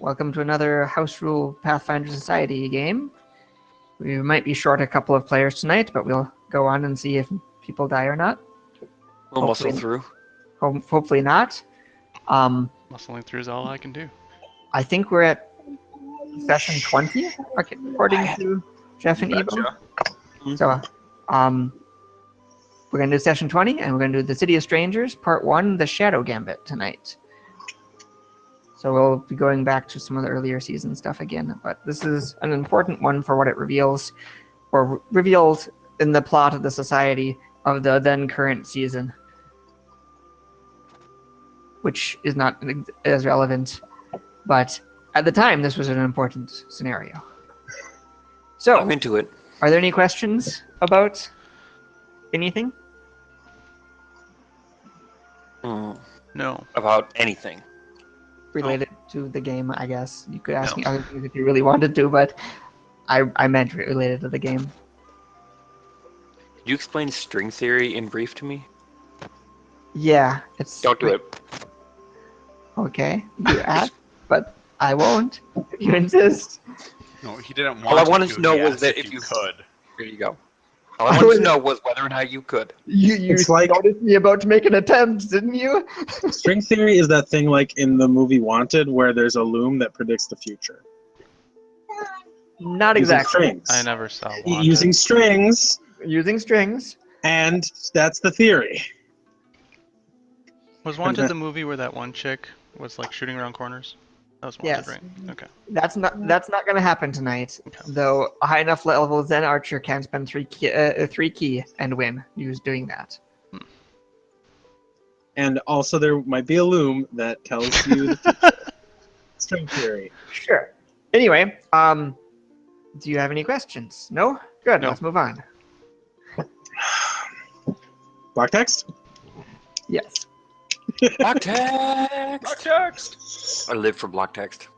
Welcome to another House Rule Pathfinder Society game. We might be short a couple of players tonight, but we'll go on and see if people die or not. We'll muscle through. Hopefully not. Muscling through is all I can do. I think we're at session 20, according to Jeff and Ebo. So, we're going to do session 20, and we're going to do the City of Strangers, Part 1, the Shadow Gambit tonight. So we'll be going back to some of the earlier season stuff again, but this is an important one for what it reveals, or revealed in the plot of the society of the then current season, which is not as relevant, but at the time this was an important scenario. So I'm into it. Are there any questions about anything? No. About anything. Related to the game, I guess. You could ask me other things if you really wanted to, but I meant related to the game. Could you explain string theory in brief to me? Yeah, it's... Don't do it. Okay, you asked, but I won't, if you insist. No, he didn't want All I wanted to know he was asked that if if you you could. There you go. All I wanted to know was whether or not you could. You noticed me about to make an attempt, didn't you? String theory is that thing like in the movie Wanted where there's a loom that predicts the future. Not Using exactly. strings. I never saw one. Using strings, Using strings. and that's the theory. Was Wanted the movie where that one chick was like shooting around corners? That was Wanted, Yes. right? Okay. That's not going to happen tonight. Okay. Though a high enough level Zen Archer can spend three key and win. Use doing that. And also there might be a loom that tells you the future. String theory. Sure. Anyway, do you have any questions? No? Good. No. Let's move on. Block text? Yes. Block text! Block text! I live for block text.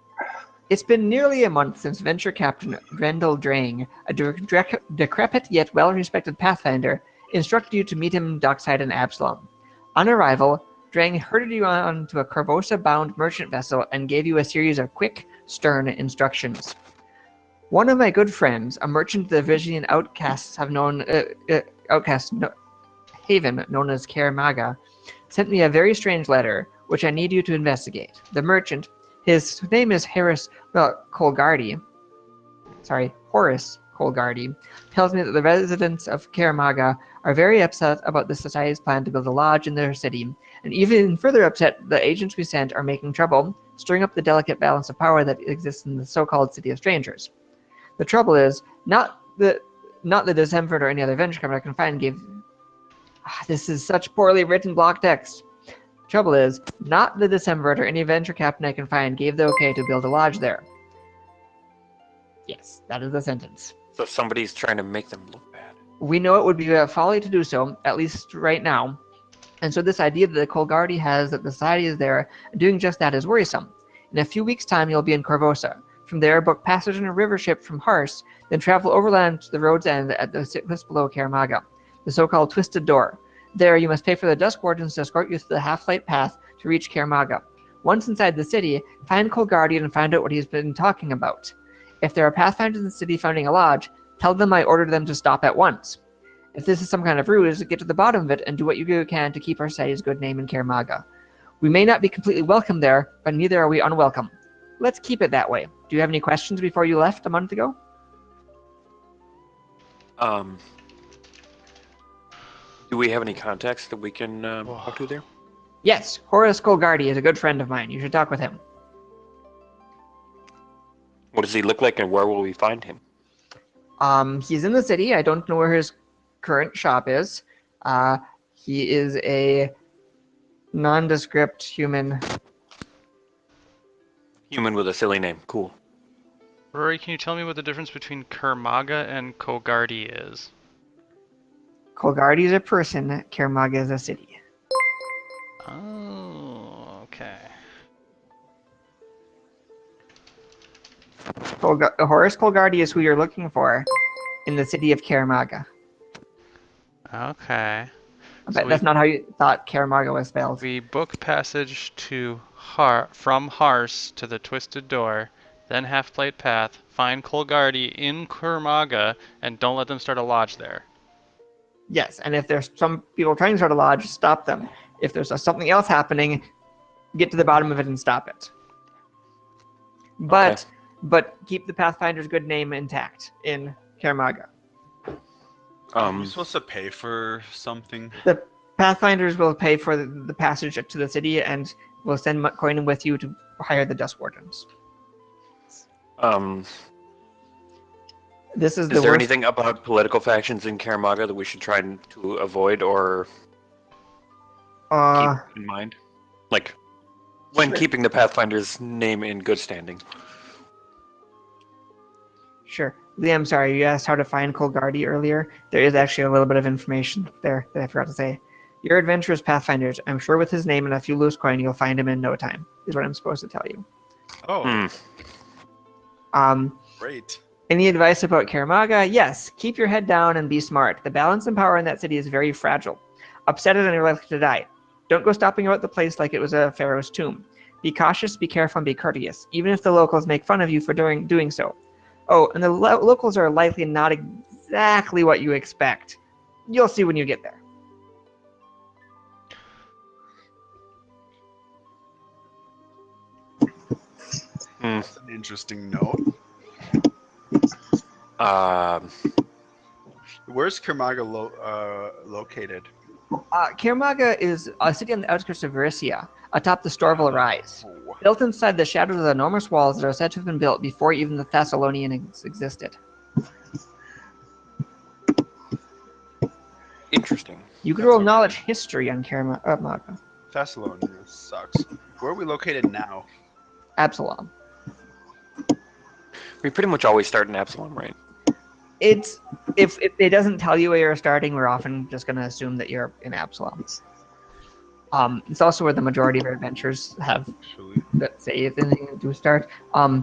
It's been nearly a month since Venture Captain Grendel Drang, a decrepit yet well-respected Pathfinder, instructed you to meet him dockside in Absalom. On arrival, Drang herded you onto a Corvosa-bound merchant vessel and gave you a series of quick, stern instructions. One of my good friends, a merchant the Viridian outcasts have known, haven known as Kaer Maga, sent me a very strange letter, which I need you to investigate. The merchant, his name is Horace Colgardy, tells me that the residents of Kaer Maga are very upset about the society's plan to build a lodge in their city, and even further upset the agents we sent are making trouble, stirring up the delicate balance of power that exists in the so-called City of Strangers. The trouble is, not the Decemvert or any other venture company I can find gave... This is such poorly written block text. Trouble is, not the Decemvert or any venture captain I can find gave the okay to build a lodge there. Yes, that is the sentence. So somebody's trying to make them look bad. We know it would be a folly to do so, at least right now. And so this idea that the Colgardy has that the society is there doing just that is worrisome. In a few weeks' time, you'll be in Corvosa. From there, book passage in a river ship from Hars, then travel overland to the road's end at the cliffs below Kaer Maga, the so-called Twisted Door. There, you must pay for the Dusk Wardens to escort you through the half-light path to reach Kaer Maga. Once inside the city, find Colgardy and find out what he's been talking about. If there are Pathfinders in the city founding a lodge, tell them I ordered them to stop at once. If this is some kind of ruse, get to the bottom of it and do what you can to keep our society's good name in Kaer Maga. We may not be completely welcome there, but neither are we unwelcome. Let's keep it that way. Do you have any questions before you left a month ago? Do we have any contacts that we can talk to there? Yes, Horace Colgardy is a good friend of mine. You should talk with him. What does he look like and where will we find him? He's in the city. I don't know where his current shop is. He is a nondescript human. Human with a silly name. Cool. Rory, can you tell me what the difference between Kaer Maga and Colgardy is? Colgardy is a person. Kaer Maga is a city. Oh, okay. Horace Colgardy is who you're looking for in the city of Kaer Maga. Okay. I bet that's not how you thought Karamaga was spelled. We book passage to from Hars to the Twisted Door, then Half-Plate Path, find Colgardi in Kurmaga, and don't let them start a lodge there. Yes, and if there's some people trying to start a lodge, stop them. If there's something else happening, get to the bottom of it and stop it. But keep the Pathfinder's good name intact in Karamaga. Are we supposed to pay for something? The Pathfinders will pay for the passage to the city and will send Koinen with you to hire the Dust Wardens. This is the there worst... anything about political factions in Karamaga that we should try to avoid or keep in mind? Like, when keeping the Pathfinder's name in good standing. Sure. Liam, sorry, you asked how to find Colgardi earlier. There is actually a little bit of information there that I forgot to say. Your adventurous Pathfinders. I'm sure with his name and a few loose coin, you'll find him in no time, is what I'm supposed to tell you. Oh. Great. Any advice about Karamaga? Yes. Keep your head down and be smart. The balance and power in that city is very fragile. Upset it and you're likely to die. Don't go stopping about the place like it was a pharaoh's tomb. Be cautious, be careful, and be courteous, even if the locals make fun of you for doing so. Oh, and the locals are likely not exactly what you expect. You'll see when you get there. That's an interesting note. Where's Karamaga located? Karamaga is a city on the outskirts of Verisia, atop the Storval Rise. Built inside the shadows of the enormous walls that are said to have been built before even the Thessalonians existed. Interesting. You could roll knowledge history on Karamaga. Thessalonians sucks. Where are we located now? Absalom. We pretty much always start in Absalom, right? It's if it doesn't tell you where you're starting, we're often just going to assume that you're in Absalom. It's also where the majority of our adventures have that say if anything to start. No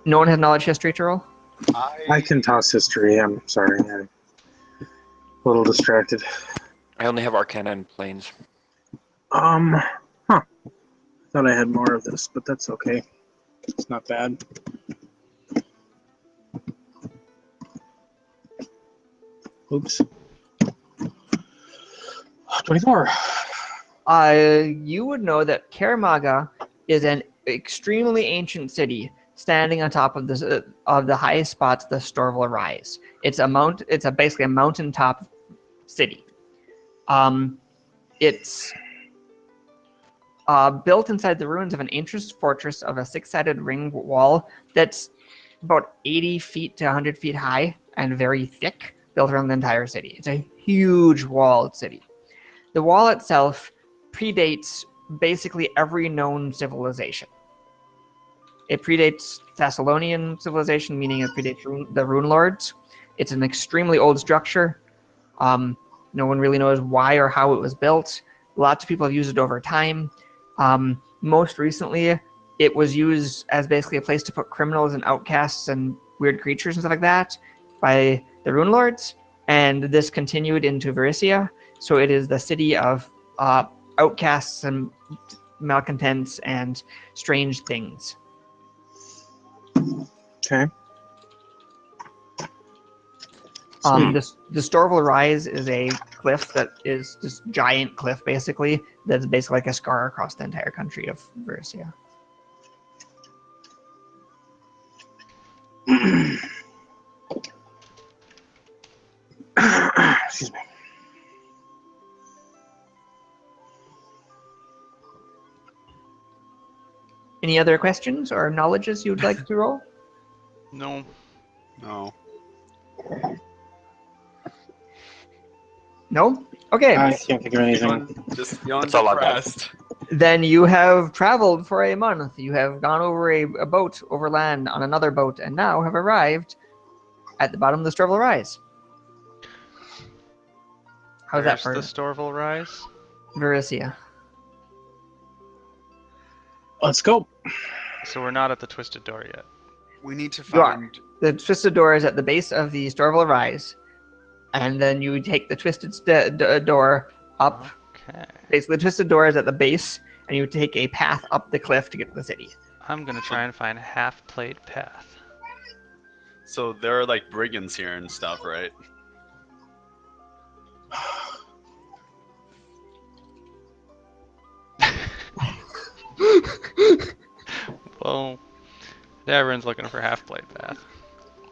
one has knowledge history to roll? I can toss history. I'm sorry. I'm a little distracted. I only have Arcana and Planes. Thought I had more of this, but that's okay. It's not bad. Oops. 24. You would know that Karamaga is an extremely ancient city standing on top of the highest spots of the Storval Rise. It's basically a mountaintop city. It's built inside the ruins of an ancient fortress of a six-sided ring wall that's about 80 feet to 100 feet high and very thick, built around the entire city. It's a huge walled city. The wall itself predates basically every known civilization. It predates Thessalonian civilization, meaning it predates the Rune Lords. It's an extremely old structure. No one really knows why or how it was built. Lots of people have used it over time. Most recently, it was used as basically a place to put criminals and outcasts and weird creatures and stuff like that by the Rune Lords, and this continued into Verisia. So it is the city of outcasts and malcontents and strange things. Okay. The Storval Rise is a cliff that is this giant cliff, basically, that's basically like a scar across the entire country of Verisia. Excuse me. Any other questions or knowledges you'd like to roll? No. No. No? Okay. I can't think of anything. Just beyond That's all I've got. depressed. Then you have traveled for a month. You have gone over a boat over land on another boat and now have arrived at the bottom of the Storval Rise. How's that for Where's the Storval Rise? Verisia? Let's go. So we're not at the Twisted Door yet. We need to You are. find. The Twisted Door is at the base of the Storval Rise, and then you take the Twisted Door up. Okay. Basically, the twisted door is at the base, and you take a path up the cliff to get to the city. I'm gonna try and find half-plate path. So there are like brigands here and stuff, right? Well, everyone's looking for half-plate path.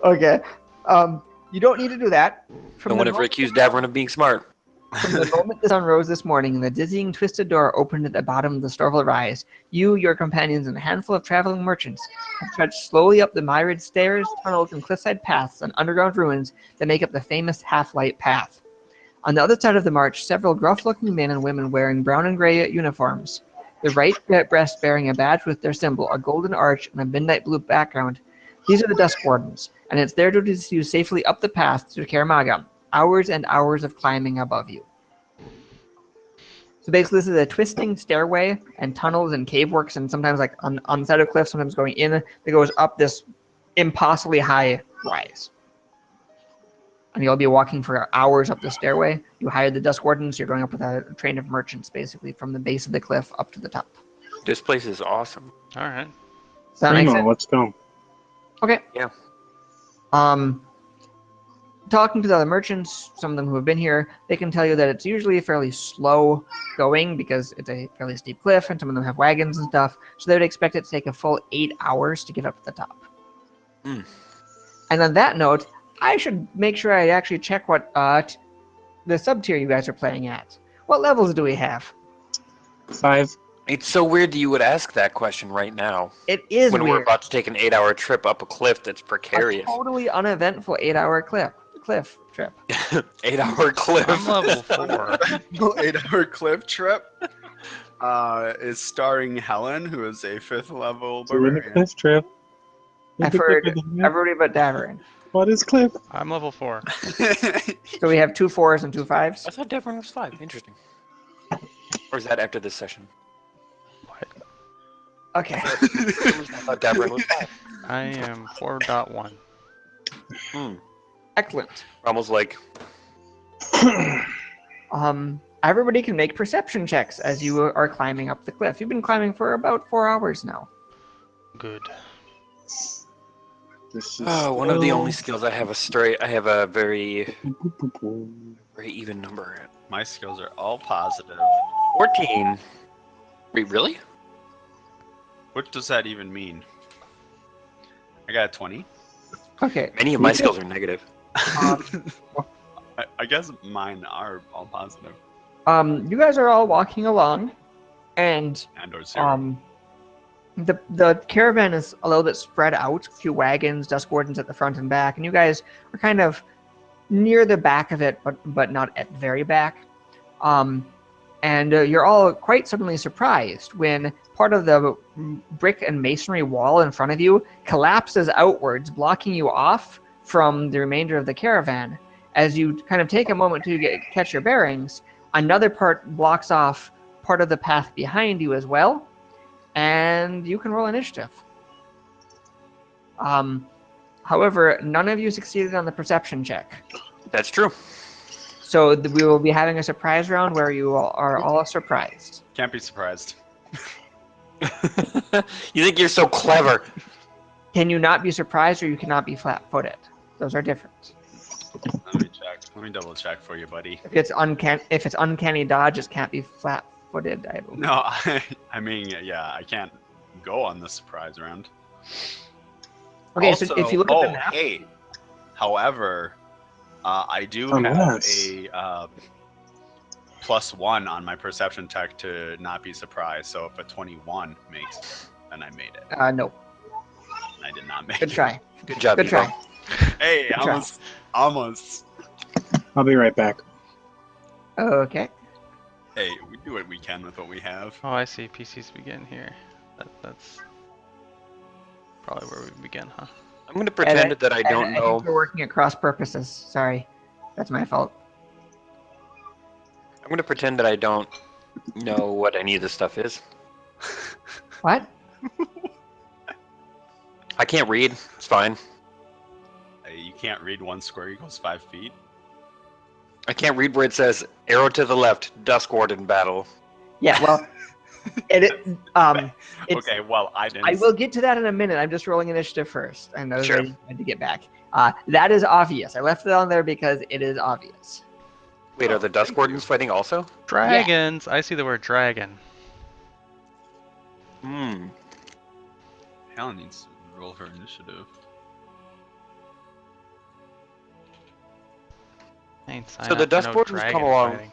Okay. You don't need to do that. Don't want to accuse Davern of being smart. From the moment the sun rose this morning and the dizzying twisted door opened at the bottom of the Storval Rise, you, your companions, and a handful of traveling merchants have trudged slowly up the myriad stairs, tunnels, and cliffside paths and underground ruins that make up the famous Half-Light Path. On the other side of the march, several gruff-looking men and women wearing brown and gray uniforms, the right breast bearing a badge with their symbol, a golden arch, and a midnight blue background. These are the Dusk Wardens, and it's their duty to see you safely up the path to Karamaga. Hours and hours of climbing above you. So basically, this is a twisting stairway and tunnels and cave works, and sometimes like on the side of cliffs, sometimes going in, that goes up this impossibly high rise. And you'll be walking for hours up the stairway. You hired the Dusk Wardens, you're going up with a train of merchants, basically, from the base of the cliff up to the top. This place is awesome. All right. Does that make Primo, sense? let's go. Okay. Yeah. Talking to the other merchants, some of them who have been here, they can tell you that it's usually fairly slow going because it's a fairly steep cliff and some of them have wagons and stuff. So they would expect it to take a full 8 hours to get up to the top. Mm. And on that note, I should make sure I actually check what the sub-tier you guys are playing at. What levels do we have? 5. It's so weird that you would ask that question right now. It is when weird. we're about to take an 8-hour trip up a cliff that's precarious. A totally uneventful 8-hour cliff trip. 8-hour cliff. I'm level 4. 8-hour cliff trip is starring Helen, who is a 5th level Doing a barbarian. cliff trip. I've heard everybody but Davern. What is cliff? I'm level 4. So we have 2 4s and 2 5s. I thought Davern was 5. Interesting. Or is that after this session? Okay. I thought Davern was 5. I am 4.1. Excellent. Almost like... Everybody can make perception checks as you are climbing up the cliff. You've been climbing for about 4 hours now. Good. This is one of the only skills I have I have a very even number. My skills are all positive. 14. Wait, really? What does that even mean? I got a 20. Okay. Many of my skills are negative. I guess mine are all positive. You guys are all walking along, and Or 0. the caravan is a little bit spread out. A few wagons, Dusk Wardens at the front and back, and you guys are kind of near the back of it, but not at the very back. And you're all quite suddenly surprised when part of the brick and masonry wall in front of you collapses outwards, blocking you off from the remainder of the caravan. As you kind of take a moment to catch your bearings, another part blocks off part of the path behind you as well, and you can roll initiative. However, none of you succeeded on the perception check. That's true. So we will be having a surprise round where you are all surprised. Can't be surprised. You think you're so clever. Can you not be surprised, or you cannot be flat-footed? Those are different. Let me check. Let me double check for you, buddy. If it's uncanny dodge, it can't be flat-footed, I believe. No, I mean, yeah, I can't go on the surprise round. Okay, Also, so if you look at the map, hey, however, I do Unless- have a +1 on my perception check to not be surprised. So if a 21 makes, then I made it. no. I did not make Good it. try. Good job, Good Evo. try. Hey, Good try. almost. I'll be right back. Okay. Hey, we do what we can with what we have. Oh, I see. PCs begin here. That's probably where we begin, huh? I'm going to pretend that I don't I know. think we're working at cross purposes. Sorry. That's my fault. I'm going to pretend that I don't know what any of this stuff is. What? I can't read. It's fine. You can't read 1 square equals 5 feet. I can't read where it says arrow to the left, Dusk Warden battle. Yeah, well, it's, Okay, well, I didn't. I will get to that in a minute. I'm just rolling initiative first, and I was Sure. waiting to get back. That is obvious. I left it on there because it is obvious. Wait, are the Dusk Wardens fighting also? Dragons. I see the word dragon. Hmm. Helen needs to roll her initiative. I ain't signed So the up for Dusk no Wardens come dragon along. fighting.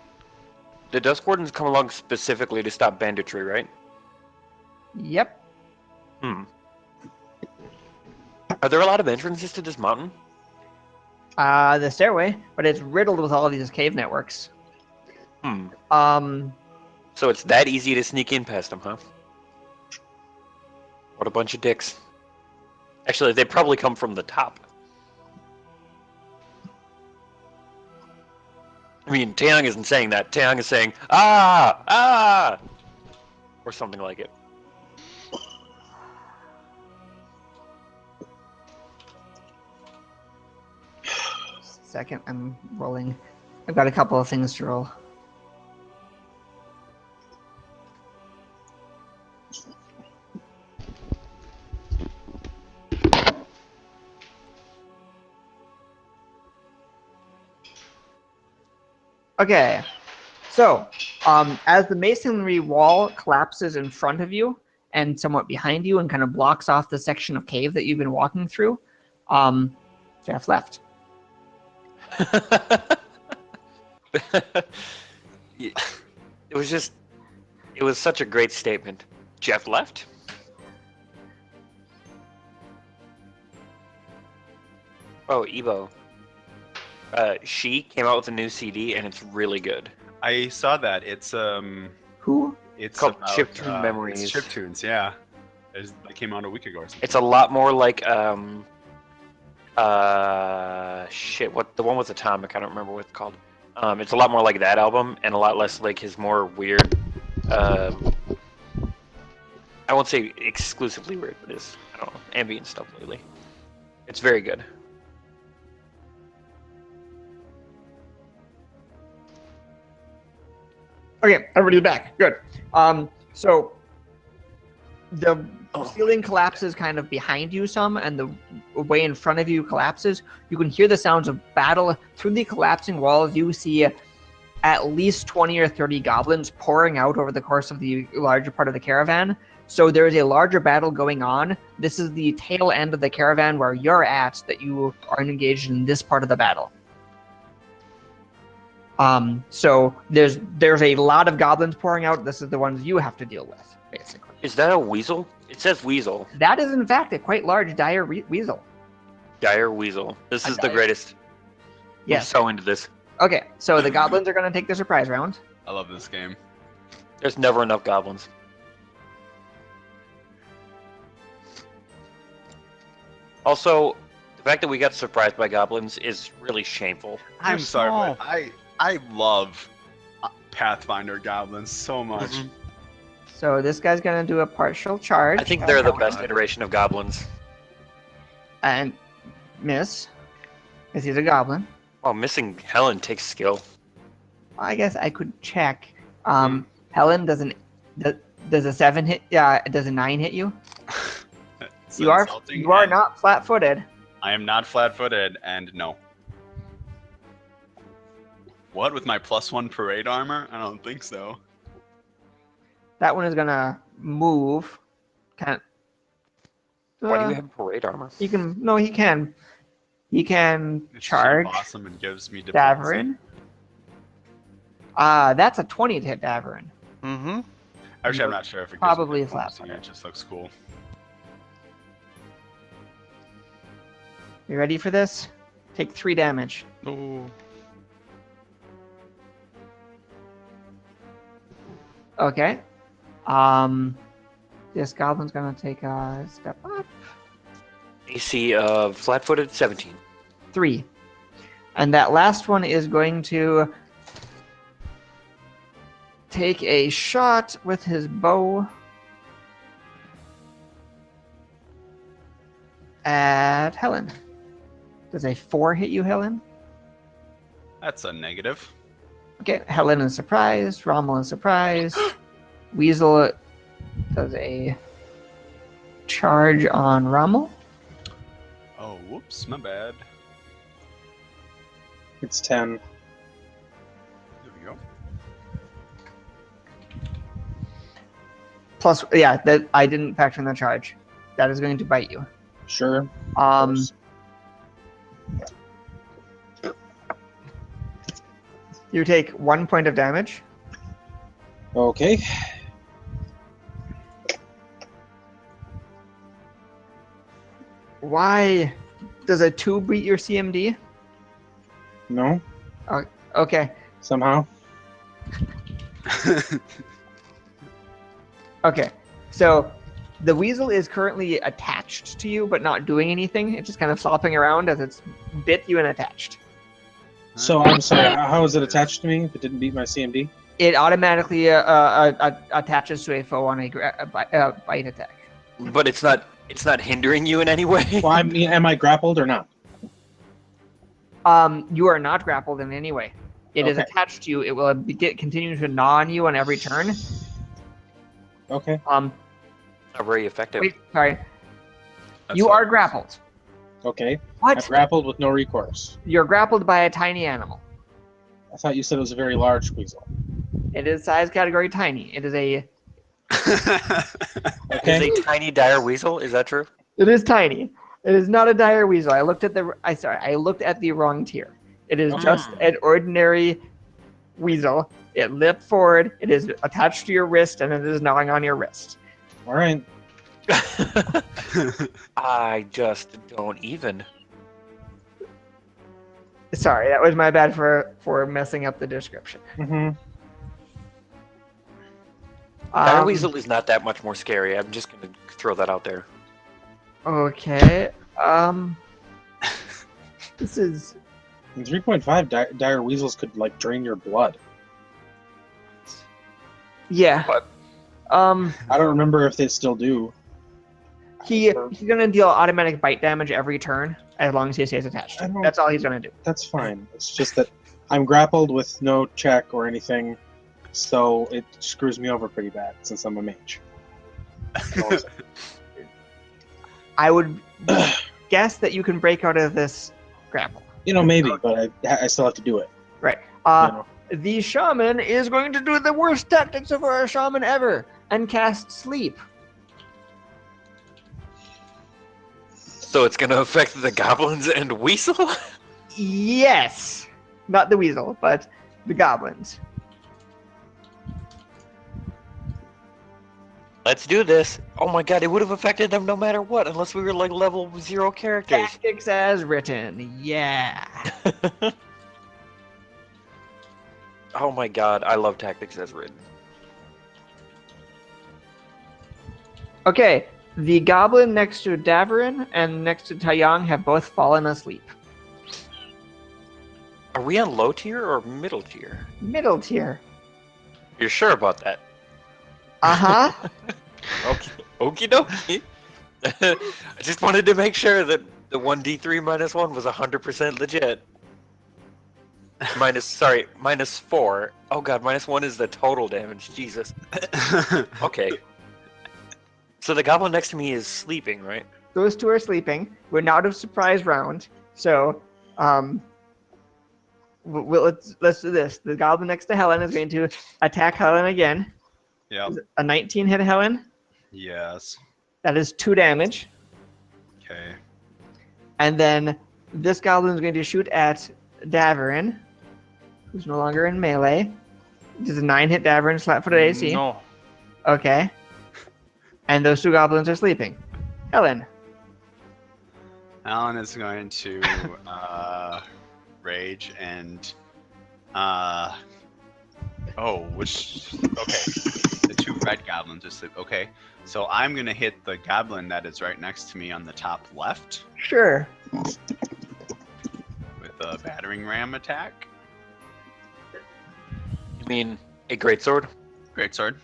The Dusk Wardens come along specifically to stop banditry, right? Yep. Hmm. Are there a lot of entrances to this mountain? The stairway, but it's riddled with all of these cave networks. Hmm. So it's that easy to sneak in past them, huh? What a bunch of dicks. Actually, they probably come from the top. I mean, Taeyang isn't saying that. Taeyang is saying, ah, ah, or something like it. Second, I'm rolling. I've got a couple of things to roll. Okay, so as the masonry wall collapses in front of you and somewhat behind you and kind of blocks off the section of cave that you've been walking through, Jeff left. It was such a great statement. Jeff left? Oh, Ebo. She came out with a new CD and it's really good. I saw that. It's Who? It's called about, Chiptune Memories. It's Chiptunes, yeah. They came out a week ago or something. It's a lot more like what the one with Atomic, I don't remember what it's called. It's a lot more like that album and a lot less like his more weird I won't say exclusively weird, but his, I don't know, ambient stuff lately. It's very good. Okay, everybody's back. Good. So the ceiling collapses kind of behind you some, and the way in front of you collapses. You can hear the sounds of battle through the collapsing walls. You see at least 20 or 30 goblins pouring out over the course of the larger part of the caravan. So there is a larger battle going on. This is the tail end of the caravan where you're at, that you are engaged in this part of the battle. So there's a lot of goblins pouring out. This is the ones you have to deal with, basically. Is that a weasel? It says weasel. That is, in fact, a quite large dire weasel. Dire weasel. This is the greatest. Yes. I'm so into this. Okay, so the goblins are going to take the surprise round. I love this game. There's never enough goblins. Also, the fact that we got surprised by goblins is really shameful. I'm They're sorry, small. but I love Pathfinder goblins so much. Mhm. So this guy's going to do a partial charge. I think they're the best iteration of goblins. And miss, because he's a goblin. Oh, missing Helen takes skill. I guess I could check. Helen, does a 7 hit? Yeah, does a 9 hit you? It's You are insulting, you are and not flat-footed. I am not flat-footed, and no. What, with my +1 parade armor? I don't think so. That one is gonna move. Can't. Why do you have parade armor? He can. No, he can. He can It's charge so awesome and gives me diplomacy. Daverin. That's a 20 to hit Daverin. Mm-hmm. Actually, I'm not sure if it gives Probably me diplomacy. flat-footed. It just looks cool. You ready for this? Take 3 damage. Ooh. Okay. This goblin's gonna take a step up. AC of flat-footed 17. 3. And that last one is going to take a shot with his bow at Helen. Does a 4 hit you, Helen? That's a negative. Okay, Helen is surprised. Rommel is surprised. Weasel does a charge on Rommel. Oh, whoops, my bad. It's 10. There we go. Plus, yeah, that I didn't factor in the charge. That is going to bite you. Sure. Um, you take 1 point of damage. Okay. Why does a 2 beat your CMD? No. Okay. Somehow. Okay. So the weasel is currently attached to you, but not doing anything. It's just kind of flopping around as it's bit you and attached. So I'm sorry. How is it attached to me if it didn't beat my CMD? It automatically attaches to a foe on a bite attack. But it's not hindering you in any way. Well, I mean, am I grappled or not? You are not grappled in any way. It is Okay. attached to you. It will continue to gnaw on you on every turn. Okay. Not very effective. Wait, sorry. That's You what are it was. grappled. Okay. What? I'm grappled with no recourse. You're grappled by a tiny animal. I thought you said it was a very large weasel. It is size category tiny. It is a. Okay. Is a tiny dire weasel? Is that true? It is tiny. It is not a dire weasel. I looked at the wrong tier. It is just an ordinary weasel. It leapt forward. It is attached to your wrist, and it is gnawing on your wrist. All right. I just don't even. Sorry, that was my bad for messing up the description. Mm-hmm. Dire weasel is not that much more scary. I'm just gonna throw that out there. Okay. This is. In 3.5, dire weasels could like drain your blood. Yeah. What? I don't remember if they still do. He's gonna deal automatic bite damage every turn as long as he stays attached. I don't- That's all he's gonna do. That's fine. It's just that I'm grappled with no check or anything, so it screws me over pretty bad since I'm a mage. I would guess that you can break out of this grapple. You know, maybe, but I still have to do it. Right. You know. The shaman is going to do the worst tactics for a shaman ever and cast sleep. So it's gonna affect the goblins and weasel? Yes. Not the weasel, but the goblins. Let's do this. Oh my god, it would have affected them no matter what, unless we were like level 0 characters. Tactics as written. Yeah. Oh my god, I love tactics as written. Okay. The goblin next to Davarin and next to Taeyang have both fallen asleep. Are we on low tier or middle tier? Middle tier. You're sure about that? Uh-huh. Okay. Okie dokie. I just wanted to make sure that the 1d3 minus 1 was 100% legit. Minus 4. Oh god, minus 1 is the total damage. Jesus. Okay. So the goblin next to me is sleeping, right? Those two are sleeping. We're not a surprise round. So, let's do this. The goblin next to Helen is going to attack Helen again. Yep. A 19 hit Helen. Yes. That is 2 damage. Okay. And then this goblin is going to shoot at Davarin, who's no longer in melee. Does a 9 hit Davarin flat-footed AC? No. Okay. And those two goblins are sleeping. Helen. Alan is going to rage and which the 2 red goblins are sleep. Okay, so I'm gonna hit the goblin that is right next to me on the top left Sure. with a battering ram attack. You mean a greatsword? Greatsword.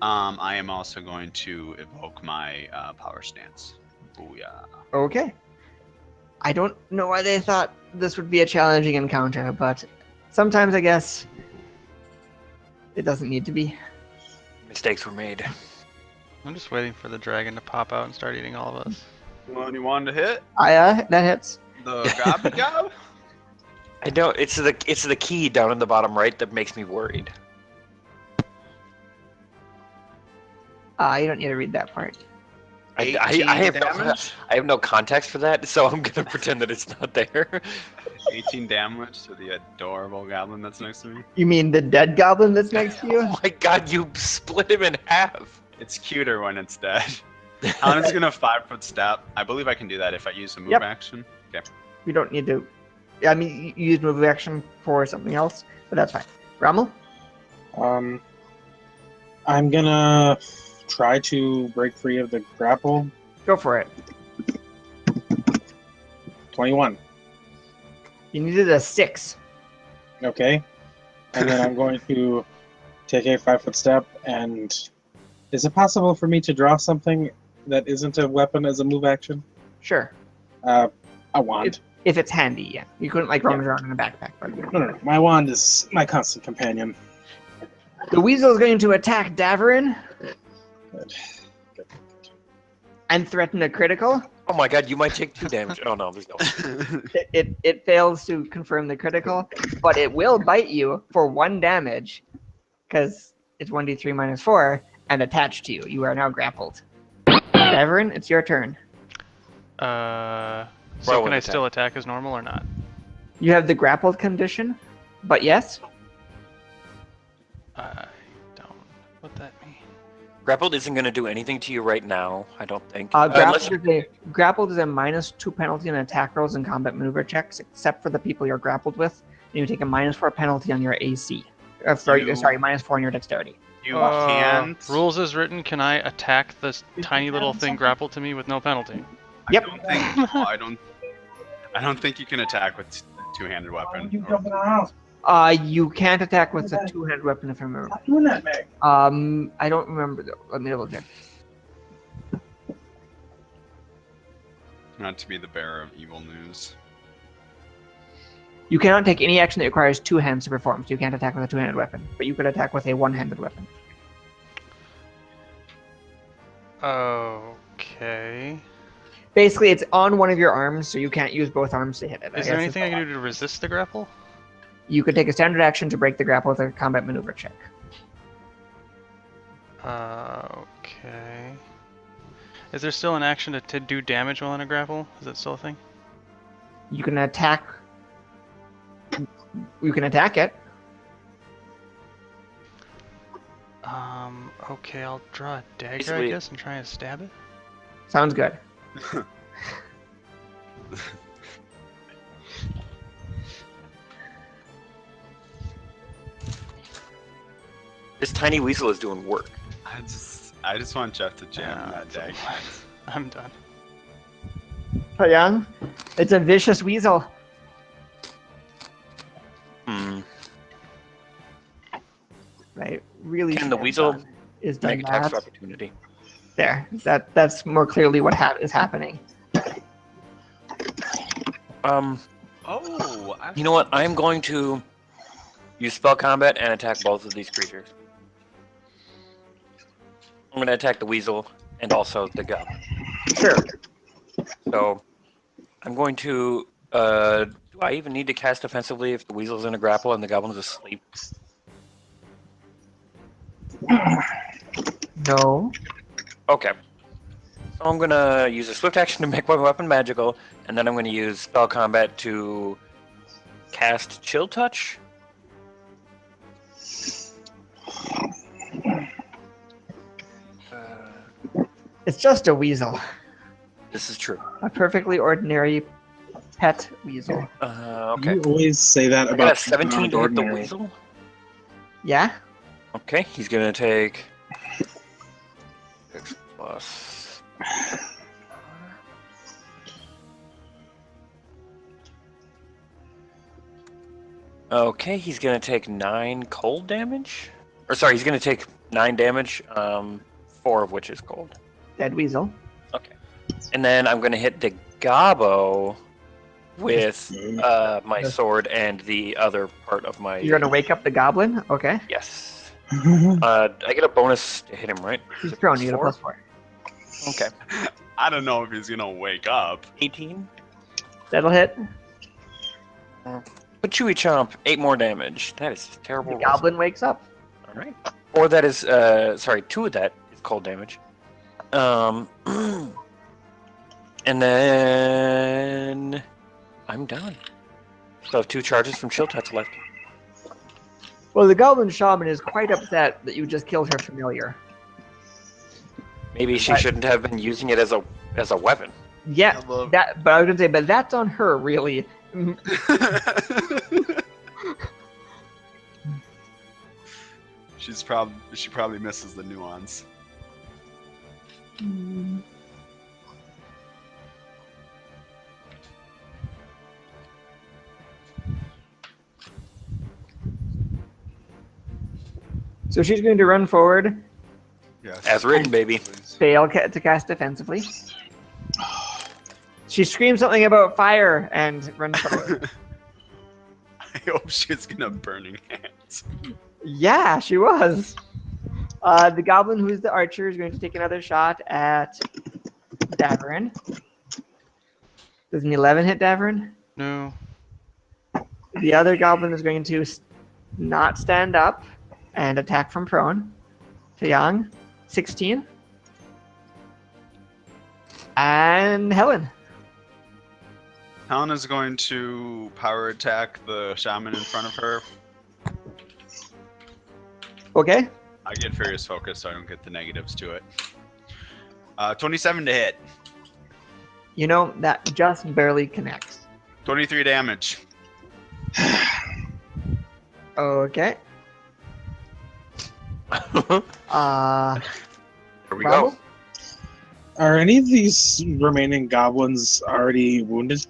I am also going to evoke my power stance. Booyah. Okay. I don't know why they thought this would be a challenging encounter, but sometimes I guess it doesn't need to be. Mistakes were made. I'm just waiting for the dragon to pop out and start eating all of us. Well, you wanted to hit That hits. the gob. I know it's the key down in the bottom right that makes me worried. You don't need to read that part. I have no context for that, so I'm gonna pretend that it's not there. 18 damage to the adorable goblin that's next to me. You mean the dead goblin that's next to you? Oh my god, you split him in half. It's cuter when it's dead. I'm just gonna 5-foot step. I believe I can do that if I use a move action. Okay. You don't need to. I mean, you use move action for something else, but that's fine. Rommel? I'm gonna try to break free of the grapple. Go for it. 21. You needed a 6. Okay. And then I'm going to take a 5-foot step, and is it possible for me to draw something that isn't a weapon as a move action? Sure. A wand. If it's handy, yeah. You couldn't like rummage around in a backpack. But... No. My wand is my constant companion. The weasel is going to attack Davarin Good. and threaten a critical. Oh my god, you might take 2 damage. Oh no, there's no. It fails to confirm the critical, but it will bite you for 1 damage because it's 1d3 minus 4 and attached to you. You are now grappled. Davarin, it's your turn. So Roll can an I still attack as normal or not? You have the grappled condition, but yes. I don't. What that mean? Grappled isn't gonna do anything to you right now, I don't think. Grappled is a -2 penalty on attack rolls and combat maneuver checks, except for the people you're grappled with. And you take a -4 penalty on your AC. Sorry, -4 on your dexterity. You can't. Rules as written, can I attack this tiny little thing grappled to me with no penalty? Yep. I don't think you can attack with two-handed weapon. You can't attack with a two-handed weapon if I remember. Stop doing that, Meg. I don't remember though. Let me double check. Not to be the bearer of evil news. You cannot take any action that requires 2 hands to perform, so you can't attack with a two-handed weapon. But you could attack with a one-handed weapon. Okay. Basically, it's on one of your arms, so you can't use both arms to hit it. Is there anything I can do to resist the grapple? You could take a standard action to break the grapple with a combat maneuver check. Okay. Is there still an action to do damage while in a grapple? Is that still a thing? You can attack. You can attack it. Okay, I'll draw a dagger, Basically- I guess, and try and stab it. Sounds good. This tiny weasel is doing work. I just want Jeff to jam that it's dagger. I'm done. But young, it's a vicious weasel. Hmm. Right? Really. Can the should weasel have done is done Make attacks that. of opportunity. There. That's more clearly what is happening. Oh, You know what? I'm going to use spell combat and attack both of these creatures. I'm going to attack the weasel and also the goblin. Sure. So I'm going to. Do I even need to cast offensively if the weasel's in a grapple and the goblin's asleep? No. Okay. So I'm going to use a swift action to make my weapon magical, and then I'm going to use spell combat to cast Chill Touch. It's just a weasel. This is true. A perfectly ordinary pet weasel. Okay. You always say that I got about a 17 to hit the ordinary. weasel. Yeah? Okay, he's gonna take 6 plus. Okay, he's gonna take 9 cold damage. Or sorry, he's gonna take 9 damage, 4 of which is cold. Dead weasel. Okay. And then I'm gonna hit the gobbo with my sword and the other part of my. You're gonna wake up the goblin? Okay. Yes. I get a bonus to hit him, right? He's prone, you get a +4? +4. Okay. I don't know if he's gonna wake up. 18. That'll hit. But Chewy Chomp, 8 more damage. That is terrible. The goblin wakes up. All right. Or that is, sorry, 2 of that is cold damage. And then I'm done. So I have 2 charges from Chill Touch left. Well, the goblin shaman is quite upset that you just killed her familiar. Maybe she shouldn't have been using it as a weapon. Yeah, that. But I was gonna say, but that's on her, really. She probably misses the nuance. So she's going to run forward, Yes. As written, baby. fail to cast defensively. She screams something about fire and runs forward. I hope she's gonna burning hands. Yeah, she was. The goblin, who's the archer, is going to take another shot at Davern. Does an 11 hit Davern? No. The other goblin is going to not stand up and attack from prone. Young, 16. And Helen. Helena's going to power attack the shaman in front of her. Okay. I get Furious Focus, so I don't get the negatives to it. 27 to hit. You know, that just barely connects. 23 damage. Okay. There we Bravo? go. Are any of these remaining goblins already wounded?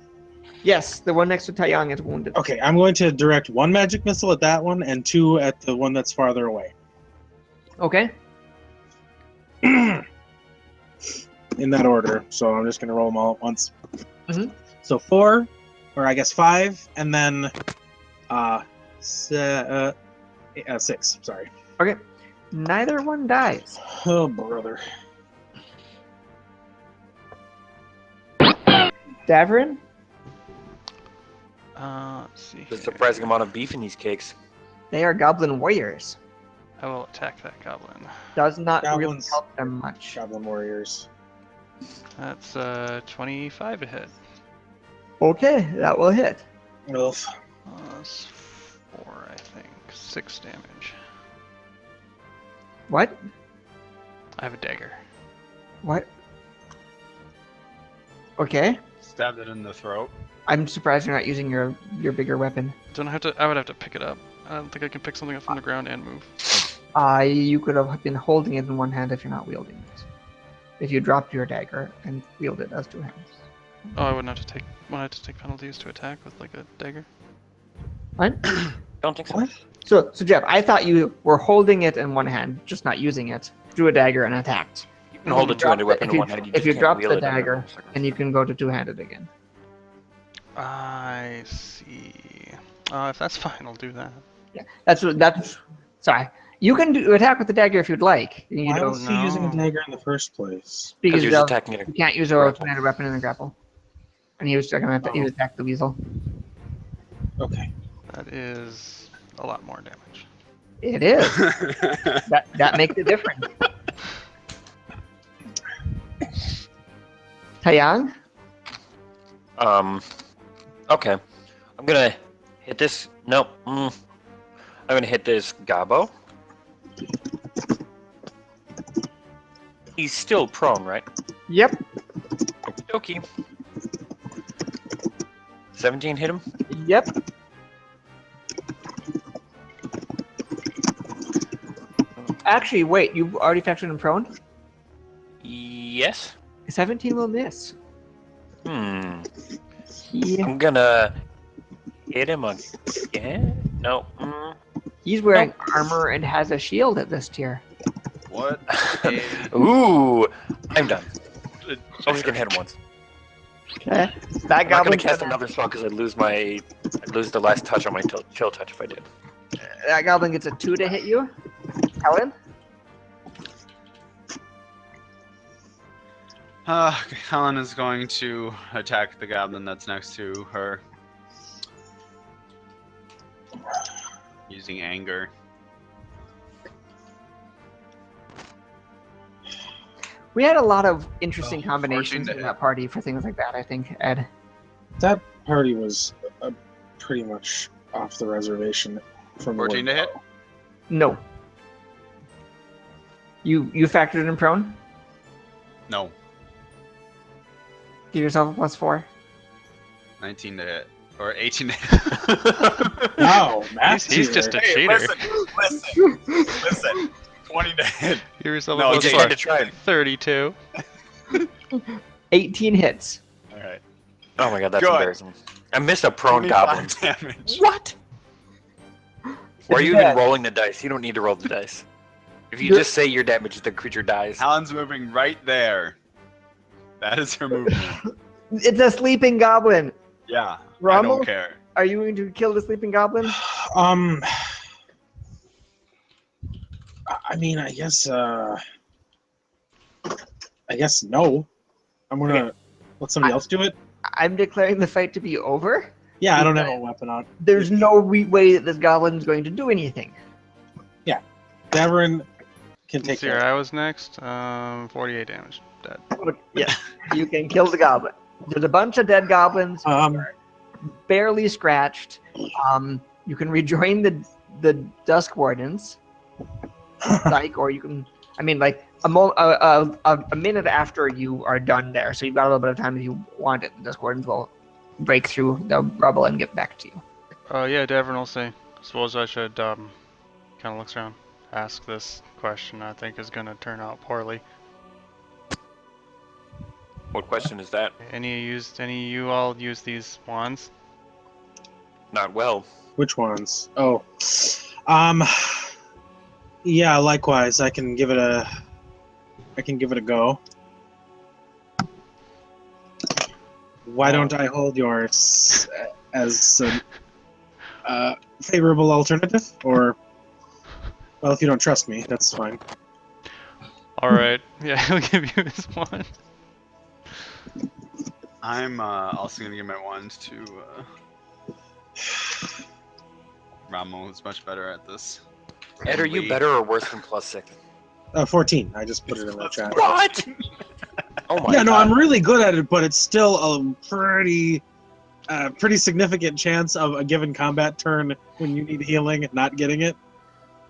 Yes, the one next to Taeyang is wounded. Okay, I'm going to direct 1 magic missile at that one and 2 at the one that's farther away. Okay. In that order, so I'm just going to roll them all at once. Mhm. So 4, or I guess 5, and then 6, sorry. Okay. Neither one dies. Oh, brother. Davrin? Let's see. There's a here. surprising amount of beef in these cakes. They are goblin warriors. I will attack that goblin. Does not really Goblins. help them much. Goblin warriors. That's 25 to hit. Okay, that will hit. Oof. Plus 4, I think. 6 damage. What? I have a dagger. What? Okay. Stabbed it in the throat. I'm surprised you're not using your bigger weapon. Don't have to. I would have to pick it up. I don't think I can pick something up from the ground and move. You could have been holding it in one hand if you're not wielding it. If you dropped your dagger and wield it as 2 hands. Oh, I wouldn't have to take. Would I have to take penalties to attack with like a dagger? What? Don't think so. What? So Jeff, I thought you were holding it in one hand, just not using it. Drew a dagger and attacked. You can hold a two-handed weapon If in you- one hand. if you just drop can't wield the it in dagger, another circumstance. And you can go to two-handed again. I see. If that's fine, I'll do that. That's. Sorry. You can attack with the dagger if you'd like. You Why know, was he using a no. dagger in the first place? Because he was of- attacking it. you can't use a grapple. two-handed weapon in a grapple. And he was going to attack the weasel. Okay. That is a lot more damage. It is. That makes it different. Taeyang? Okay. I'm gonna hit this. Nope. I'm gonna hit this Gabo. He's still prone, right? Yep. Okie. 17 hit him. Yep. Actually, wait. You've already factored in prone? Yes. 17 will miss. I'm gonna hit him again. No. He's wearing armor and has a shield at this tier. What? Ooh, I'm done. I was just gonna hit him once. Okay. That I'm not gonna goblin. cast another spell because I'd lose the last touch on my chill touch if I did. That goblin gets a 2 to hit you. Helen. Helen is going to attack the goblin that's next to her. Using anger. We had a lot of interesting 14 combinations to in hit. that party for things like that, I think, Ed. That party was pretty much off the reservation from the 14 to hit? word No. You factored in prone? No. Give yourself a +4. 19 to hit. Or 18 to hit. go. Wow, math He's tutor. just a Hey, cheater. listen. 20 to hit. Give yourself No, a you plus had four. to try it. 32. 18 hits. Alright. Oh my god, that's Good. embarrassing. I missed a prone 25 goblin. damage. What? Why are you Yeah. even rolling the dice? You don't need to roll the dice. If you You're- just say your damage, the creature dies. Helen's moving right there. That is her movement. It's a sleeping goblin. Yeah. I Rommel? don't care. Are you going to kill the sleeping goblin? I mean, I guess no. I'm gonna let somebody else do it. I'm declaring the fight to be over. Yeah, I don't have a weapon out. There's no way that this goblin is going to do anything. Davern can take Let's see here, care. I was next. 48 damage. Dead. Yeah, you can kill the goblin. There's a bunch of dead goblins, barely scratched. You can rejoin the Dusk Wardens, like, or you can. I mean, like a minute after you are done there, so you've got a little bit of time if you want it. The Dusk Wardens will break through the rubble and get back to you. Yeah, Devin will say. Suppose I should kind of looks around. Ask this question. I think is gonna turn out poorly. What question is that? Any of you all use these wands? Not well. Which ones? Oh, yeah. Likewise, I can give it a go. Why don't I hold yours as a favorable alternative? Or, well, if you don't trust me, that's fine. All right. Yeah, I'll give you this one. I'm also gonna give my wand to Ramo, who's much better at this. Ed, are you better or worse than +6? 14. I just put it in the chat. What? Oh my Yeah, no, god. I'm really good at it, but it's still a pretty significant chance of a given combat turn when you need healing not getting it.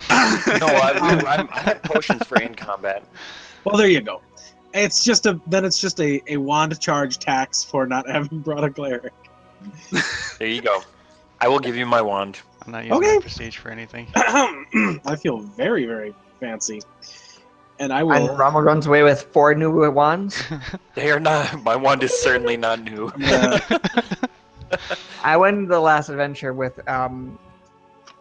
No, I have potions for in combat. Well, there you go. It's just a wand charge tax for not having brought a cleric. There you go. I will give you my wand. I'm not using Okay. my prestige for anything. I feel very, very fancy, and I will. And Rama runs away with 4 new wands. They are not. My wand is certainly not new. I went into the last adventure with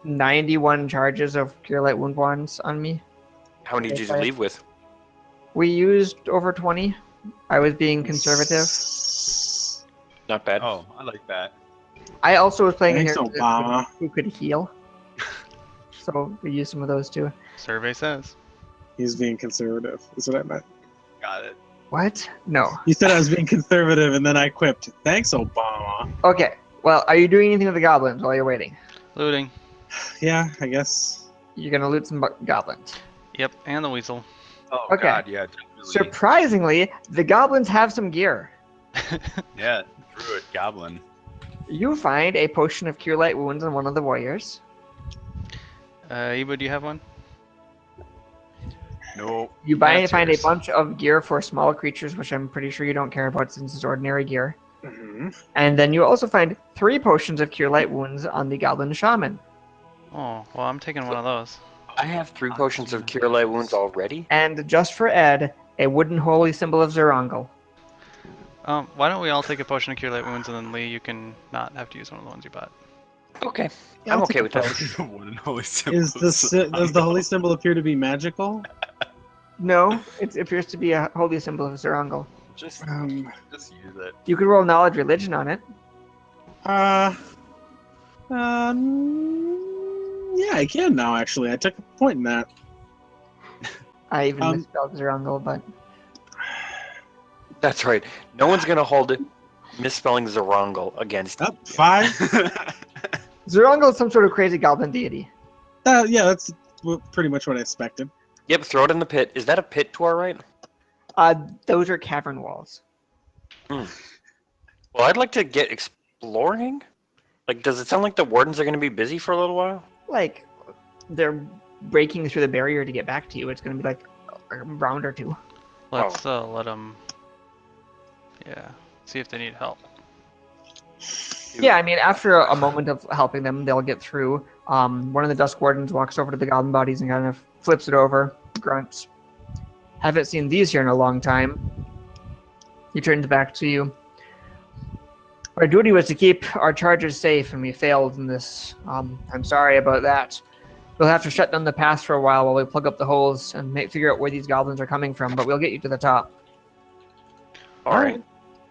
91 charges of Cure Light Wound wands on me. How many did you leave with? We used over 20. I was being conservative. Not bad. Oh, I like that. I also was playing a Thanks, hero Obama. who could heal. So we used some of those too. Survey says. He's being conservative. Is what I meant. Got it. What? No. You said I was being conservative, and then I quipped, "Thanks, Obama." Okay. Well, are you doing anything with the goblins while you're waiting? Looting. Yeah, I guess. You're gonna loot some goblins. Yep, and the weasel. Oh Okay. god, yeah, definitely. Surprisingly, the goblins have some gear. Yeah, druid goblin. You find a potion of Cure Light Wounds on one of the warriors. Ibo, do you have one? No. You That's find a yours. bunch of gear for small creatures, which I'm pretty sure you don't care about since it's ordinary gear. Mhm. And then you also find 3 potions of Cure Light Wounds on the Goblin Shaman. Oh, well, I'm taking one of those. I have 3 potions of Cure Light Wounds already. And just for Ed, a wooden holy symbol of Zerongle. Why don't we all take a potion of Cure Light Wounds, and then Lee, you can not have to use one of the ones you bought. Okay. Yeah, I'm I'll okay take with a that. potion. What an holy symbol. Does the holy symbol appear to be magical? No, it appears to be a holy symbol of Zerongle. Just Um, use it. You could roll knowledge religion on it. yeah, I can now, actually. I took a point in that. I even misspelled Zerungle, but That's right. No one's gonna hold misspelling Zerungle against Up you. 5. Zerungle is some sort of crazy goblin deity. Yeah, that's pretty much what I expected. Yep, throw it in the pit. Is that a pit to our right? Those are cavern walls. Well, I'd like to get exploring. Like, does it sound like the wardens are gonna be busy for a little while? Like, they're breaking through the barrier to get back to you. It's going to be like a round or two. Let's let them. Yeah. See if they need help. Yeah, I mean, after a moment of helping them, they'll get through. One of the Dusk Wardens walks over to the goblin bodies and kind of flips it over, grunts. Haven't seen these here in a long time. He turns back to you. Our duty was to keep our charges safe, and we failed in this. I'm sorry about that. We'll have to shut down the path for a while we plug up the holes and figure out where these goblins are coming from, but we'll get you to the top. All right.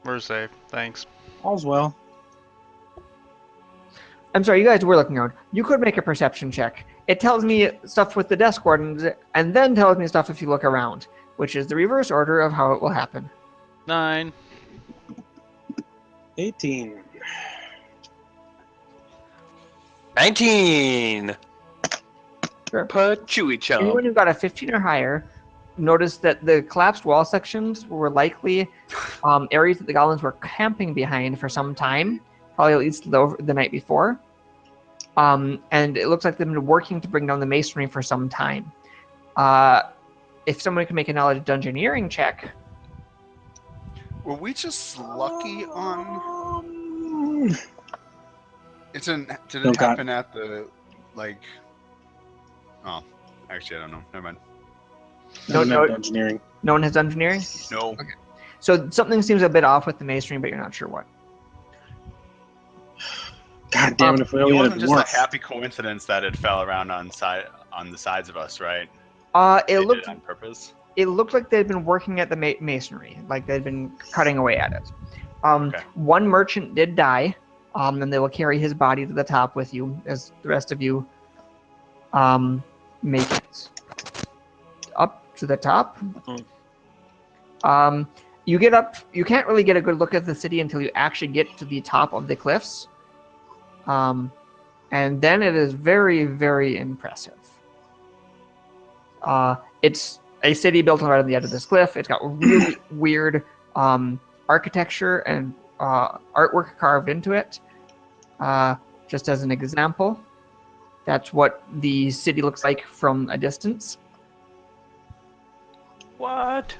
We're safe. Thanks. All's well. I'm sorry, you guys were looking around. You could make a perception check. It tells me stuff with the desk wardens, and then tells me stuff if you look around, which is the reverse order of how it will happen. 9. 18. 19. Sure. Chewy chum. Anyone who got a 15 or higher noticed that the collapsed wall sections were likely areas that the goblins were camping behind for some time, probably at least the night before. And it looks like they've been working to bring down the masonry for some time. If someone can make a knowledge dungeoneering check. Were we just lucky on? Did it happen at the like? Oh, actually, I don't know. Never mind. No, engineering. No one has engineering? No. Okay. So something seems a bit off with the masonry, but you're not sure what. God damn it! If we It only wasn't had just more. a happy coincidence that it fell around on the sides of us, right? It They looked did it on purpose. it looked like they'd been working at the masonry, like they'd been cutting away at it. Okay. One merchant did die, and they will carry his body to the top with you as the rest of you make it up to the top. You get up. You can't really get a good look at the city until you actually get to the top of the cliffs, and then it is very, very impressive. It's a city built right on the edge of this cliff. It's got really weird architecture and artwork carved into it. Just as an example, that's what the city looks like from a distance. What?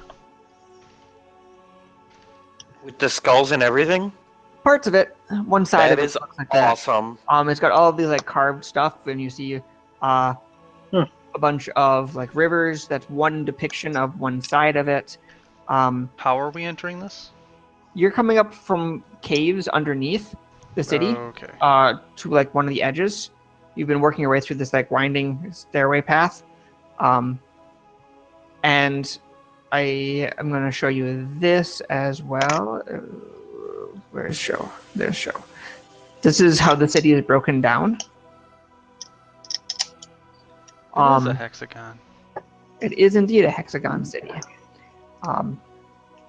With the skulls and everything? Parts of it. One side That of it is looks like that. awesome. It's got all of these like carved stuff, and you see a bunch of like rivers. That's one depiction of one side of it. How are we entering this? You're coming up from caves underneath the city Okay. to like one of the edges. You've been working your way through this like winding stairway path, and I am going to show you this as well. Where's show? There's show. This is how the city is broken down. It is a hexagon. It is indeed a hexagon city.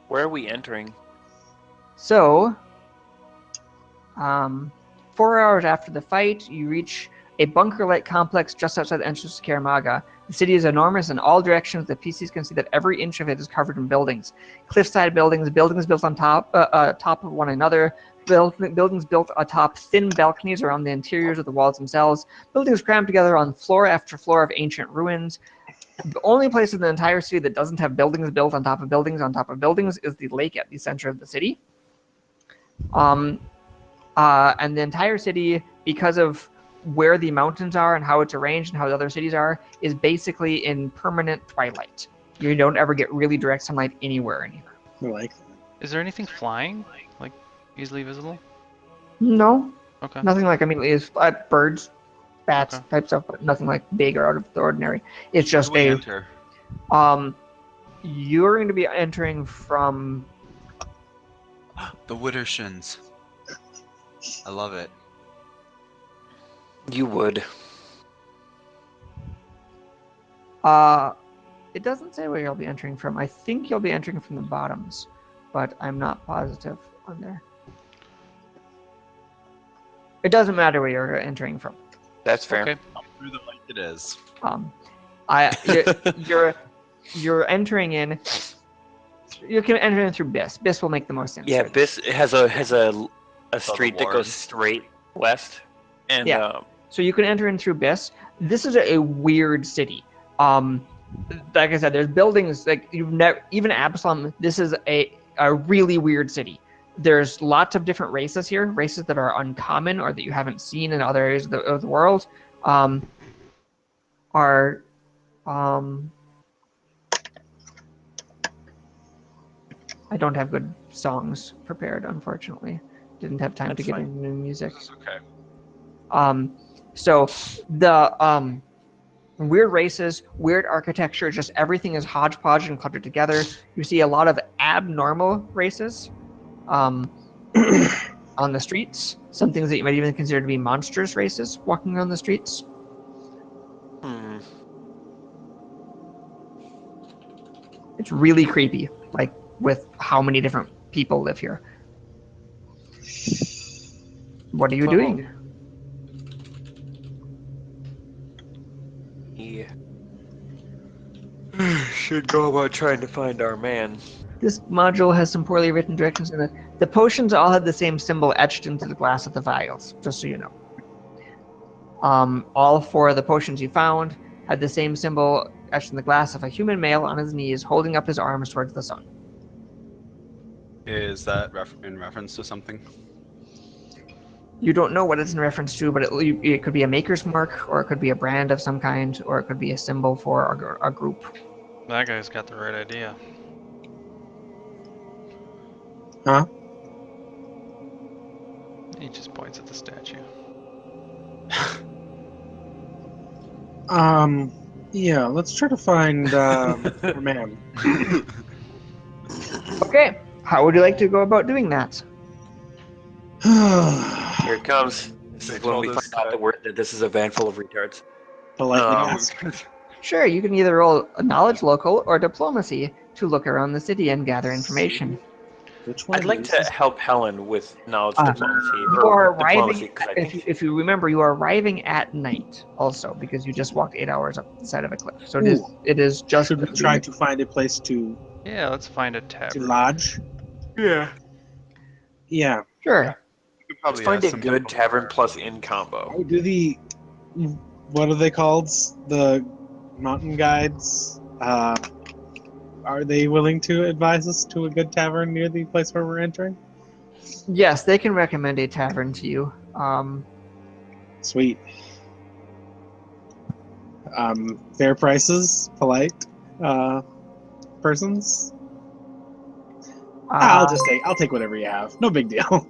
Where are we entering? So, 4 hours after the fight, you reach a bunker-like complex just outside the entrance to Karamaga. The city is enormous in all directions. The PCs can see that every inch of it is covered in buildings. Cliffside buildings, buildings built on top of one another, buildings built atop thin balconies around the interiors of the walls themselves, buildings crammed together on floor after floor of ancient ruins. The only place in the entire city that doesn't have buildings built on top of buildings is the lake at the center of the city. And the entire city, because of where the mountains are and how it's arranged and how the other cities are, is basically in permanent twilight. You don't ever get really direct sunlight anywhere in here. I like that. Is there anything flying? Like, easily visible? No, Okay. nothing like immediately is birds, bats, Okay. type stuff, but nothing like big or out of the ordinary. It's just We enter. you're going to be entering from The Widdershins. I love it. You would. It doesn't say where you'll be entering from. I think you'll be entering from the bottoms, but I'm not positive on there. It doesn't matter where you're entering from. That's fair. Okay. Through the light it is. You're entering in. You can enter in through Biss. Biss will make the most sense. Yeah, right? Biss has a street that goes wards. straight west, and Yeah. So you can enter in through Biss. This is a weird city. Like I said, there's buildings like you've never even Absalom. This is a really weird city. There's lots of different races here, races that are uncommon or that you haven't seen in other areas of the world. I don't have good songs prepared, unfortunately. Didn't have time to get into new music. That's okay. So the weird races, weird architecture, just everything is hodgepodge and cluttered together. You see a lot of abnormal races on the streets. Some things that you might even consider to be monstrous races walking around the streets. It's really creepy, like with how many different people live here. What are you doing? Yeah. Should go about trying to find our man. This module has some poorly written directions in it. The potions all had the same symbol etched into the glass of the vials, just so you know. All 4 of the potions you found had the same symbol etched in the glass of a human male on his knees, holding up his arms towards the sun. Is that in reference to something? You don't know what it's in reference to, but it could be a maker's mark, or it could be a brand of some kind, or it could be a symbol for a group. That guy's got the right idea. Huh? He just points at the statue. Yeah, let's try to find our man. Okay, how would you like to go about doing that? Here it comes. This They is when told we us find out that this is a van full of retards. Politely Um, ask. Sure, you can either roll a knowledge local or diplomacy to look around the city and gather information. Which one? I'd like to help Helen with knowledge diplomacy. You or are diplomacy, arriving, 'cause I think if you remember, you are arriving at night also, because you just walked 8 hours up the side of a cliff. So it is just... Should we try to find a place to Yeah, let's find a tavern. lodge? Yeah. Yeah. Sure. You could probably Find ask a some good people. tavern plus in combo. What are they called? The mountain guides? Are they willing to advise us to a good tavern near the place where we're entering? Yes, they can recommend a tavern to you. Sweet. Fair prices, polite persons. I'll take whatever you have. No big deal.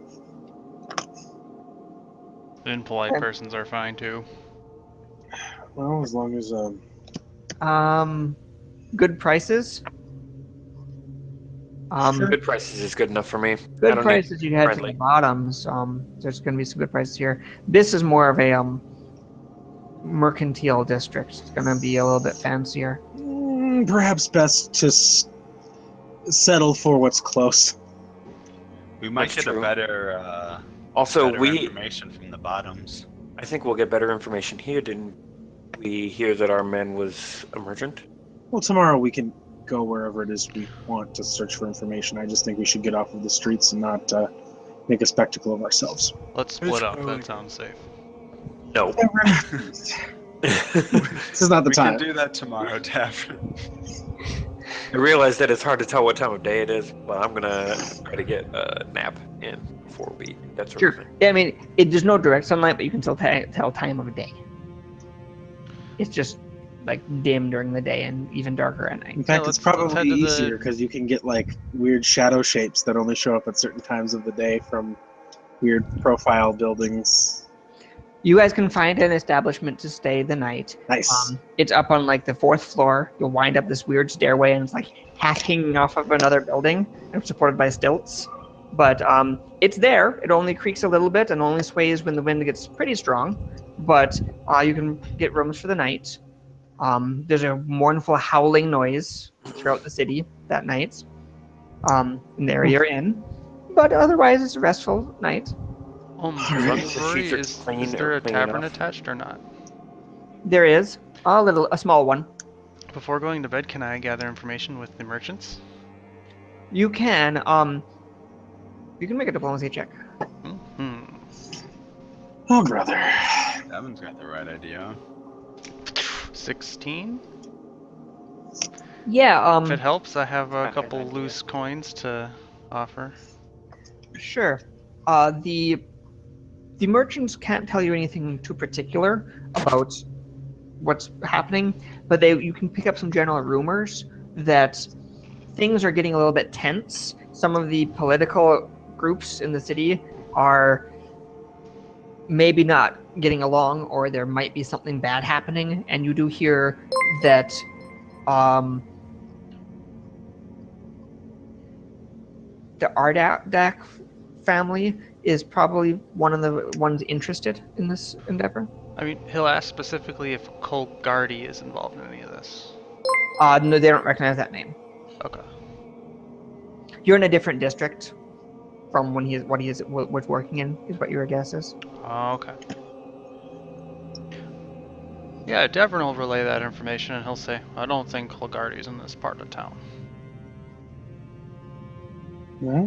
Impolite persons are fine too. Well, as long as good prices. Sure. Good prices is good enough for me. I Good don't prices you had to friendly. the bottoms. There's going to be some good prices here. This is more of a mercantile district. It's going to be a little bit fancier. perhaps best to settle for what's close. We might That's get true. a better, Also, better we information from the bottoms. I think we'll get better information here. Didn't we hear that our man was a merchant? Well, tomorrow we can go wherever it is we want to search for information. I just think we should get off of the streets and not make a spectacle of ourselves. Let's split up. That sounds safe. No. This is not the We time. can do that tomorrow, Tavern. I realize that it's hard to tell what time of day it is, but I'm gonna try to get a nap in before we that sort of Sure. thing. Yeah, I mean, there's no direct sunlight, but you can still tell time of day. It's just like dim during the day and even darker at night. In fact, let's it's head probably to the- easier because you can get like weird shadow shapes that only show up at certain times of the day from weird profile buildings. You guys can find an establishment to stay the night. Nice. It's up on like the 4th floor. You'll wind up this weird stairway, and it's like half hanging off of another building and supported by stilts. But it's there. It only creaks a little bit and only sways when the wind gets pretty strong. But you can get rooms for the night. There's a mournful howling noise throughout the city that night, in the area you're in. But otherwise, it's a restful night. Rory, is there a tavern attached or not? There is a small one. Before going to bed, can I gather information with the merchants? You can make a diplomacy check. Mm-hmm. Oh, brother. Evan's got the right idea. 16? Yeah, If it helps, I have a couple loose coins to offer. sure. The merchants can't tell you anything too particular about what's happening, but you can pick up some general rumors that things are getting a little bit tense. Some of the political groups in the city are maybe not getting along, or there might be something bad happening, and you do hear that the Ardak family is probably one of the ones interested in this endeavor. I mean, he'll ask specifically if Colgardi is involved in any of this. No, they don't recognize that name. Okay. You're in a different district from what he was working in, is what your guess is. Okay. Yeah, Devon will relay that information and he'll say, I don't think Colgardi's in this part of town. Yeah.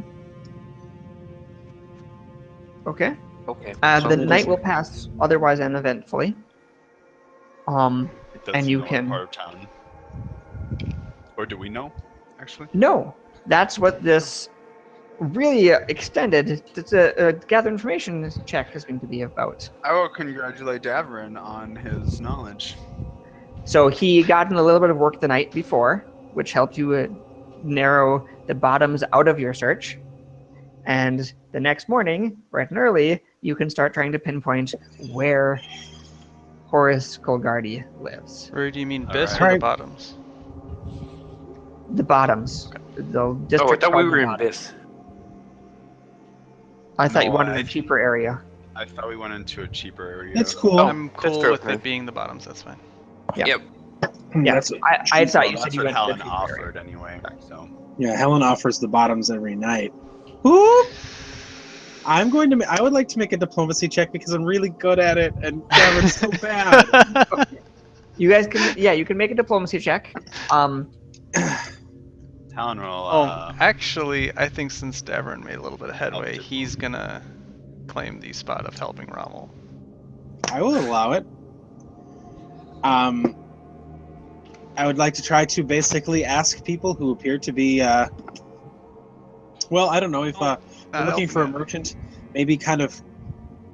Okay. Okay. The night will pass otherwise uneventfully. It doesn't And you know what can- part of town. Or do we know, actually? No, that's what this really extended. It's a gather information check is going to be about. I will congratulate Davrin on his knowledge. So he got in a little bit of work the night before, which helped you narrow the bottoms out of your search. And the next morning, bright and early, you can start trying to pinpoint where Horace Colgardi lives. Or do you mean Biss Alright. or the bottoms? The bottoms. The Oh, I district thought we called were the in Bottoms. Biss. I thought you No, wanted a cheaper area. I thought we went into a cheaper area. That's cool. I'm that's cool fair with with me. it being the bottoms, that's fine. Yeah. Yep. Yeah, That's, I thought you Well, said that's you what went to Helen the cheaper area. offered anyway. So yeah, Helen offers the bottoms every night. Whoop! I would like to make a diplomacy check because I'm really good at it, and Davin's so bad. You guys can, you can make a diplomacy check. Helen will. Actually, I think since Davern made a little bit of headway, Helped it. he's gonna claim the spot of helping Rommel. I will allow it. I would like to try to basically ask people who appear to be, well, I don't know if they're looking for a merchant, maybe kind of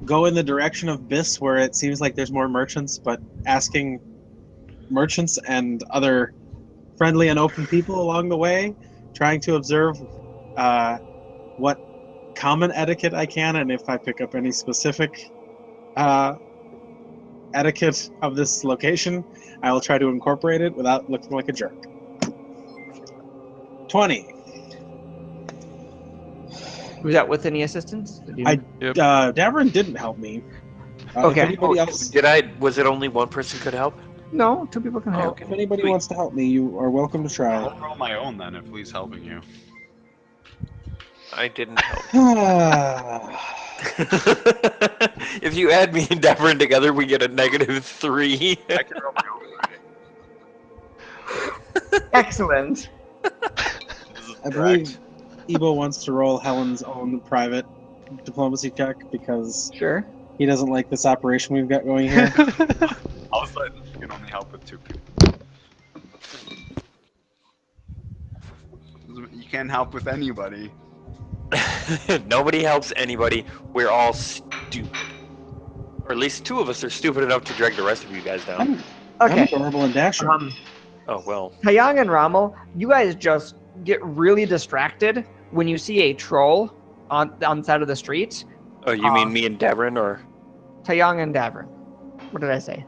go in the direction of Biss where it seems like there's more merchants, but asking merchants and other friendly and open people along the way, trying to observe what common etiquette I can, and if I pick up any specific etiquette of this location, I will try to incorporate it without looking like a jerk. 20. Was that with any assistance? Yep. Davern didn't help me. Okay. If anybody else, Was it only one person could help? No, two people can help. if anybody wants to help me, you are welcome to try. I'll roll my own then if he's helping you. I didn't help. Ah. If you add me and Davern together, we get a -3. I can roll my own. Excellent. This is I correct. believe Ebo wants to roll Helen's own private diplomacy check because Sure. he doesn't like this operation we've got going here. Also, you can only help with 2 people. You can't help with anybody. Nobody helps anybody. We're all stupid. Or at least 2 of us are stupid enough to drag the rest of you guys down. I'm Okay. adorable and Dasher. Oh, well. Taeyang and Rommel, you guys just get really distracted when you see a troll on the side of the street. Oh, you mean me and Davern or Taeyang and Davern. What did I say?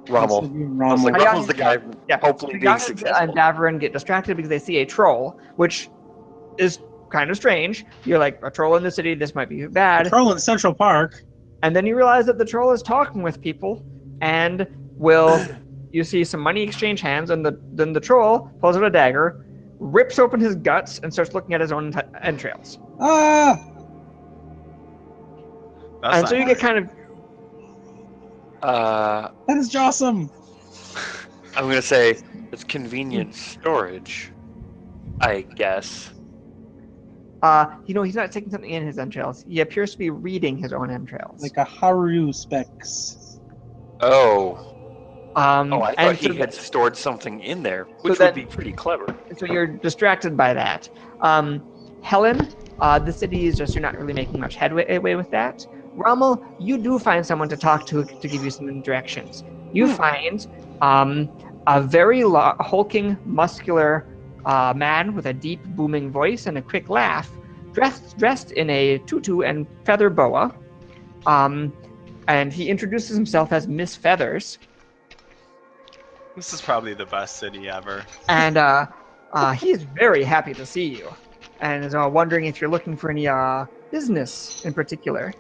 Rommel? I was like, Rommel. Rommel's the guy Yeah. hopefully being Taeyang and successful. Davern get distracted because they see a troll, which is kind of strange. You're like, a troll in the city, this might be bad. Troll in Central Park. And then you realize that the troll is talking with people and you see some money exchange hands, and then the troll pulls out a dagger, rips open his guts, and starts looking at his own entrails. Ah! And so you get kind of... That is awesome! I'm going to say it's convenient storage, I guess. he's not taking something in his entrails. He appears to be reading his own entrails. Like a Haru specs. Oh. I thought and he so- had stored something in there, which then- would be pretty clever. So you're distracted by that. Helen, the city is just, you're not really making much headway with that. Rommel, you do find someone to talk to give you some directions. You find a very hulking, muscular man with a deep, booming voice and a quick laugh, dressed in a tutu and feather boa. And he introduces himself as Miss Feathers. This is probably the best city ever. And he is very happy to see you, and is wondering if you're looking for any business in particular.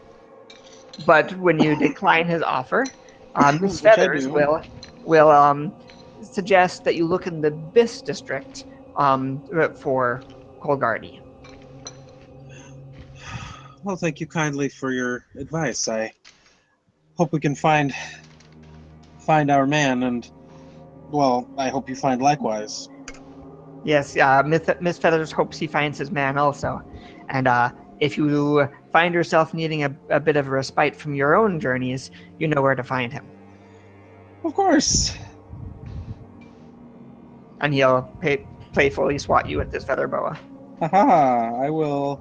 But when you decline his offer, Miss Which I Feathers do. will suggest that you look in the Biss district for Colgardy. Well, thank you kindly for your advice. I hope we can find our man, and, well, I hope you find likewise. Yes, Miss Feathers hopes he finds his man also. And if you find yourself needing a bit of a respite from your own journeys, you know where to find him. Of course. And he'll playfully swat you with his feather boa. Haha, I will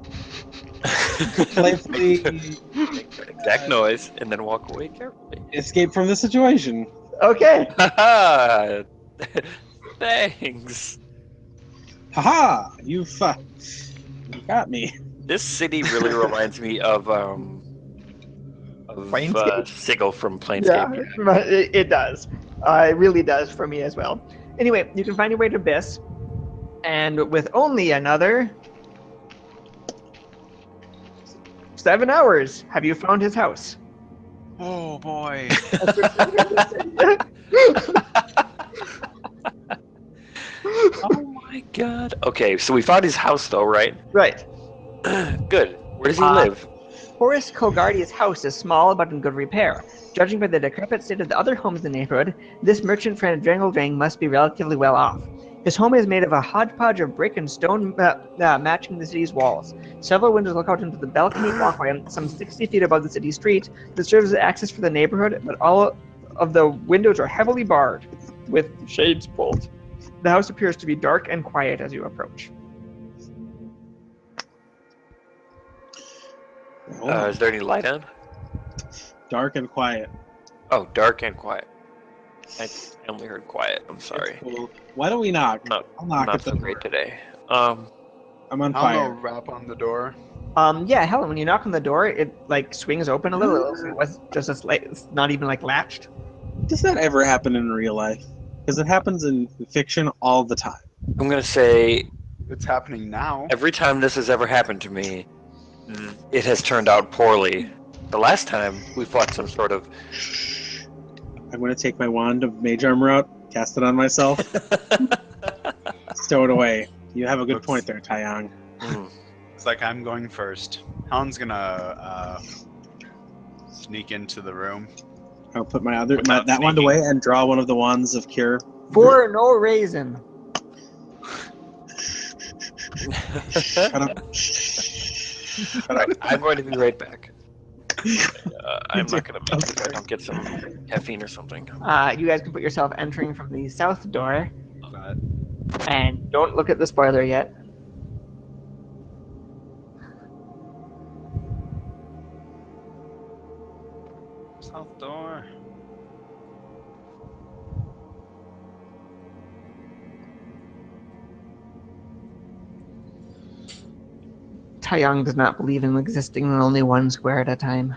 playfully Make that exact noise and then walk away carefully. escape from the situation. Okay. Haha! Thanks. Haha, you got me. This city really reminds me of Planescape? Sigil from Planescape. It does. It really does for me as well. Anyway, you can find your way to Biss, and with only another 7 hours, have you found his house? Oh boy. Oh my god. Okay, so we found his house though, right? Right. Good. Where does he Uh, live? Horace Colgardi's house is small but in good repair. Judging by the decrepit state of the other homes in the neighborhood, this merchant friend Drangldrang must be relatively well off. His home is made of a hodgepodge of brick and stone matching the city's walls. Several windows look out into the balcony walkway some 60 feet above the city street that serves as access for the neighborhood, but all of the windows are heavily barred with shades pulled. The house appears to be dark and quiet as you approach. Is there any light on? Dark and quiet. Oh, dark and quiet. I only heard quiet. I'm sorry. Cool. Why don't we knock? Not, I'll knock not at the so door. great today. I'm on I'll fire. rap on the door. Yeah, Helen, when you knock on the door, it like swings open a little. So it was just it's not even like latched. Does that ever happen in real life? Because it happens in fiction all the time. I'm gonna say It's happening now. every time this has ever happened to me, it has turned out poorly. The last time we fought some sort of I'm going to take my wand of mage armor out, cast it on myself, stow it away. You have a good Looks- point there, Taeyang. It's like I'm going first. Helen's gonna sneak into the room. I'll put that Without wand sneaking. away and draw one of the wands of cure. For no reason. Shut up. Shut up. I'm going to be right back. I'm not gonna make it if I don't get some caffeine or something. You guys can put yourself entering from the south door, But and don't look at the spoiler yet. south door. Taeyang does not believe in existing in only one square at a time.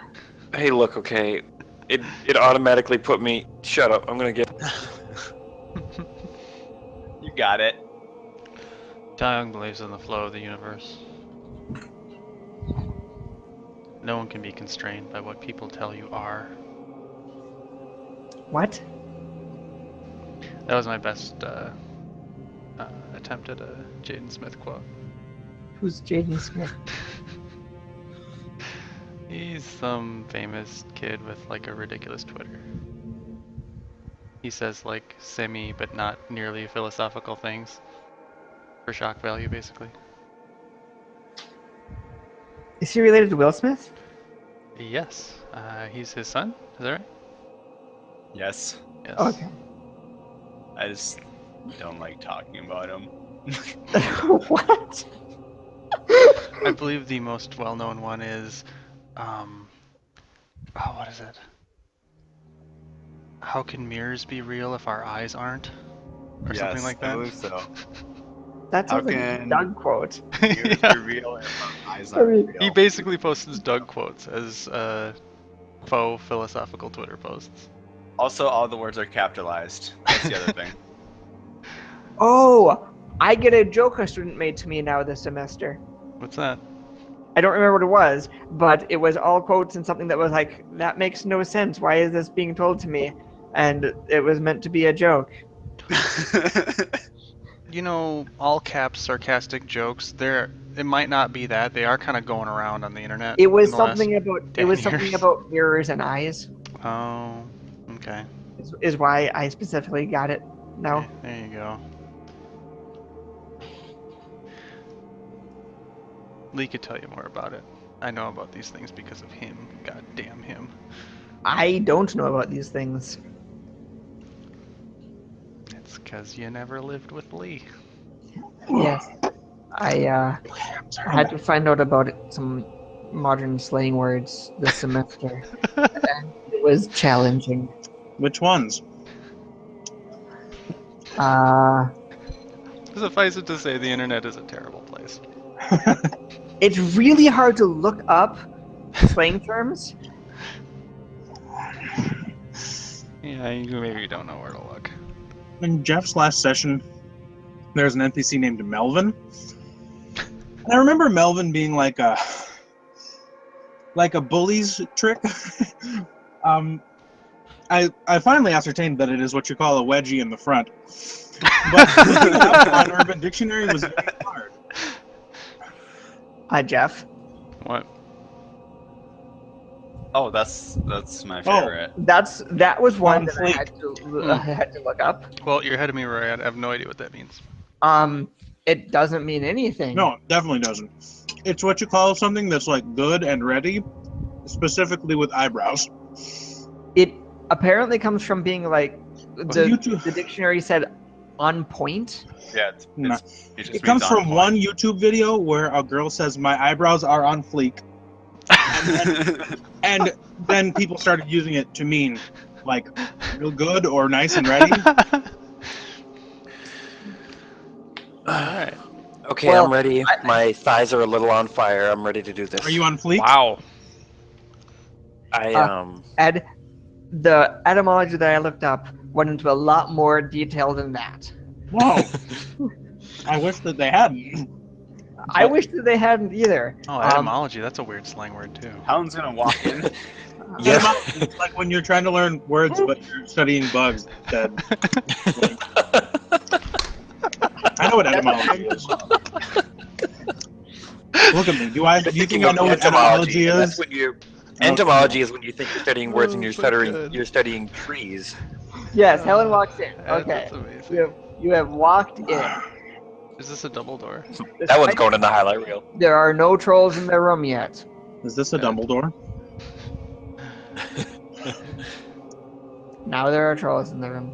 Hey, look, okay. It automatically put me. Shut up. I'm gonna get. You got it. Taeyang believes in the flow of the universe. No one can be constrained by what people tell you are. What? That was my best attempt at a Jaden Smith quote. Who's Jaden Smith? He's some famous kid with like a ridiculous Twitter. He says like semi but not nearly philosophical things for shock value, basically. Is he related to Will Smith? Yes, he's his son. Is that right? Yes. Yes. Okay. I just don't like talking about him. What? I believe the most well-known one is, what is it? How can mirrors be real if our eyes aren't? Or something like that. I believe so. That's How a can- Doug quote. Ears Yeah. are real and our eyes aren't real. He basically posts his Doug quotes as faux philosophical Twitter posts. Also, all the words are capitalized. That's the other thing. Oh, I get a joke a student made to me now this semester. What's that? I don't remember what it was, but it was all quotes and something that was like, that makes no sense. Why is this being told to me? And it was meant to be a joke. You know, all caps sarcastic jokes, it might not be that. They are kind of going around on the internet. It was in the last something about 10 years. mirrors and eyes. Oh, okay. Is why I specifically got it now. Okay, there you go. Lee could tell you more about it. I know about these things because of him. God damn him. I don't know about these things. It's because you never lived with Lee. Yes. I had to find out about some modern slang words this semester. And it was challenging. Which ones? Suffice it to say, the internet is a terrible place. It's really hard to look up slang terms. Yeah, maybe you don't know where to look. In Jeff's last session, there's an NPC named Melvin. And I remember Melvin being like a bully's trick. I finally ascertained that it is what you call a wedgie in the front. But looking it up on Urban Dictionary was very hard. Hi, Jeff. What? Oh, that's my favorite. That was one that I Fleek. had to look up. Well, you're ahead of me, Roy. I have no idea what that means. It doesn't mean anything. No, it definitely doesn't. It's what you call something that's like good and ready, specifically with eyebrows. It apparently comes from being like YouTube- the dictionary said on point. Yeah, No. it just It comes means on from point. one YouTube video where a girl says, "My eyebrows are on fleek," and then people started using it to mean like real good or nice and ready. Alright. Okay, Well, I'm ready. My thighs are a little on fire. I'm ready to do this. Are you on fleek? Wow. Ed, the etymology that I looked up went into a lot more detail than that. Whoa! I wish that they hadn't. I wish that they hadn't either. Oh, etymology. That's a weird slang word, too. Helen's gonna walk in. Yeah. It's like when you're trying to learn words but you're studying bugs. That I know what etymology is. Look at me. Do you think I know what etymology and is? That's when you. Entomology is when you think you're studying words and Oh, you're studying trees. Yes, Helen walks in. Ed, Okay. That's amazing. You have walked in. Is this a double door? That one's going in the highlight reel. There are no trolls in the room yet. Is this a Dumbledore? Now there are trolls in the room.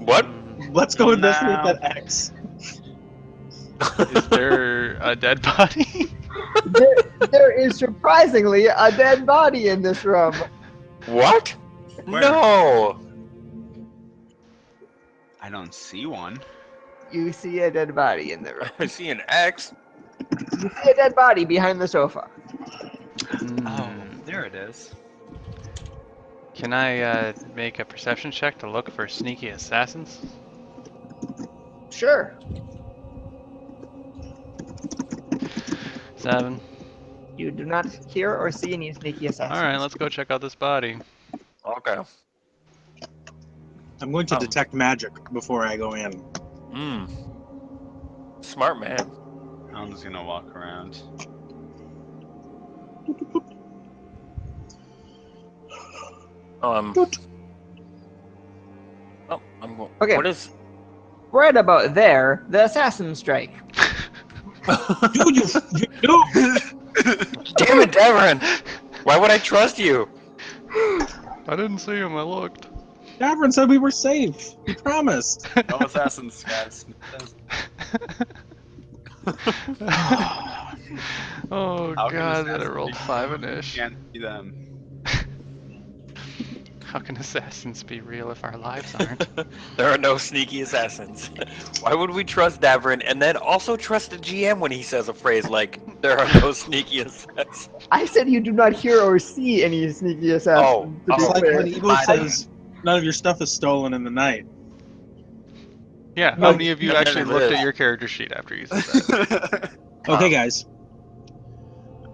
What? Let's go investigate No. that X. Is there a dead body? there is surprisingly a dead body in this room. What? Where? No. I don't see one. You see a dead body in the room. I see an X. You see a dead body behind the sofa. Oh, there it is. Can I make a perception check to look for sneaky assassins? Sure. 7. You do not hear or see any sneaky assassins. All right, let's go check out this body. Okay. I'm going to detect magic before I go in. Smart man. I'm just gonna walk around. Oh, I'm going. Okay. What is? Right about there, the assassin strike. Dude, you Damn it, Devin! Why would I trust you? I didn't see him. I looked. Davern said we were safe. He promised. No assassins, guys. Oh How can god, that I assassins rolled be- 5 inish. Can't see them. How can assassins be real if our lives aren't? There are no sneaky assassins. Why would we trust Davrin and then also trust the GM when he says a phrase like, there are no sneaky assassins? I said you do not hear or see any sneaky assassins. to It's be like clear. when Evo says, none of your stuff is stolen in the night. Yeah, No, how many of you no, no, actually no, looked no. at your character sheet after you said that? Okay, guys.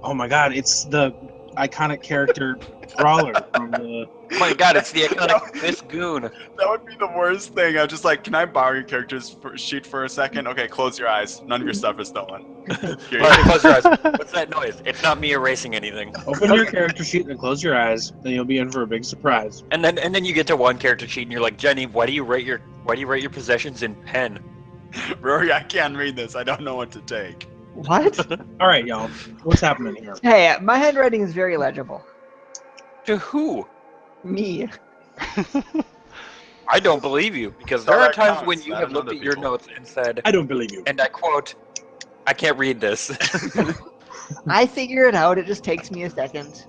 Oh my god, it's the iconic character Brawler from the... Oh my god, it's the iconic Fist Goon. That would be the worst thing. I'm just like, can I borrow your character's sheet for a second? Okay, close your eyes. None of your stuff is stolen. Here you Alright, go. close your eyes. What's that noise? It's not me erasing anything. Open your character sheet and close your eyes, then you'll be in for a big surprise. And then you get to one character sheet and you're like, Jenny, why do you rate your possessions in pen? Rory, I can't read this. I don't know what to take. What? Alright, y'all. What's happening here? Hey, my handwriting is very legible. To who? Me. I don't believe you, because So there are that times counts. when you I have don't know looked the at your people. notes and said, I don't believe you. and I quote, I can't read this. I figure it out. It just takes me a second.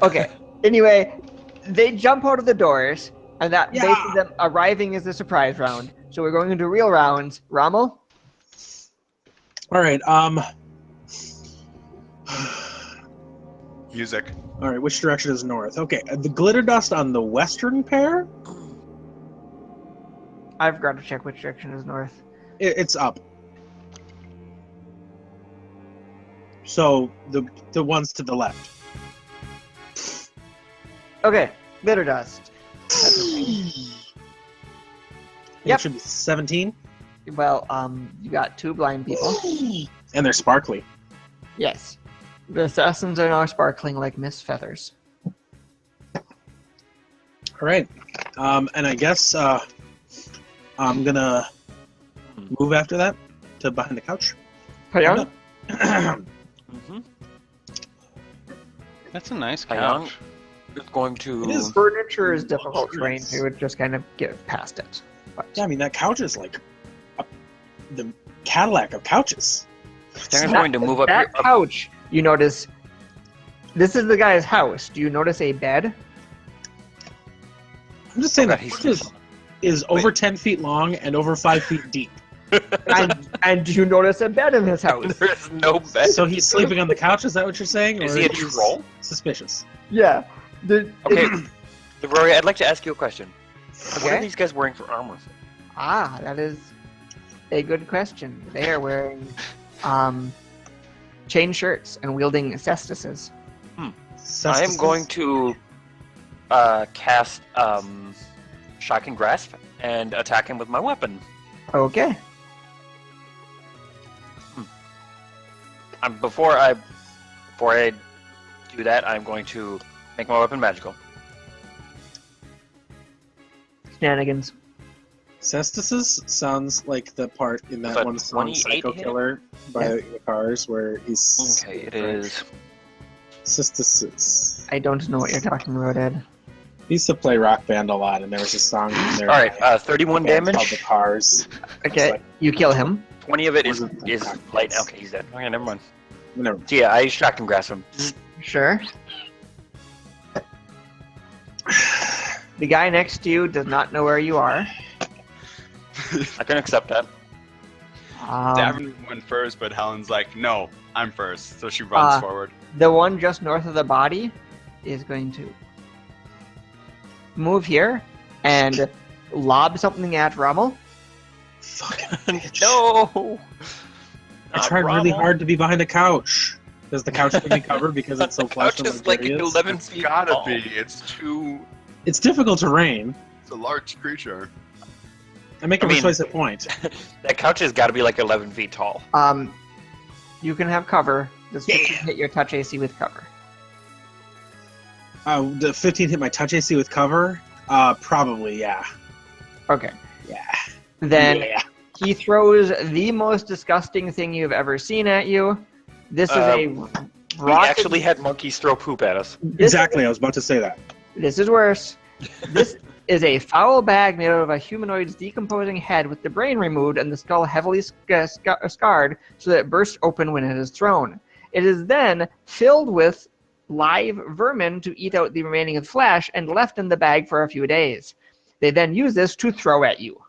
Okay. Anyway, they jump out of the doors, and that Yeah. basically them arriving is the surprise round. So we're going into real rounds. Rommel? Alright, Music. Alright, which direction is north? Okay, the glitter dust on the western pair? I've got to check which direction is north. It's up. So, the ones to the left. Okay. Glitter dust. Yep. It should be 17. Well, you got 2 blind people. And they're sparkly. Yes. The assassins are now sparkling like mist feathers. Alright. And I guess I'm gonna move after that to behind the couch. Payong? Mm-hmm. That's a nice Young couch. is going to... It is. Furniture is difficult terrain, so you would just kind of get past it. But Yeah, I mean, that couch is like the Cadillac of couches. Darren's going to move up that here. couch, you notice, this is the guy's house. Do you notice a bed? I'm just saying Okay, that couch is over 10 feet long and over 5 feet deep. And do you notice a bed in his house? There is no bed. So he's sleeping on the couch, is that what you're saying? Is Or he a he's troll? Suspicious. Yeah. Okay, Rory, I'd like to ask you a question. What are Okay. these guys wearing for armor? Ah, that is a good question. They are wearing chain shirts and wielding cestises. I am going to cast Shocking Grasp and attack him with my weapon. Okay. Before I do that, I'm going to make my weapon magical. Shenanigans. Cestices sounds like the part in Was that that one song, 28 Psycho hit? Killer by the Cars, where he's... Okay, it is. Cestices. I don't know what you're talking about, Ed. He used to play Rock Band a lot, and there was a song in there. All right, 31 called The damage. Cars. Okay, you kill him. 20 of it is Wasn't light. Okay, he's dead. Okay, never mind. Never. So yeah, I Shocking Grasp him. Sure. The guy next to you does not know where you are. I can accept that. Davin went first, but Helen's like, no, I'm first. So she runs forward. The one just north of the body is going to move here and lob something at Rommel. Fucking bitch. No! I tried really hard to be behind a couch. Does the couch give me cover because it's so plush Couch and is like luxurious? 11 It's feet gotta tall. be. It's too. It's difficult terrain. It's a large creature. I make a I mean- persuasive point. That couch has got to be like 11 feet tall. You can have cover. This will Yeah. hit your touch AC with cover. The 15 hit my touch AC with cover? Probably, yeah. Okay. Yeah. Then Yeah. he throws the most disgusting thing you've ever seen at you. This is a We rotten. actually had monkeys throw poop at us. Exactly, I was about to say that. This is worse. This is a foul bag made out of a humanoid's decomposing head with the brain removed and the skull heavily scarred so that it bursts open when it is thrown. It is then filled with live vermin to eat out the remaining of flesh and left in the bag for a few days. They then use this to throw at you.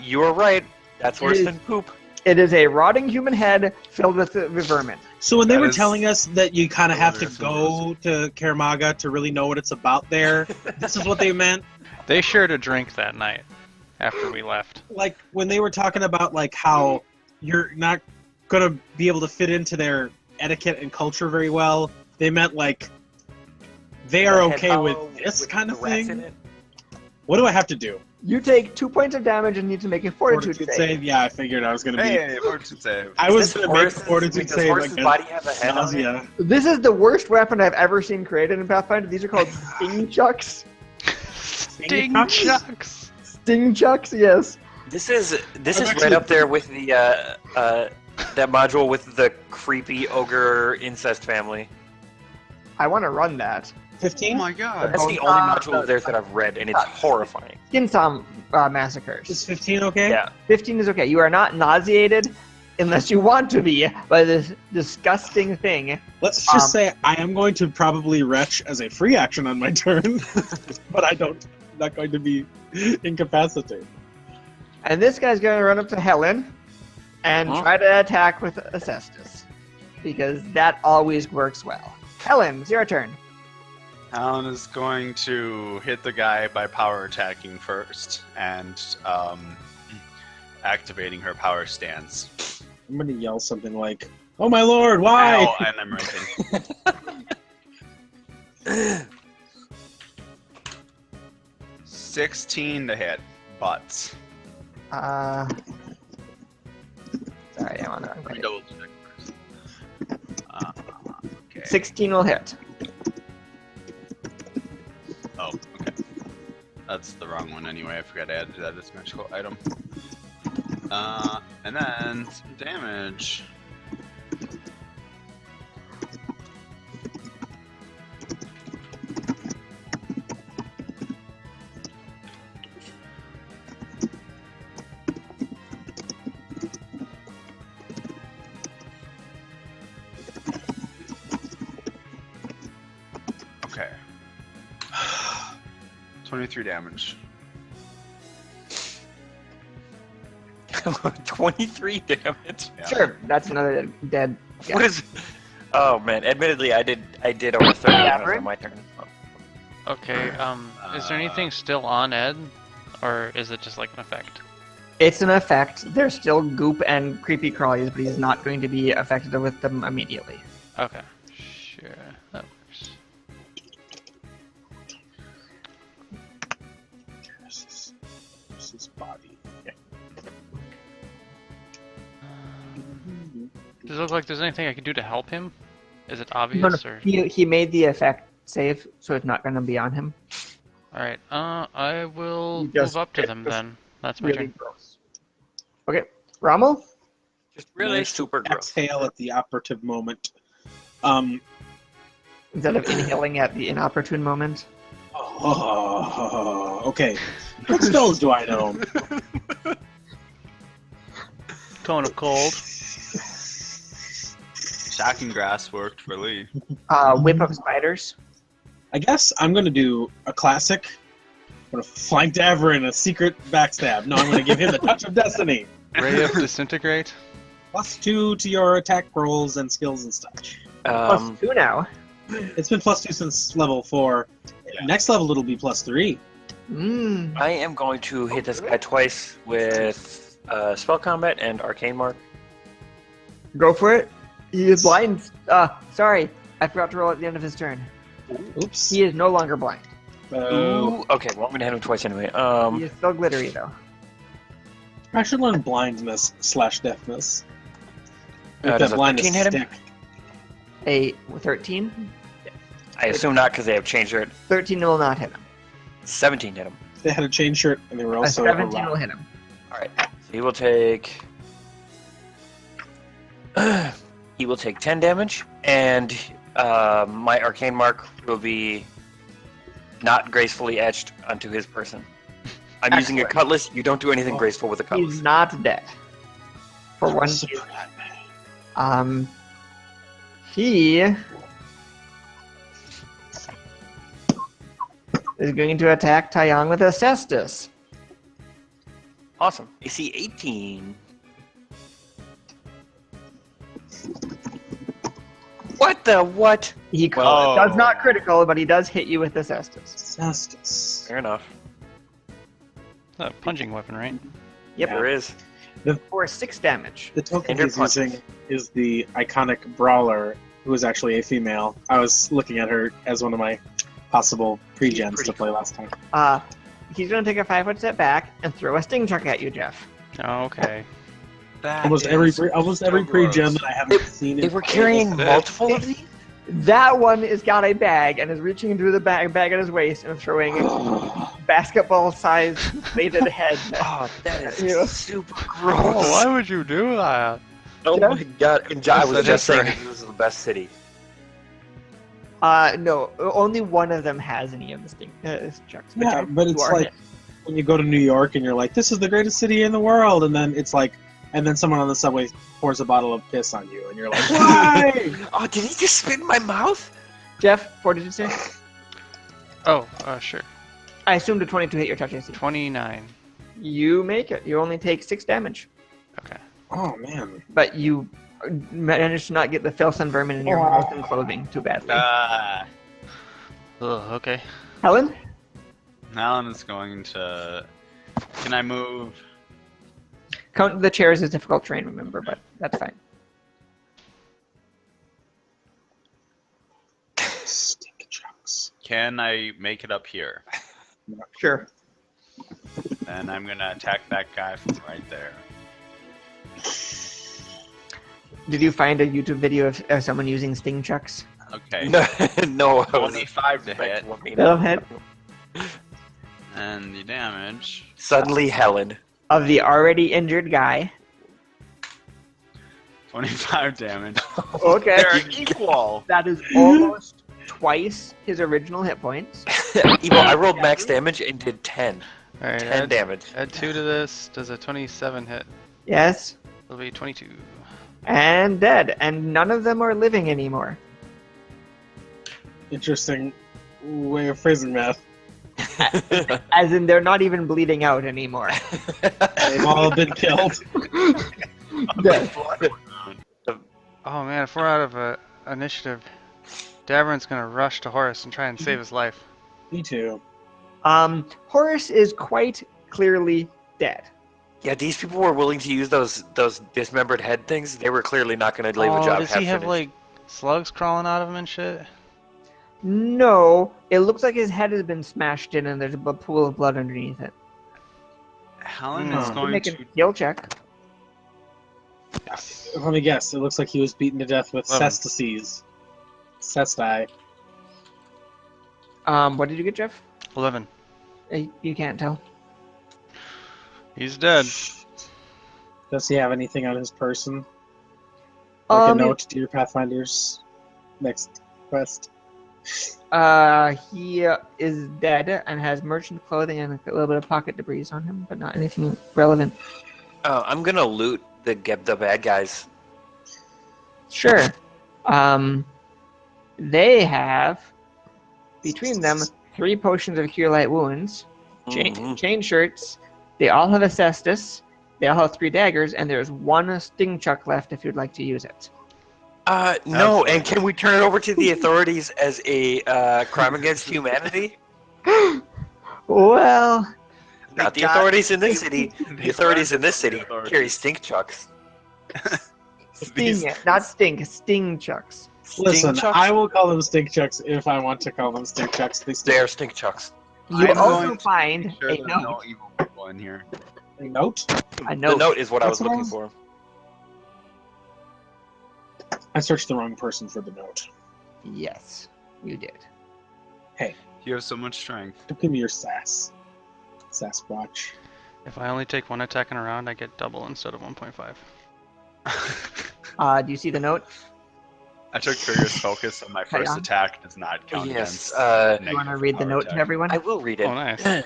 You were right. That's worse is- than poop. It is a rotting human head filled with vermin. So when they That were is telling us that you kind of have to hilarious and go to Karamaga to really know what it's about there, this is what they meant. They shared a drink that night after we left. Like when they were talking about like how you're not gonna be able to fit into their etiquette and culture very well, they meant like they are Head okay hollow with this kind the of rats in thing. it. What do I have to do? You take 2 points of damage and need to make a fortitude save. Yeah, I figured I was gonna be. Hey, fortune save. I was Is this gonna make a horse's- fortitude does save horse's against body have a head on it? nausea. This is the worst weapon I've ever seen created in Pathfinder. These are called sting chucks. Sting chucks? chucks! Sting chucks, yes. This is I'm right actually- up there with the that module with the creepy ogre incest family. I want to run that. Oh 15? my god. That's the only module of theirs that I've read, and it's horrifying. Skin Tom massacres. Is 15 okay? Yeah. 15 is okay. You are not nauseated unless you want to be by this disgusting thing. Let's just say I am going to probably retch as a free action on my turn, but I'm not going to be incapacitated. And this guy's going to run up to Helen and Huh? try to attack with Acestus. Because that always works well. Helen, it's your turn. Alan is going to hit the guy by power attacking first and activating her power stance. I'm going to yell something like, "Oh my lord, why?" Ow, and I'm right. 16 to hit. Butts. Sorry, I'm on the wrong Let me page. double check first. Okay. 16 will hit. Oh, okay. That's the wrong one anyway. I forgot to add that as magical item. And then some damage. Okay. 23 damage. 23 damage. Yeah. Sure, that's another dead guy. What is? Oh man! Admittedly, I did over 30 damage on my turn. Okay, is there anything still on Ed? Or is it just like an effect? It's an effect. There's still goop and creepy crawlies, but he's not going to be affected with them immediately. Okay, sure, that works. This is body. Okay. Does it look like there's anything I can do to help him? Is it No, obvious no, or? he made the effect save, so it's not going to be on him. Alright, I will You just- move up to them then. That's my Really turn. gross. Okay, Rommel? Just really super gross. Exhale at the operative moment. Instead of inhaling at the inopportune moment. Okay. What spells do I know? Cone of Cold. Shocking Grass worked for Lee. Whip of spiders. I guess I'm going to do a classic. I'm going to flank Davor in a secret backstab. No, I'm going to give him the touch of destiny. Ray of Disintegrate. +2 to your attack rolls and skills and such. Plus 2 now. It's been +2 since level 4. Yeah. Next level it'll be +3. I am going to hit this guy twice with spell combat and arcane mark. Go for it. He is blind. Sorry. I forgot to roll at the end of his turn. Oops. He is no longer blind. Ooh, okay, well, I'm going to hit him twice anyway. He is still glittery, though. I should learn blindness / deafness. Make does that a blindness 13 hit him? stick. A 13? I assume not because they have chain shirt. 13 will not hit him. 17 hit him. They had a chain shirt, and they were A also 17 a will hit him. Alright, so he will take... he will take 10 damage, and my arcane mark will be not gracefully etched onto his person. I'm using a Excellent. cutlass. You don't do anything graceful with a cutlass. He's not dead. For one, he is going to attack Taiyang with a cestus. Awesome. AC 18. What the what? He Whoa. does not critical, but he does hit you with the cestus. Cestus. Fair enough. A punching weapon, right? Yep. There is. For 6 damage. The token Standard he's punches. using is the iconic brawler, who is actually a female. I was looking at her as one of my possible pre-gens Pretty to play last time. He's going to take a 5-foot step back and throw a sting chuck at you, Jeff. Oh, okay. Almost every pre-gen that I haven't seen. They in were play carrying was- multiple of these? That one has got a bag and is reaching into the bag at his waist and throwing a basketball-sized bladed head. Oh, that Yeah. is super Oh, gross. why would you do that? Oh my god. And I was That's just saying different. this is the best city. No, only one of them has any of the sting chucks. Yeah, but you it's are like hit. when you go to New York and you're like, "This is the greatest city in the world," and then it's like, and then someone on the subway pours a bottle of piss on you, and you're like, "Why?" Oh, did he just spit in my mouth? Jeff, what did you say? Oh, sure. I assumed a 22 hit your touch AC. 29. You make it. You only take 6 damage. Okay. Oh man. But you managed to not get the filth and vermin in your mouth and clothing too badly. Ugh, okay. Helen? Alan is going to. Can I move? Count the chairs as difficult terrain, remember, but that's fine. Stink trucks. Can I make it up here? Sure. And I'm gonna attack that guy from right there. Did you find a YouTube video of someone using sting chucks? Okay. No, I was 25 to hit, That'll hit. and the damage. Suddenly, Helen. Of the already injured guy. 25 damage. Okay. They're equal. That is almost twice his original hit points. Evo, I rolled max damage and did 10. Alright, 10 damage. add 2 to this. Does a 27 hit? Yes. It'll be 22. And dead. And none of them are living anymore. Interesting way of phrasing that. As in, they're not even bleeding out anymore. They've all been killed. Dead. Oh man, if we're out of initiative, Davern's gonna rush to Horace and try and save his life. Me too. Horace is quite clearly dead. Yeah, these people were willing to use those dismembered head things. They were clearly not going to leave a job does he have half-finished. like slugs crawling out of him and shit? No, it looks like his head has been smashed in and there's a pool of blood underneath it. Helen Hmm. is You going make to. a skill check. Let me guess. It looks like he was beaten to death with 11. cestices. Cesti. What did you get, Jeff? 11. You can't tell. He's dead. Does he have anything on his person? Like a Um, note to your Pathfinder's next quest? He is dead and has merchant clothing and a little bit of pocket debris on him, but not anything relevant. I'm going to loot the bad guys. Sure. They have, between them, 3 potions of Cure Light Wounds, Mhm. chain shirts, they all have a cestus, they all have 3 daggers, and there's 1 sting chuck left if you'd like to use it. No, and can we turn it over to the authorities as a crime against humanity? Well, Not the got- authorities in this city. The authorities in this city The authorities. carry stink chucks. Sting, not stink. Sting chucks. Listen, Stink chucks? I will call them stink chucks if I want to call them stink chucks. They stink. They're stink chucks. You I'm also going to find make sure a there are note. no evil people in here. A note? A The note. note is what I was That's what I looking was- for. I searched the wrong person for the note. Yes, you did. You have so much strength. Don't give me your sass. Sasquatch. If I only take one attack in a round, I get double instead of 1.5. Do you see the note? I took Trigger's focus on my first on. attack does not count Yes, against. You want to negative read the power note to attack. everyone? I will read it. Oh, nice.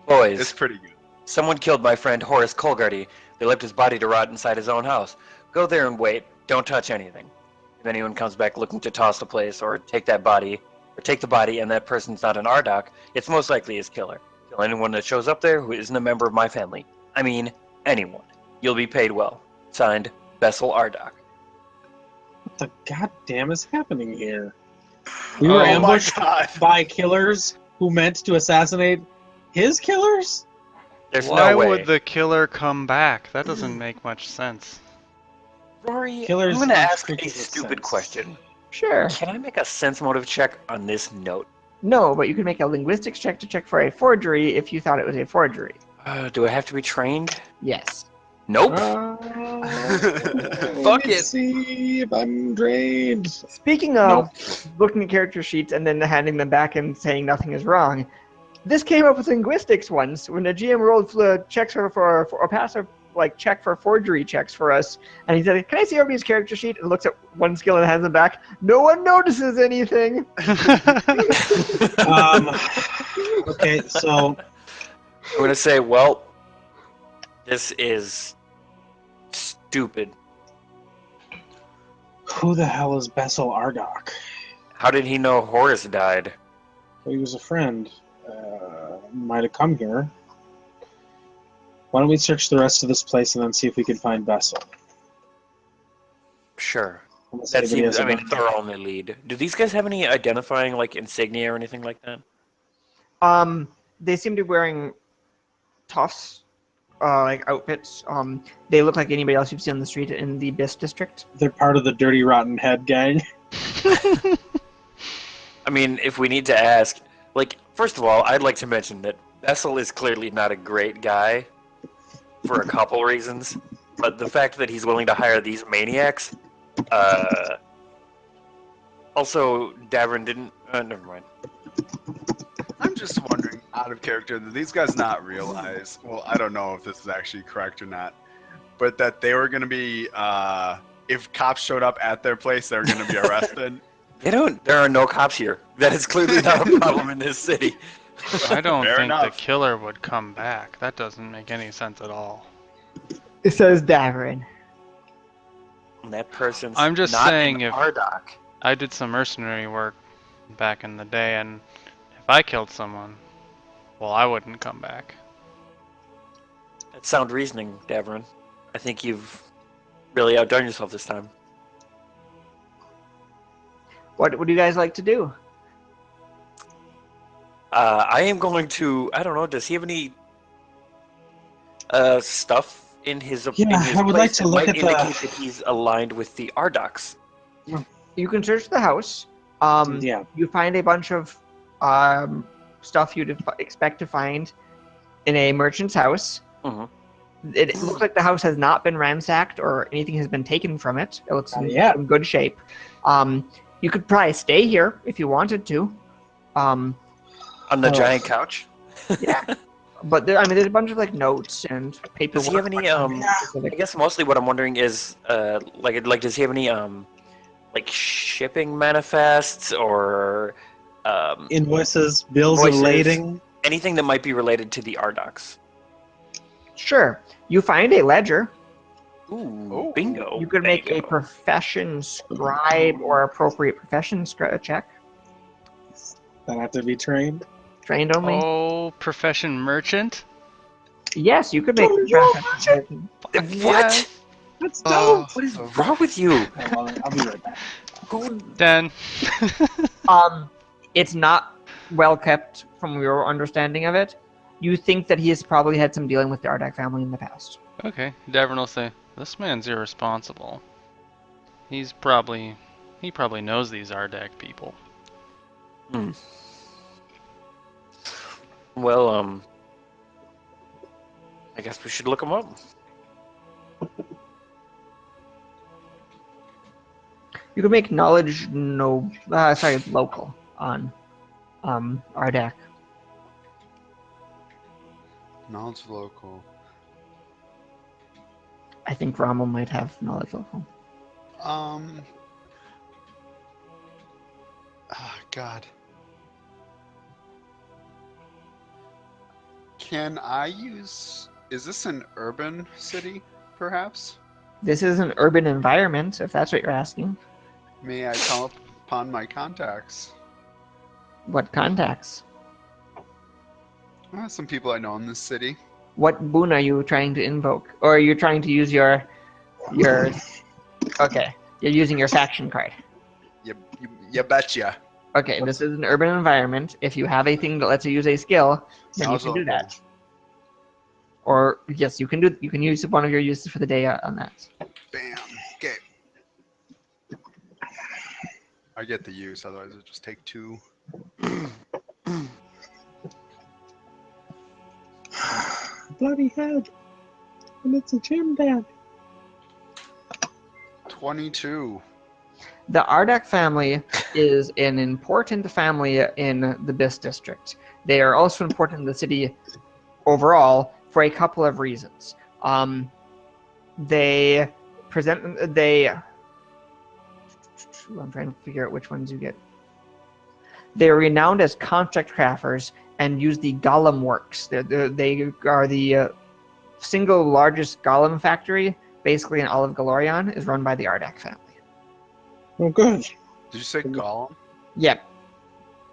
Boys, It's pretty good. someone killed my friend Horace Colgardy. They left his body to rot inside his own house. Go there and wait. Don't touch anything. If anyone comes back looking to toss the place or take the body and that person's not an Ardok, it's most likely his killer. Kill anyone that shows up there who isn't a member of my family. I mean, anyone. You'll be paid well. Signed, Bessel Ardok. What the goddamn is happening here? We Oh were my ambushed God. by killers who meant to assassinate his killers? There's Why no way. would the killer come back? That doesn't make much sense. Rory, Killers I'm going to don't ask a speak with stupid sense. question. Sure. Can I make a sense motive check on this note? No, but you can make a linguistics check to check for a forgery if you thought it was a forgery. Do I have to be trained? Yes. Nope. Fuck Let's it. see if I'm drained. Speaking of looking at character sheets and then handing them back and saying nothing is wrong, this came up with linguistics once when the GM rolled checks for a passive check for forgery checks for us, and he said, "Can I see everybody's character sheet?" And looks at one skill and hands them back. No one notices anything. Okay, so I'm going to say, well, this is stupid. who the hell is Bessel Ardok? How did he know Horace died? Well, he was a friend. Might have come here. Why don't we search the rest of this place and then see if we can find Bessel? Sure. Unless That anybody seems, has I mean, a- it's our only lead. Do these guys have any identifying, insignia or anything like that? They seem to be wearing tufts, outfits. They look like anybody else you've seen on the street in the Biss district. They're part of the Dirty Rotten Head gang. I mean, if we need to ask, first of all, I'd like to mention that Bessel is clearly not a great guy for a couple reasons, but the fact that he's willing to hire these maniacs, also, Davrin didn't, never mind. I'm just wondering, out of character, did these guys not realize? Well, I don't know if this is actually correct or not, but that they were going to be, if cops showed up at their place, they were going to be arrested. There are no cops here. That is clearly not a problem in this city. I don't Fair think the enough. killer would come back. That doesn't make any sense at all. It says Davrin. And that person's I'm just not saying an if- Ardok. I did some mercenary work back in the day, and if I killed someone, well, I wouldn't come back. That's sound reasoning, Davrin. I think you've really outdone yourself this time. What would you guys like to do? I am going to. I don't know. Does he have any stuff in his? Yeah, in his I would place like to that look might at the- indicate that he's aligned with the Ardoks. You can search the house. Yeah. You find a bunch of stuff you'd expect to find in a merchant's house. Mhm. It looks like the house has not been ransacked or anything has been taken from it. It looks in Yeah. good shape. You could probably stay here if you wanted to. On the Oh. giant couch. Yeah. But there's a bunch of notes and paperwork. Does he have any? I guess mostly what I'm wondering is, does he have any shipping manifests or Invoices, bills Invoices. of lading. anything that might be related to the Ardoks? Sure. You find a ledger. Ooh, bingo. You could make a Bingo. profession scribe or appropriate profession check. That have to be trained. Trained only. Oh, profession merchant? Yes, you could make Oh, a profession. What? That's Oh. dope. What is wrong with you? I'll be right back. Who? Dan. It's not well kept from your understanding of it. You think that he has probably had some dealing with the Ardak family in the past. Okay, Davin will say, this man's irresponsible. He probably knows these Ardak people. Hmm. Well, I guess we should look them up. You can make knowledge local on Ardak. Knowledge local. I think Rommel might have knowledge local. Oh, God. Can I use... Is this an urban city, perhaps? This is an urban environment, if that's what you're asking. May I call upon my contacts? What contacts? Some people I know in this city. What boon are you trying to invoke? Or are you trying to use your... Okay, you're using your faction card. You betcha. Okay, this is an urban environment. If you have a thing that lets you use a skill, then you Sounds can do local. that. Or yes, you can use one of your uses for the day on that. Bam. Okay. I get the use, otherwise it'll just take 2. Bloody head. And it's a gym dad. 22. The Ardak family is an important family in the Biss district. They are also important in the city overall for a couple of reasons. I'm trying to figure out which ones you get. They're renowned as contract crafters and use the Golem works. They are the single largest Golem factory, basically in all of Galorion, is run by the Ardak family. Oh, good. Did you say Gollum? Yep.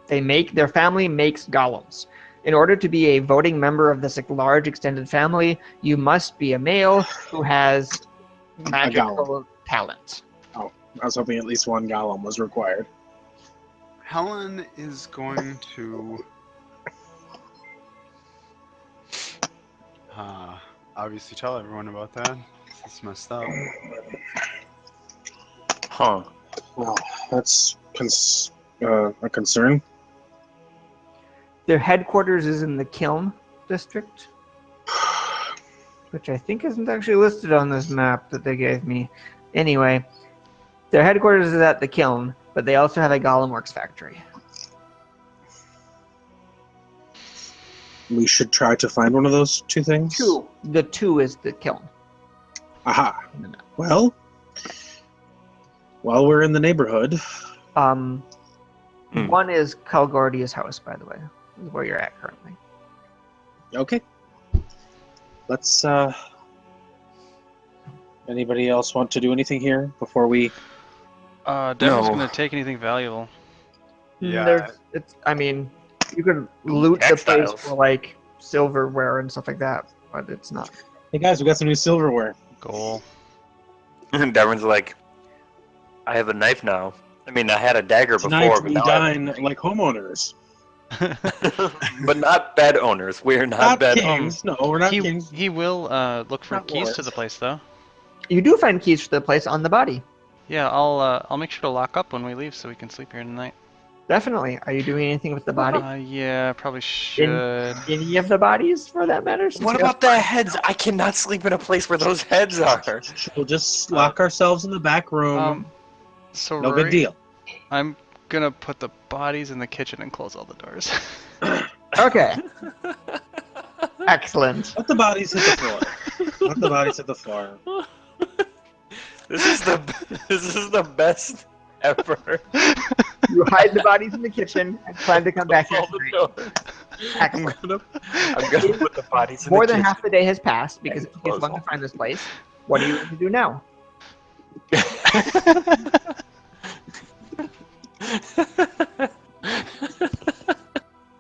Their family makes golems. In order to be a voting member of this large extended family, you must be a male who has magical talent. Oh, I was hoping at least one golem was required. Helen is going to obviously tell everyone about that. It's messed up. Huh. Well, that's a concern. Their headquarters is in the Kiln district, which I think isn't actually listed on this map that they gave me. Anyway, their headquarters is at the Kiln, but they also have a Golem Works factory. We should try to find one of those 2 things. 2. The 2 is the Kiln. Aha. Well, while we're in the neighborhood... One is Calgordia's house, by the way, is where you're at currently. Okay. Let's, anybody else want to do anything here before we... Devin's gonna take anything valuable. Yeah. You could loot the place Textiles. for, like, silverware and stuff like that, but it's not. Hey guys, we got some new silverware. Goal. Darwin's like, I have a knife now. I mean, I had a dagger before, Tonight but we now dine like homeowners. but not bed owners. We're not bed owners. kings. No, we're not kings. He will look for Not keys to lords. the place, though. You do find keys for the place on the body. Yeah, I'll make sure to lock up when we leave so we can sleep here tonight. Definitely. Are you doing anything with the body? Yeah, probably should. Any of the bodies, for that matter? since What you have- about the heads? I cannot sleep in a place where those heads are. We'll just lock ourselves in the back room. So no Rory, big deal. I'm gonna put the bodies in the kitchen and close all the doors. Okay. Excellent. Let the bodies hit the floor. Let the bodies hit the floor. This is the best ever. You hide the bodies in the kitchen and plan to come back here Close all the tonight. doors. Excellent. I'm gonna put the bodies in More the than kitchen. half the day has passed because it And takes close long to all- find this place. What are you going to do now?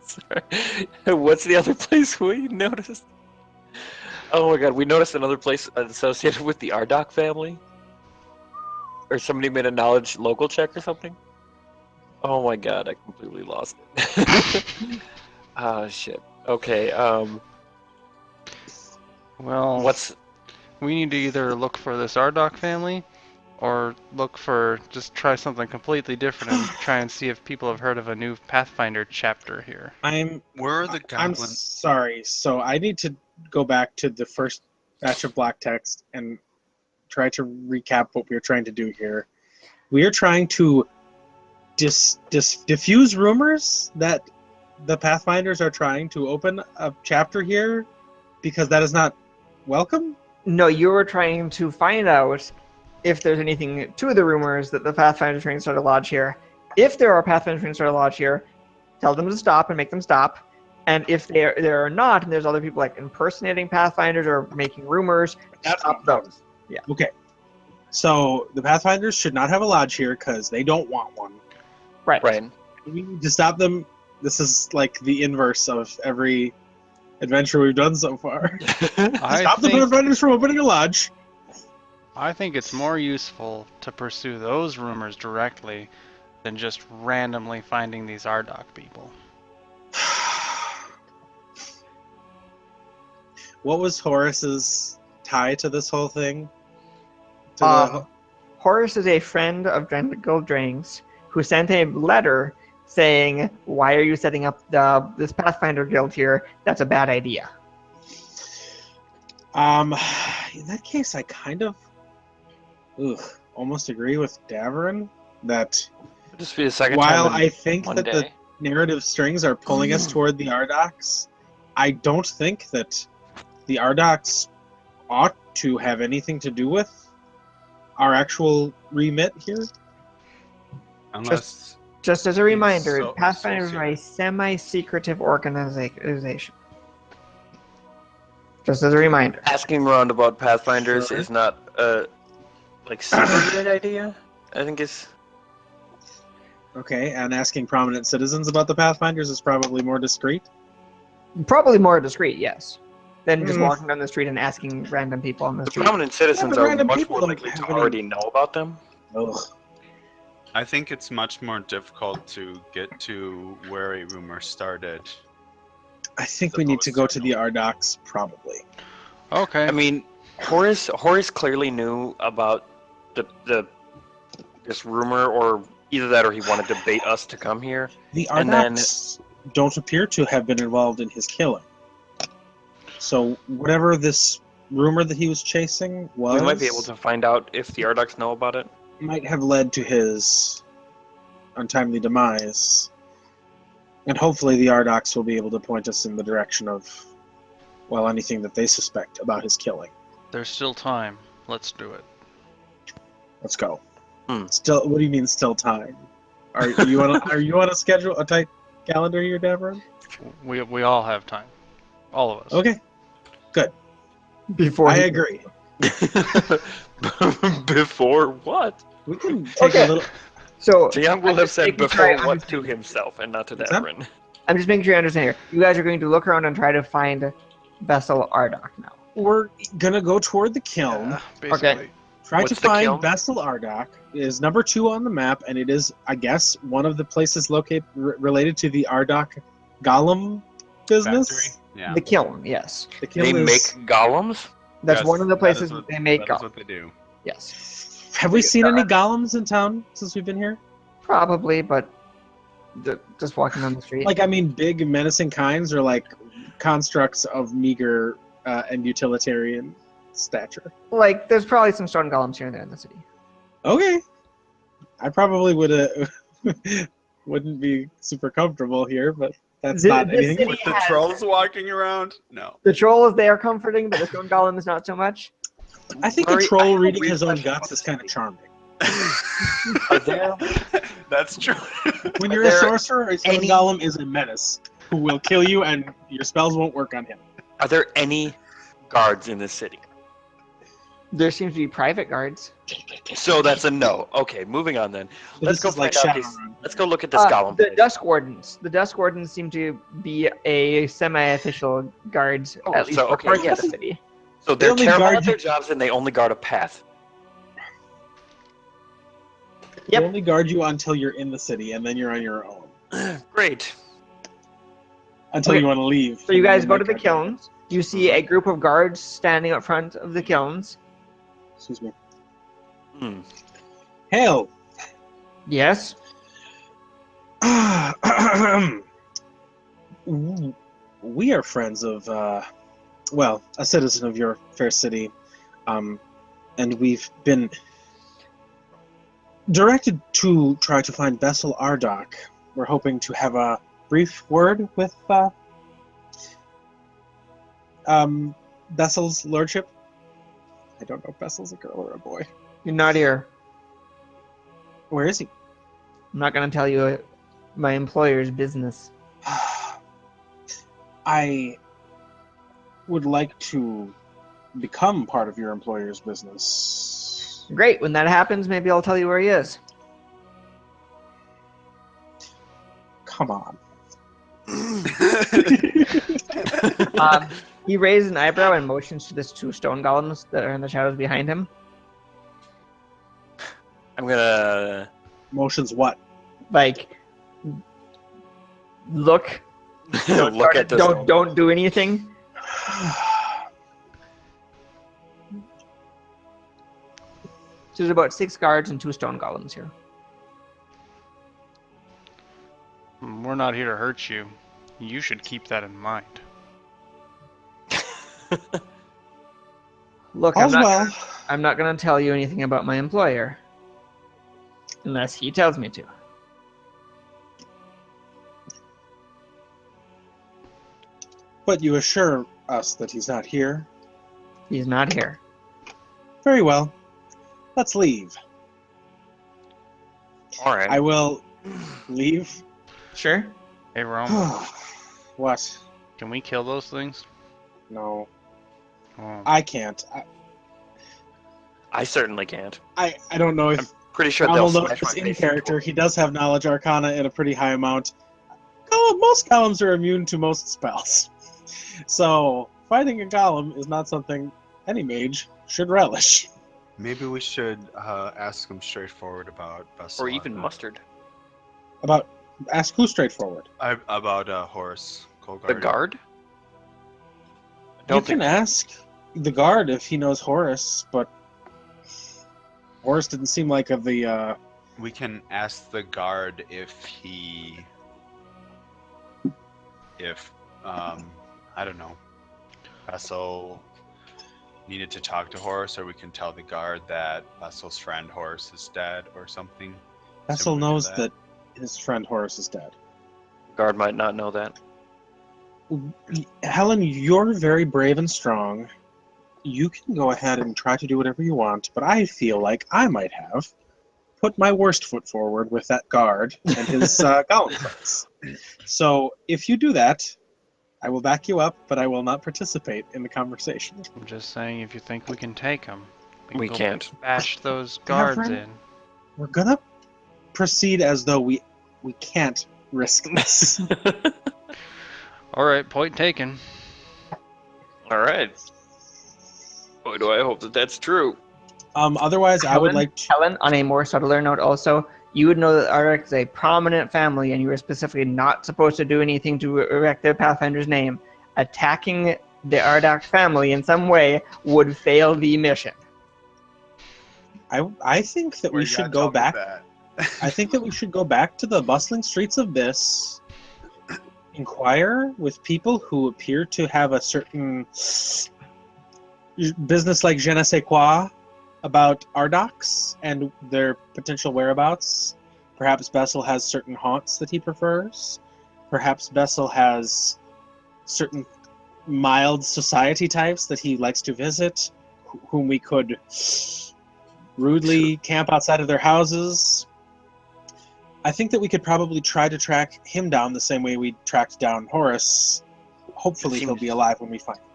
Sorry. What's the other place we noticed? Oh my god, we noticed another place associated with the Ardoc family? Or somebody made a knowledge local check or something? Oh my god, I completely lost it. Ah, shit. Okay, Well, what's... we need to either look for this Ardoc family, Or just try something completely different and try and see if people have heard of a new Pathfinder chapter here. Where are the I'm goblins? sorry. So I need to go back to the first batch of black text and try to recap what we are trying to do here. We are trying to diffuse rumors that the Pathfinders are trying to open a chapter here because that is not welcome? No, you were trying to find out if there's anything to the rumors that the Pathfinder trying to start a lodge here. If there are Pathfinders trying to start a lodge here, tell them to stop and make them stop. And if there are not, and there's other people like impersonating Pathfinders or making rumors, stop those. Yeah. Okay. So the Pathfinders should not have a lodge here because they don't want one. Right. Right. We need to stop them. This is like the inverse of every adventure we've done so far. Stop the Pathfinders from opening a lodge. I think it's more useful to pursue those rumors directly than just randomly finding these Ardok people. What was Horace's tie to this whole thing? Horace is a friend of Guild Drang's who sent a letter saying, "Why are you setting up this Pathfinder guild here? That's a bad idea." In that case, I kind of almost agree with Daverin that Just be the second while time I think one that day. the narrative strings are pulling us toward the Ardocs, I don't think that the Ardocs ought to have anything to do with our actual remit here. Unless Just as a reminder, so Pathfinders are a semi-secretive organization. Just as a reminder. Asking around about Pathfinders Sure. is not a super good idea. I think it's Okay, and asking prominent citizens about the Pathfinders is probably more discreet. Probably more discreet, yes, than just walking down the street and asking random people on the the street. prominent citizens but are random much people more don't likely to have any- already know about them. Ugh. I think it's much more difficult to get to where a rumor started. I think we need to go to the Ardocs, probably. Okay. I mean, Horace clearly knew about this rumor, or either that or he wanted to bait us to come here. The And then- Ardocs don't appear to have been involved in his killing. So whatever this rumor that he was chasing was, We might be able to find out if the Ardocs know about it. might have led to his untimely demise. And hopefully the Ardocs will be able to point us in the direction of, well, anything that they suspect about his killing. There's still time. Let's do it. Let's go. Hmm. Still, what do you mean still time? Are you on a schedule, a tight calendar here, Deborah? We all have time. All of us. Okay, Before I he- agree. Before what? We can take Okay. a little. So Jiang will I'm have just said making before sure I what to understand. himself and not to What's that? Devrin. I'm just making sure I understand here. You guys are going to look around and try to find Vessel Ardok now. We're gonna go toward the kiln. Yeah, basically. Try What's to the find kiln? Vessel Ardok. It is number 2 on the map, and it is, I guess, one of the places located related to the Ardok Golem business. Factory? Yeah. The kiln, yes. The kiln They is- make golems? That's Yes, one of the that is places what- they make That is golems. what they do. Yes. Have we seen any golems in town since we've been here? Probably, but just walking down the street. Like, I mean, big menacing kinds, or like constructs of meager and utilitarian stature. Like, there's probably some stone golems here and there in the city. Okay. I probably wouldn't be super comfortable here, but that's The- not the anything. city- With the has- trolls walking around? No. The troll is there comforting, but the stone golem is not so much. I think Rory, a I troll have a reading weird his own question guts about is this kind of charming. Are there, That's true. When Are you're a there sorcerer, a stone any- golem is a menace who will kill you, and your spells won't work on him. are there any guards in this city? There seems to be private guards. So that's a no. Okay, moving on then. So Let's this go is like find out these. Shadowrun. Let's go look at this golem. The place. Dusk Wardens. The Dusk Wardens seem to be a semi-official guards, Oh, at least so, for okay, parts of yes. the city. So They they're only terrible guard at their you- jobs, and they only guard a path. They Yep. only guard you until you're in the city, and then you're on your own. Great. Until Okay. you want to leave. So you and then guys they go to the might guard you. kilns. You see a group of guards standing up front of the kilns. Excuse me. Hail. Yes? We are friends of, well, a citizen of your fair city, and we've been directed to try to find Bessel Ardok. We're hoping to have a brief word with Bessel's lordship. I don't know if Bessel's a girl or a boy. You're not here. Where is he? I'm not going to tell you my employer's business. I would like to become part of your employer's business. Great. When that happens, maybe I'll tell you where he is. Come on. He raised an eyebrow and motions to the two stone golems that are in the shadows behind him. I'm gonna... Motions what? Like, look. look at this. Don't do anything. So there's about 6 guards and 2 stone golems here. We're not here to hurt you. You should keep that in mind. Look, All's well. I'm not going to tell you anything about my employer. Unless he tells me to. But you assure us that he's not here? He's not here. Very well. Let's leave. All right. I will leave. Sure. Hey, Rome, What? can we kill those things? No, Oh. I can't. I certainly can't. I don't know if Pretty sure Rommel they'll knows smash my this in face character. into He does have knowledge arcana in a pretty high amount. Most golems are immune to most spells. So, fighting a golem is not something any mage should relish. Maybe we should ask him straightforward about Bessel. or even mustard. Ask who straightforward? About Horace Colgard. The guard? You can ask the guard if he knows Horace, but Horace didn't seem like We can ask the guard if I don't know, Bessel needed to talk to Horace, or we can tell the guard that Bessel's friend Horace is dead or something. Bessel Similar to knows that. that his friend Horace is dead. Guard might not know that. Helen, you're very brave and strong. You can go ahead and try to do whatever you want, but I feel like I might have put my worst foot forward with that guard and his golem friends. So if you do that, I will back you up, but I will not participate in the conversation. I'm just saying, if you think we can take them, We go can't. bash those guards Reverend? in. We're gonna proceed as though we can't risk this. All right, point taken. All right. Boy, do I hope that that's true. Otherwise, I would like to... Helen, on a more subtler note also, you would know that Ardak is a prominent family and you are specifically not supposed to do anything to erect their Pathfinder's name. Attacking the Ardak family in some way would fail the mission. I think that we You should gotta go tell me back. that. I think that we should go back to the bustling streets of Biss, inquire with people who appear to have a certain business like je ne sais quoi about Ardoks and their potential whereabouts. Perhaps Bessel has certain haunts that he prefers. Perhaps Bessel has certain mild society types that he likes to visit, whom we could rudely camp outside of their houses. I think that we could probably try to track him down the same way we tracked down Horace. Hopefully he'll be alive when we find him.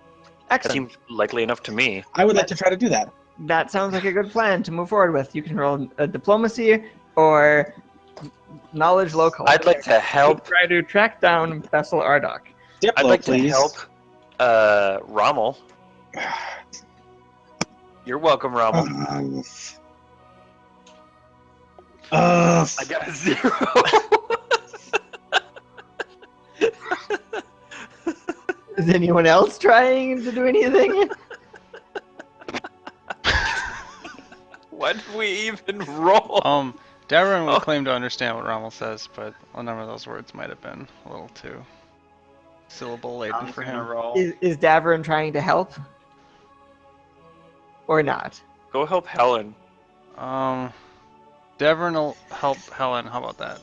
That Excellent. seems likely enough to me. I would like to try to do that. That sounds like a good plan to move forward with. You can roll a diplomacy or knowledge local. I'd like to help. Try to track down Bessel Ardak. Diplo, I'd like please. to help Rommel. You're welcome, Rommel. I got a 0. Is anyone else trying to do anything? What? did we even roll? Darren will claim to understand what Rommel says, but a number of those words might have been a little too syllable laden I'm for gonna him. roll. Is Davern trying to help? Or not? Go help Helen. Devon will help Helen. How about that?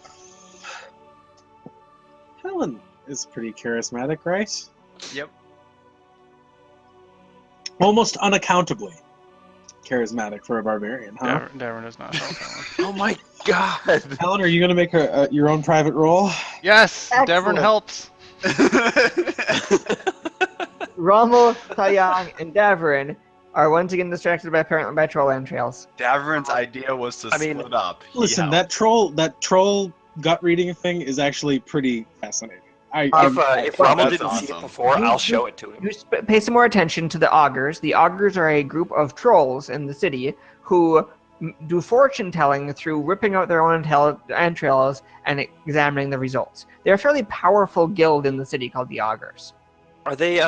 Helen is pretty charismatic, right? Yep. Almost unaccountably charismatic for a barbarian, huh? Devon does not help Helen. Oh my god. Helen, are you going to make your own private roll? Yes, Devon Excellent. helps. Rommel, Taeyang, and Davern are once again distracted apparently by troll entrails. Davern's idea was to split up. He Listen, helped. that troll gut reading thing is actually pretty fascinating. If Rommel that's didn't see it awesome. before, I'll show it to him. You pay some more attention to the augurs. The augurs are a group of trolls in the city who do fortune telling through ripping out their own entrails and examining the results. They're a fairly powerful guild in the city called the augurs. Are they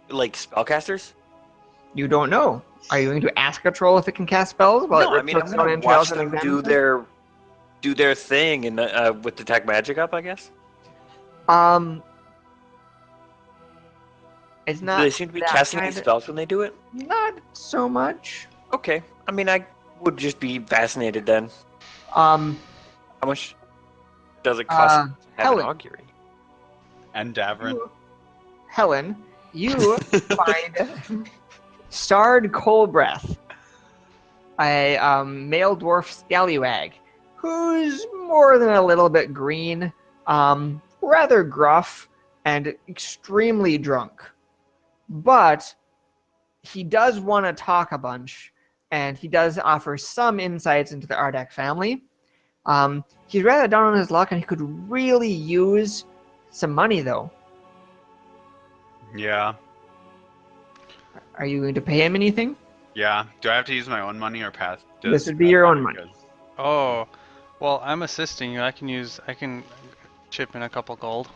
like spellcasters? You don't know. Are you going to ask a troll if it can cast spells? While No, it I mean, rips I'm out its own gonna entrails watch and them examines do their thing and with detect magic up, I guess. It's Do not. they seem to be that casting kind these of- spells when they do it? Not so much. Okay. I mean, I would just be fascinated then. Um, How much does it cost to have Helen. an augury? And Davern. Helen, you find Starred Coalbreath, a male dwarf scallywag, who's more than a little bit green, rather gruff, and extremely drunk. But he does want to talk a bunch, and he does offer some insights into the Ardak family. He's rather down on his luck, and he could really use some money, though. Yeah. Are you going to pay him anything? Yeah. Do I have to use my own money or pass? This would be your own money. Oh, well, I'm assisting you. I can chip in a couple gold.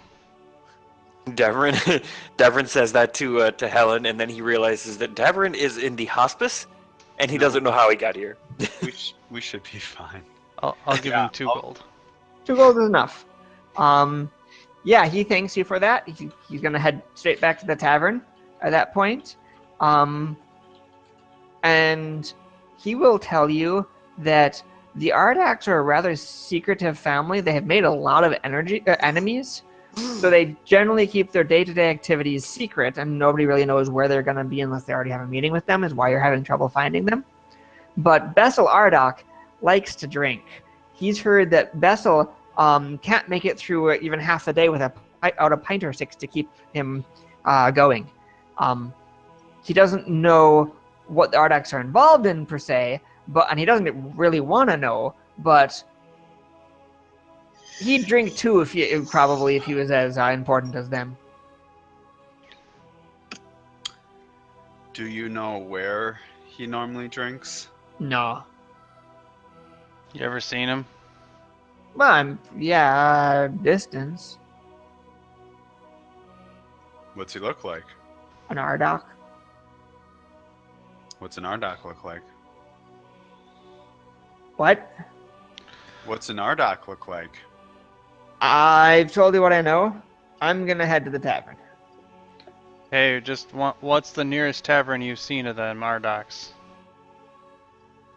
Devon says that to Helen, and then he realizes that Devon is in the hospice, and he doesn't know how he got here. We should be fine. I'll give him 2 gold. 2 gold is enough. Yeah, he thanks you for that. He's gonna head straight back to the tavern at that point. And he will tell you that the Ardaks are a rather secretive family. They have made a lot of enemies, so they generally keep their day-to-day activities secret, and nobody really knows where they're gonna be unless they already have a meeting with them, is why you're having trouble finding them. But Bessel Ardak likes to drink. He's heard that Bessel can't make it through even half the day without a pint or 6 to keep him going. He doesn't know what the Ardaks are involved in per se, and he doesn't really want to know. But he'd drink too if he was as important as them. Do you know where he normally drinks? No. You ever seen him? Well, distance. What's he look like? An Ardak. What's an Ardak look like? What? What's an Ardak look like? I've told you what I know. I'm gonna head to the tavern. Hey, what's the nearest tavern you've seen of the Mardaks?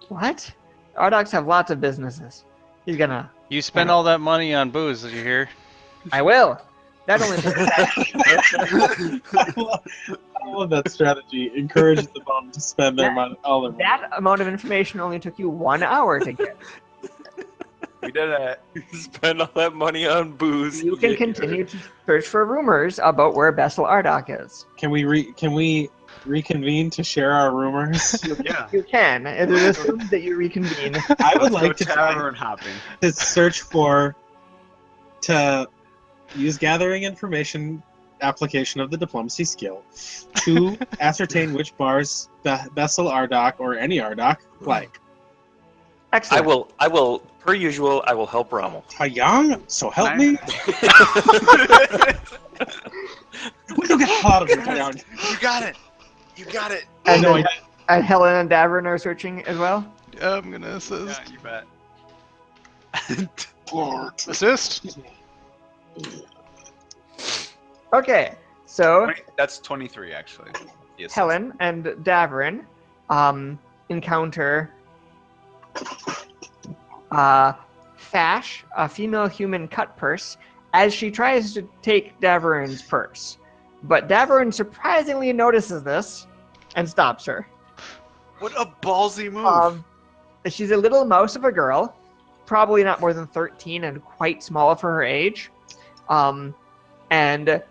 What? Ardaks have lots of businesses. He's gonna... You spend all that money on booze, did you hear? I will. That only I love that strategy. Encourages the bum to spend their money, all their money. that amount of information only took you 1 hour to get. We did it. Spend all that money on booze. You can continue to search for rumors about where Bessel Ardak is. Can we reconvene to share our rumors? Yeah. You can. It is assumed that you reconvene. I would Let's like go to try tavern hopping. to search to use gathering information application of the diplomacy skill to ascertain which bars Bessel Ardak or any Ardak like. Excellent. I will, per usual, I will help Rommel. Taeyang, so help me. We don't get a lot of it, Taeyang. You got it. You got it. I know. And Helen and Davern are searching as well. Yeah, I'm gonna assist. Yeah, you bet. Assist. Okay, so That's 23 actually. Yes. Helen and Davern encounter Fash, a female human cut purse, as she tries to take Davern's purse. But Davern surprisingly notices this and stops her. What a ballsy move! She's a little mouse of a girl, probably not more than 13 and quite small for her age. And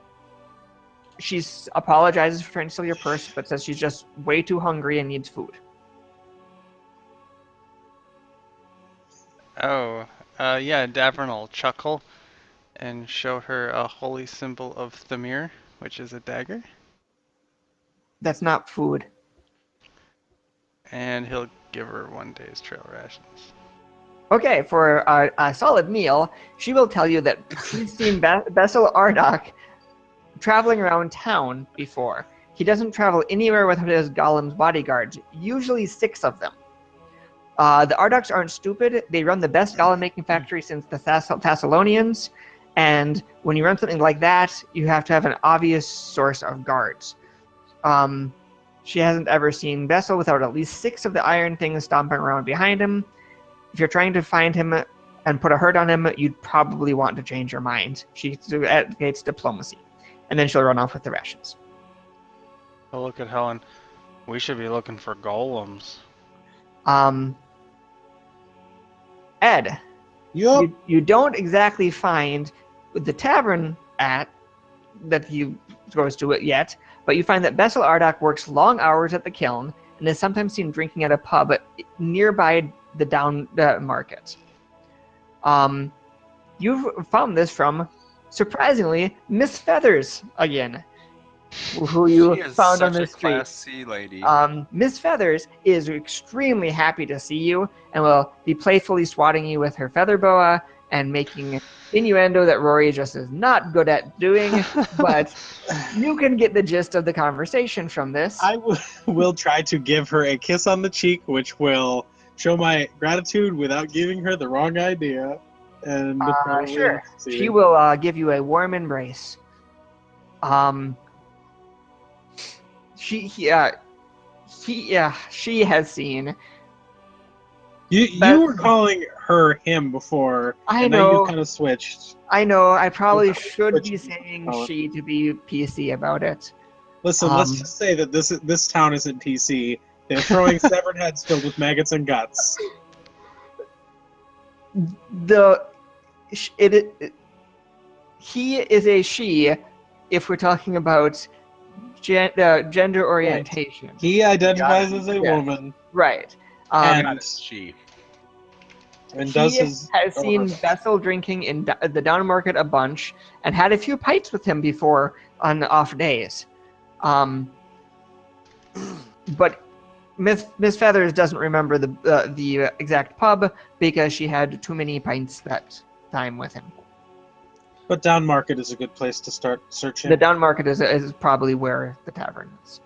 she apologizes for trying to steal your purse, but says she's just way too hungry and needs food. Oh, yeah, Davern will chuckle and show her a holy symbol of Thamir, which is a dagger. That's not food. And he'll give her 1 day's trail rations. Okay, for a solid meal, she will tell you that she's seen Bessel Ardok traveling around town before. He doesn't travel anywhere without his Golem's bodyguards, usually 6 of them. The Ardoks aren't stupid. They run the best Golem making factory since the Thessalonians, and when you run something like that, you have to have an obvious source of guards. She hasn't ever seen Bessel without at least 6 of the iron things stomping around behind him. If you're trying to find him and put a hurt on him, you'd probably want to change your mind. She advocates diplomacy, and then she'll run off with the rations. Oh, look at Helen. We should be looking for golems. Ed, Yup. you don't exactly find the tavern that he goes to it yet, but you find that Bessel Ardok works long hours at the kiln and is sometimes seen drinking at a pub nearby the down market. You've found this from, surprisingly, Miss Feathers again, who you She is found on such the a street. Class C lady. Miss Feathers is extremely happy to see you and will be playfully swatting you with her feather boa and making innuendo that Rory just is not good at doing, but you can get the gist of the conversation from this. I will try to give her a kiss on the cheek, which will show my gratitude without giving her the wrong idea. And Sure. She will give you a warm embrace. She has seen. You were calling her him before. I and know. Now you kind of switched. I know. I probably You're should be switching saying tone. she to be PC about it. Listen, let's just say that this town isn't PC. They're throwing severed heads filled with maggots and guts. He is a she, if we're talking about gender orientation. He identifies as a Yeah. woman Right. And- That is she. and does He his. has seen Bessel drinking in the down market a bunch and had a few pints with him before on off days. But Miss Feathers doesn't remember the exact pub because she had too many pints that time with him. But down market is a good place to start searching. The down market is probably where the tavern is.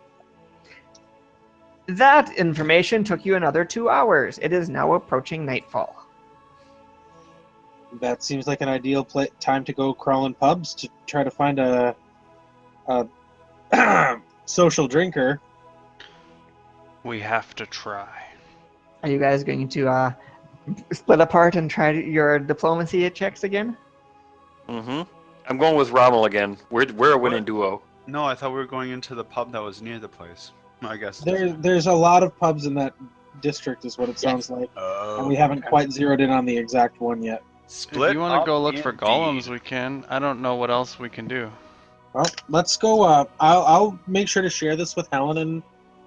That information took you another 2 hours. It is now approaching nightfall. That seems like an ideal time to go crawling pubs to try to find a social drinker. We have to try. Are you guys going to split apart and try your diplomacy checks again? Mm-hmm. I'm going with Rommel again. We're a winning duo. No, I thought we were going into the pub that was near the place. I guess. There's a lot of pubs in that district, is what it sounds like, and we haven't quite zeroed in on the exact one yet. Split. If you want to go look for indeed. golems, we can. I don't know what else we can do. Well, let's go. I'll make sure to share this with Helen and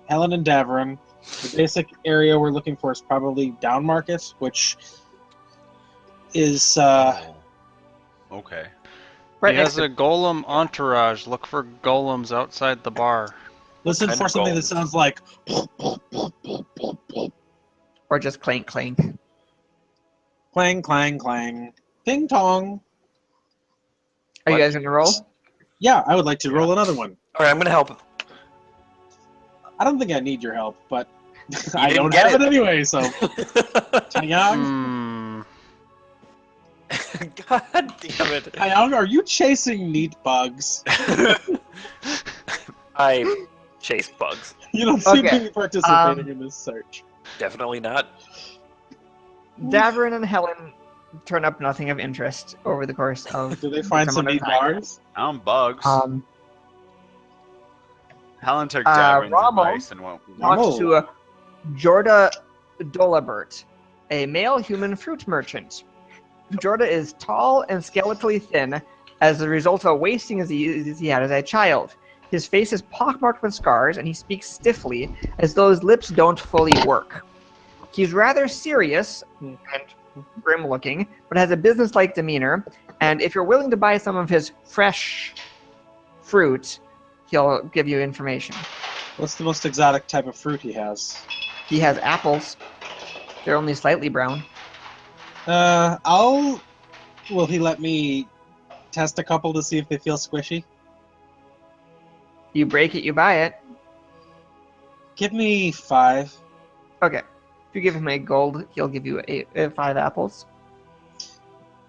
Davern. The basic area we're looking for is probably down market, which is Okay. Right He next has a golem entourage. Look for golems outside the bar. listen kind for of something that golems? sounds like or just clank clank. clang clang clang, ding tong. Are you What? guys going to roll? Yeah, I would like to roll another one. All right, I'm gonna help. I don't think I need your help, but You I didn't don't get have it it. anyway, so... Taeyang? God damn it. Taeyang, are you chasing neat bugs? I chase bugs. You don't seem Okay, to be participating in this search. Definitely not. Davern and Helen turn up nothing of interest over the course of. Do they find some amount of neat time. bars? I'm bugs. Helen took Davern's Rommel advice and went. Talks to Jorda Dolabert, a male human fruit merchant. Jorda is tall and skeletally thin as a result of wasting as he had as a child. His face is pockmarked with scars, and he speaks stiffly, as though his lips don't fully work. He's rather serious and grim-looking, but has a business-like demeanor, and if you're willing to buy some of his fresh fruit, he'll give you information. What's the most exotic type of fruit he has? He has apples. They're only slightly brown. Will he let me test a couple to see if they feel squishy? You break it, you buy it. Give me 5. Okay. If you give him a gold, he'll give you 5 apples.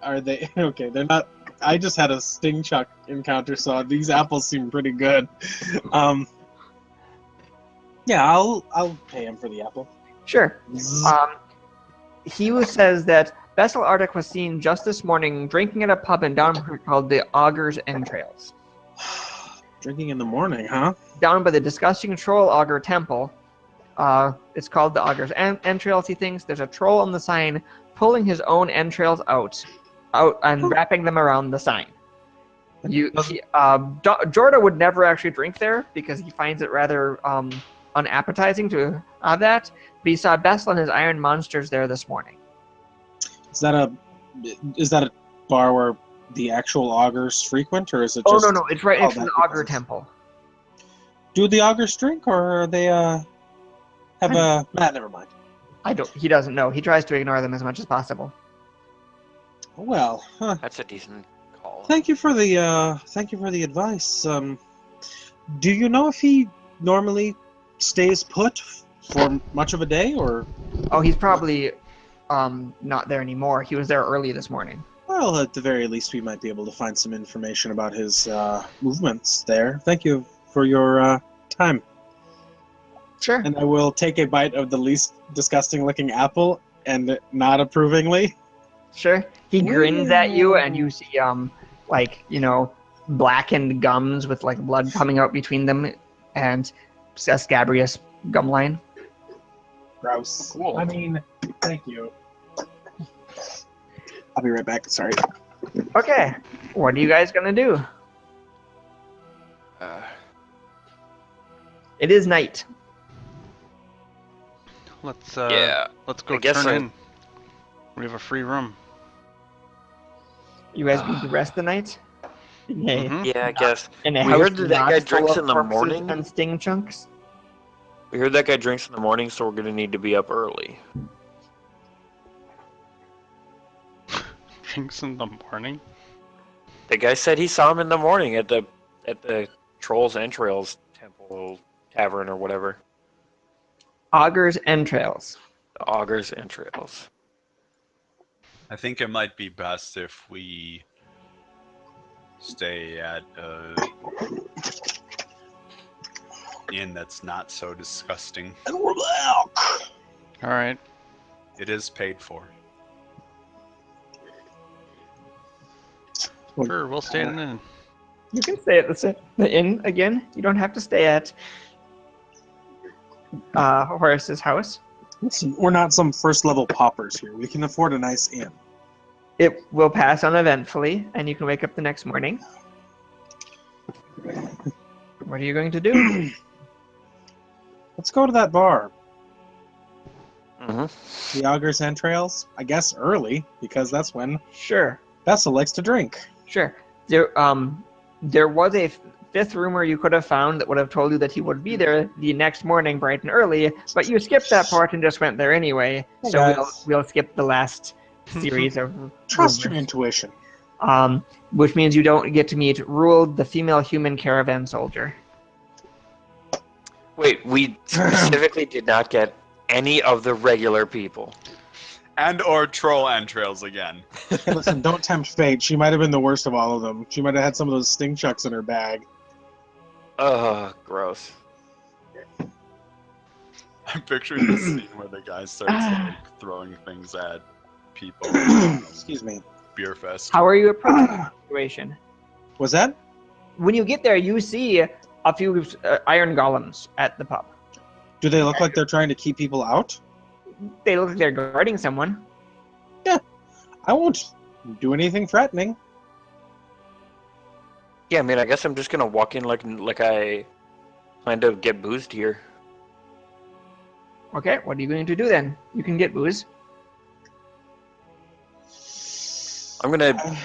Are they okay? They're not. I just had a sting chuck encounter, so these apples seem pretty good. Yeah, I'll pay him for the apple. Sure. He says that Bessel Arctic was seen just this morning drinking at a pub in Downham called the Augur's Entrails. Drinking in the morning, huh? Down by the disgusting troll augur temple. It's called the Augur's Entrails, he thinks. There's a troll on the sign pulling his own entrails out and wrapping them around the sign. Jorda would never actually drink there because he finds it rather unappetizing to have that. But he saw Bessel and his iron monsters there this morning. Is that a bar where the actual augurs frequent, or is it just... Oh, no, it's right next to the Augur Temple. Do the augurs drink, or are they, have a... never mind. He doesn't know. He tries to ignore them as much as possible. Well, That's a decent call. Thank you for the advice. Do you know if he normally stays put for much of a day, or... Oh, he's probably not there anymore. He was there early this morning. Well, at the very least, we might be able to find some information about his movements there. Thank you for your time. Sure. And I will take a bite of the least disgusting-looking apple, and nod approvingly. Sure. He grins at you, and you see, blackened gums with, blood coming out between them, and a scabrous gum line. Gross. Cool. I mean, thank you. I'll be right back. Sorry. Okay. What are you guys gonna do? It is night. Let's I go guess turn in. We have a free room. You guys need to rest the night? Mhm. Yeah, I guess. In a We house heard that not guy full drinks of in the corpses morning. and sting chunks? We heard that guy drinks in the morning, so we're gonna need to be up early. Drinks in the morning? The guy said he saw him in the morning at the Trolls Entrails Temple Tavern or whatever. Augur's Entrails. The Augur's Entrails. I think it might be best if we stay at inn that's not so disgusting. And we're back. All right. It is paid for. Sure, we'll stay in an inn. You can stay at the inn again. You don't have to stay at Horace's house. Listen, we're not some first-level paupers here. We can afford a nice inn. It will pass uneventfully, and you can wake up the next morning. What are you going to do? Let's go to that bar. Mm-hmm. The Augur's Entrails. I guess early, because that's when Sure. Bessel likes to drink. Sure. There was a fifth rumor you could have found that would have told you that he would be there the next morning bright and early, but you skipped that part and just went there anyway. Hey, so guys. we'll skip the last series of Trust your rumors. intuition. Which means you don't get to meet Ruled, the female human caravan soldier. Wait, we specifically did not get any of the regular people. And or troll entrails again. Hey, listen, don't tempt fate. She might have been the worst of all of them. She might have had some of those sting chucks in her bag. Ugh, gross. I'm picturing the scene where the guy starts like throwing things at people. Excuse me. Beer fest. How are you approaching the situation? Was that? When you get there, you see a few iron golems at the pub. Do they look like they're trying to keep people out? They look like they're guarding someone. I won't do anything threatening. Yeah, I mean, I guess I'm just gonna walk in like I plan to get boozed here. Okay, what are you going to do then? You can get booze. I'm gonna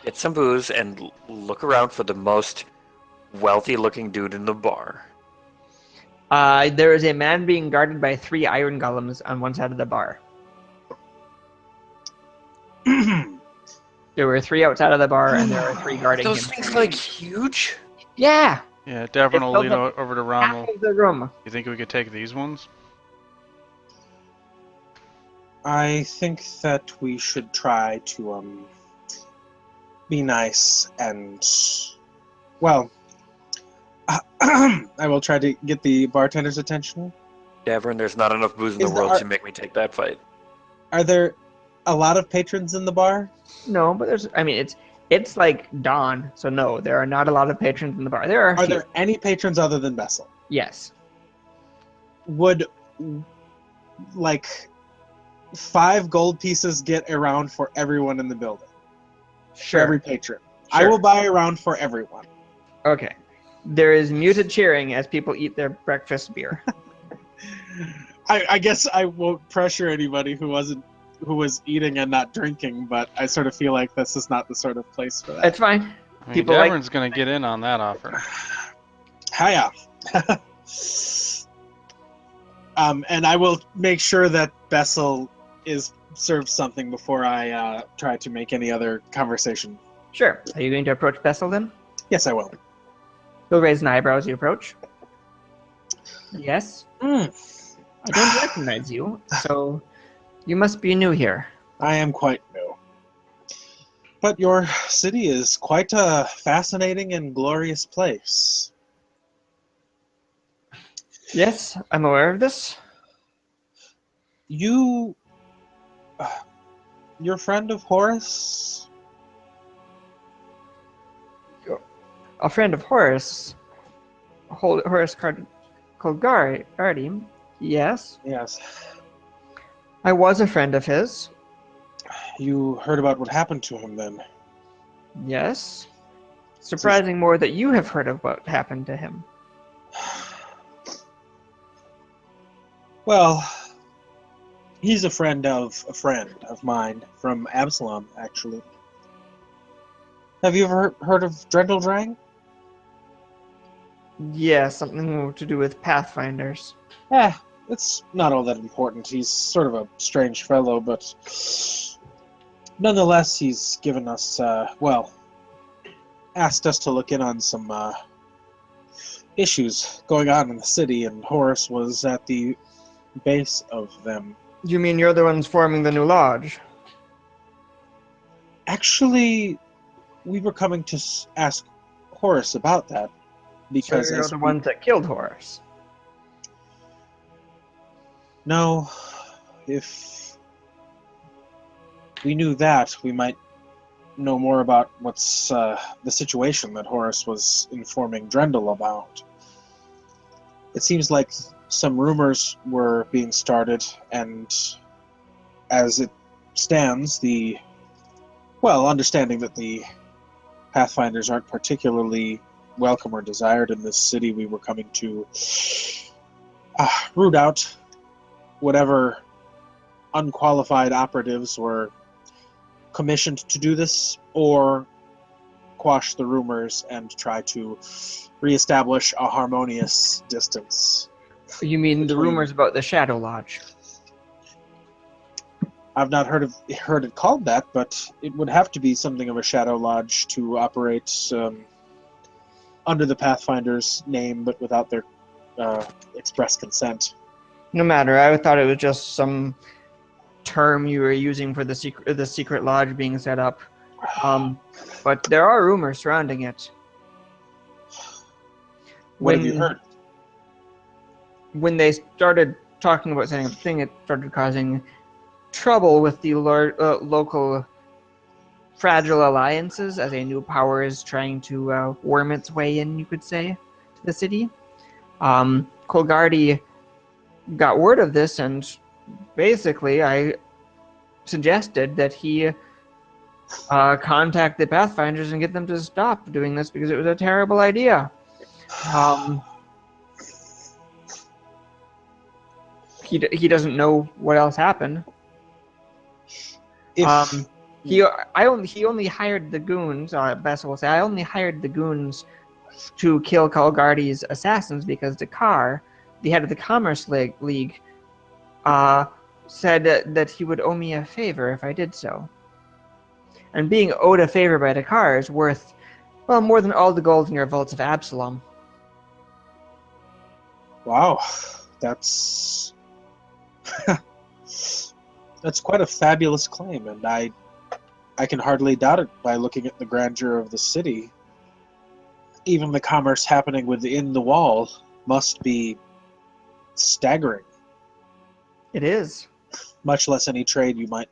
get some booze and look around for the most wealthy-looking dude in the bar. There is a man being guarded by 3 iron golems on one side of the bar. There were 3 outside of the bar, and there are 3 guarding Those him. things like huge? Yeah, Yeah, Davern will filled lean up over to half Rommel. of the room. You think we could take these ones? I think that we should try to be nice and, well, I will try to get the bartender's attention. Davern, there's not enough booze in Is the the world art- to make me take that fight. Are there a lot of patrons in the bar? No, but it's like dawn, so no, there are not a lot of patrons in the bar. There are. Are few. there any patrons other than Bessel? Yes. Would, like, 5 gold pieces get a round for everyone in the building? For every patron. I Sure. will buy a round for everyone. Okay. There is muted cheering as people eat their breakfast beer. I guess I won't pressure anybody who was eating and not drinking, but I sort of feel like this is not the sort of place for that. It's fine. I mean, People like- Davern's gonna get in on that offer. Hiya. And I will make sure that Bessel is served something before I try to make any other conversation. Sure. Are you going to approach Bessel then? Yes, I will. He'll raise an eyebrow as you approach. Yes. Mm, I don't recognize you, so you must be new here. I am quite new. But your city is quite a fascinating and glorious place. Yes, I'm aware of this. You're a friend of Horace? A friend of Horace. Horace Colgardi. Yes. Yes. I was a friend of his. You heard about what happened to him then? Yes. Surprising more that you have heard of what happened to him. Well, he's a friend of mine from Absalom, actually. Have you ever heard of Drendeldrang? Yeah, something to do with Pathfinders. It's not all that important. He's sort of a strange fellow, but nonetheless, he's given us, asked us to look in on some issues going on in the city, and Horace was at the base of them. You mean you're the ones forming the new lodge? Actually, we were coming to ask Horace about that, because So you're the ones that killed Horace. No, if we knew that, we might know more about what's the situation that Horace was informing Drendel about. It seems like some rumors were being started, and as it stands, understanding that the Pathfinders aren't particularly welcome or desired in this city, we were coming to root out whatever unqualified operatives were commissioned to do this, or quash the rumors and try to reestablish a harmonious distance. You mean the Between- rumors about the Shadow Lodge? I've not heard it called that, but it would have to be something of a Shadow Lodge to operate under the Pathfinder's name, but without their express consent. No matter, I thought it was just some term you were using for the secret lodge being set up. But there are rumors surrounding it. What have you heard? When they started talking about setting up the thing, it started causing trouble with the local fragile alliances as a new power is trying to worm its way in, you could say, to the city. Colgardi got word of this, and basically I suggested that he contact the Pathfinders and get them to stop doing this because it was a terrible idea. He doesn't know what else happened. He only hired the goons. Bessa will say, I only hired the goons to kill Colgardi's assassins because Dakar, the head of the Commerce League, said that he would owe me a favor if I did so. And being owed a favor by Dakar is worth, well, more than all the gold in your vaults of Absalom. Wow, that's that's quite a fabulous claim, and I can hardly doubt it by looking at the grandeur of the city. Even the commerce happening within the wall must be staggering. It is. Much less any trade you might,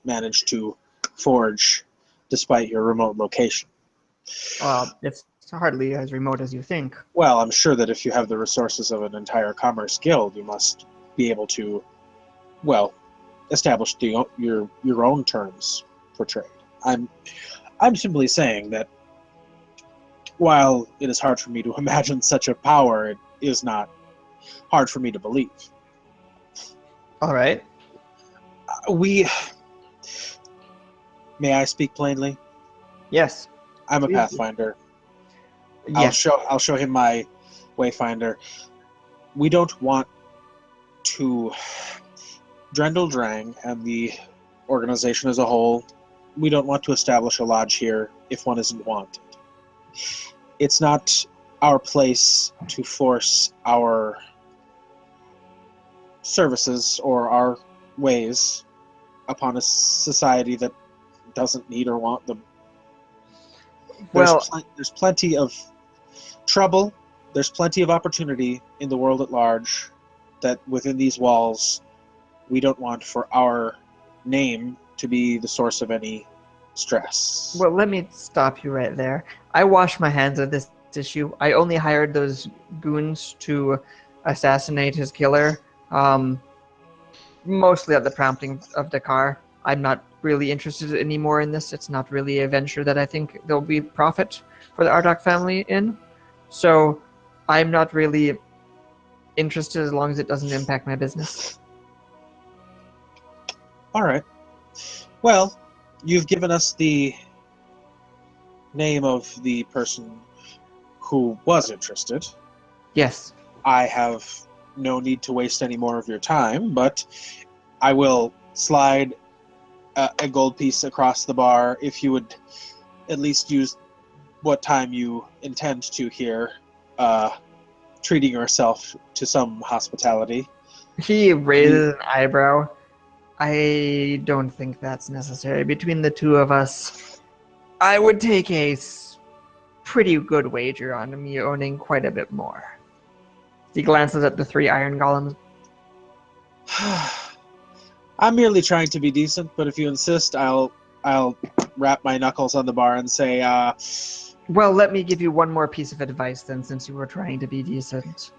manage to forge despite your remote location. It's hardly as remote as you think. Well, I'm sure that if you have the resources of an entire commerce guild, you must be able to, establish your own terms for trade. I'm simply saying that while it is hard for me to imagine such a power, it is not hard for me to believe. All right. May I speak plainly? Yes. I'm a Please. Pathfinder. Yes. I'll show him my Wayfinder. We don't want to Drendel Drang and the organization as a whole. We don't want to establish a lodge here if one isn't wanted. It's not our place to force our services or our ways upon a society that doesn't need or want them. There's plenty of trouble, there's plenty of opportunity in the world at large that within these walls we don't want for our name to be the source of any stress. Well, let me stop you right there. I wash my hands of this issue. I only hired those goons to assassinate his killer, mostly at the prompting of Dakar. I'm not really interested anymore in this. It's not really a venture that I think there'll be profit for the Ardok family in. So I'm not really interested as long as it doesn't impact my business. All right. Well, you've given us the name of the person who was interested. Yes. I have no need to waste any more of your time, but I will slide a gold piece across the bar if you would at least use what time you intend to here, treating yourself to some hospitality. He raises an eyebrow. I don't think that's necessary. Between the two of us, I would take a pretty good wager on me owning quite a bit more. He glances at the 3 iron golems. I'm merely trying to be decent, but if you insist, I'll wrap my knuckles on the bar and say, Well, let me give you one more piece of advice then, since you were trying to be decent.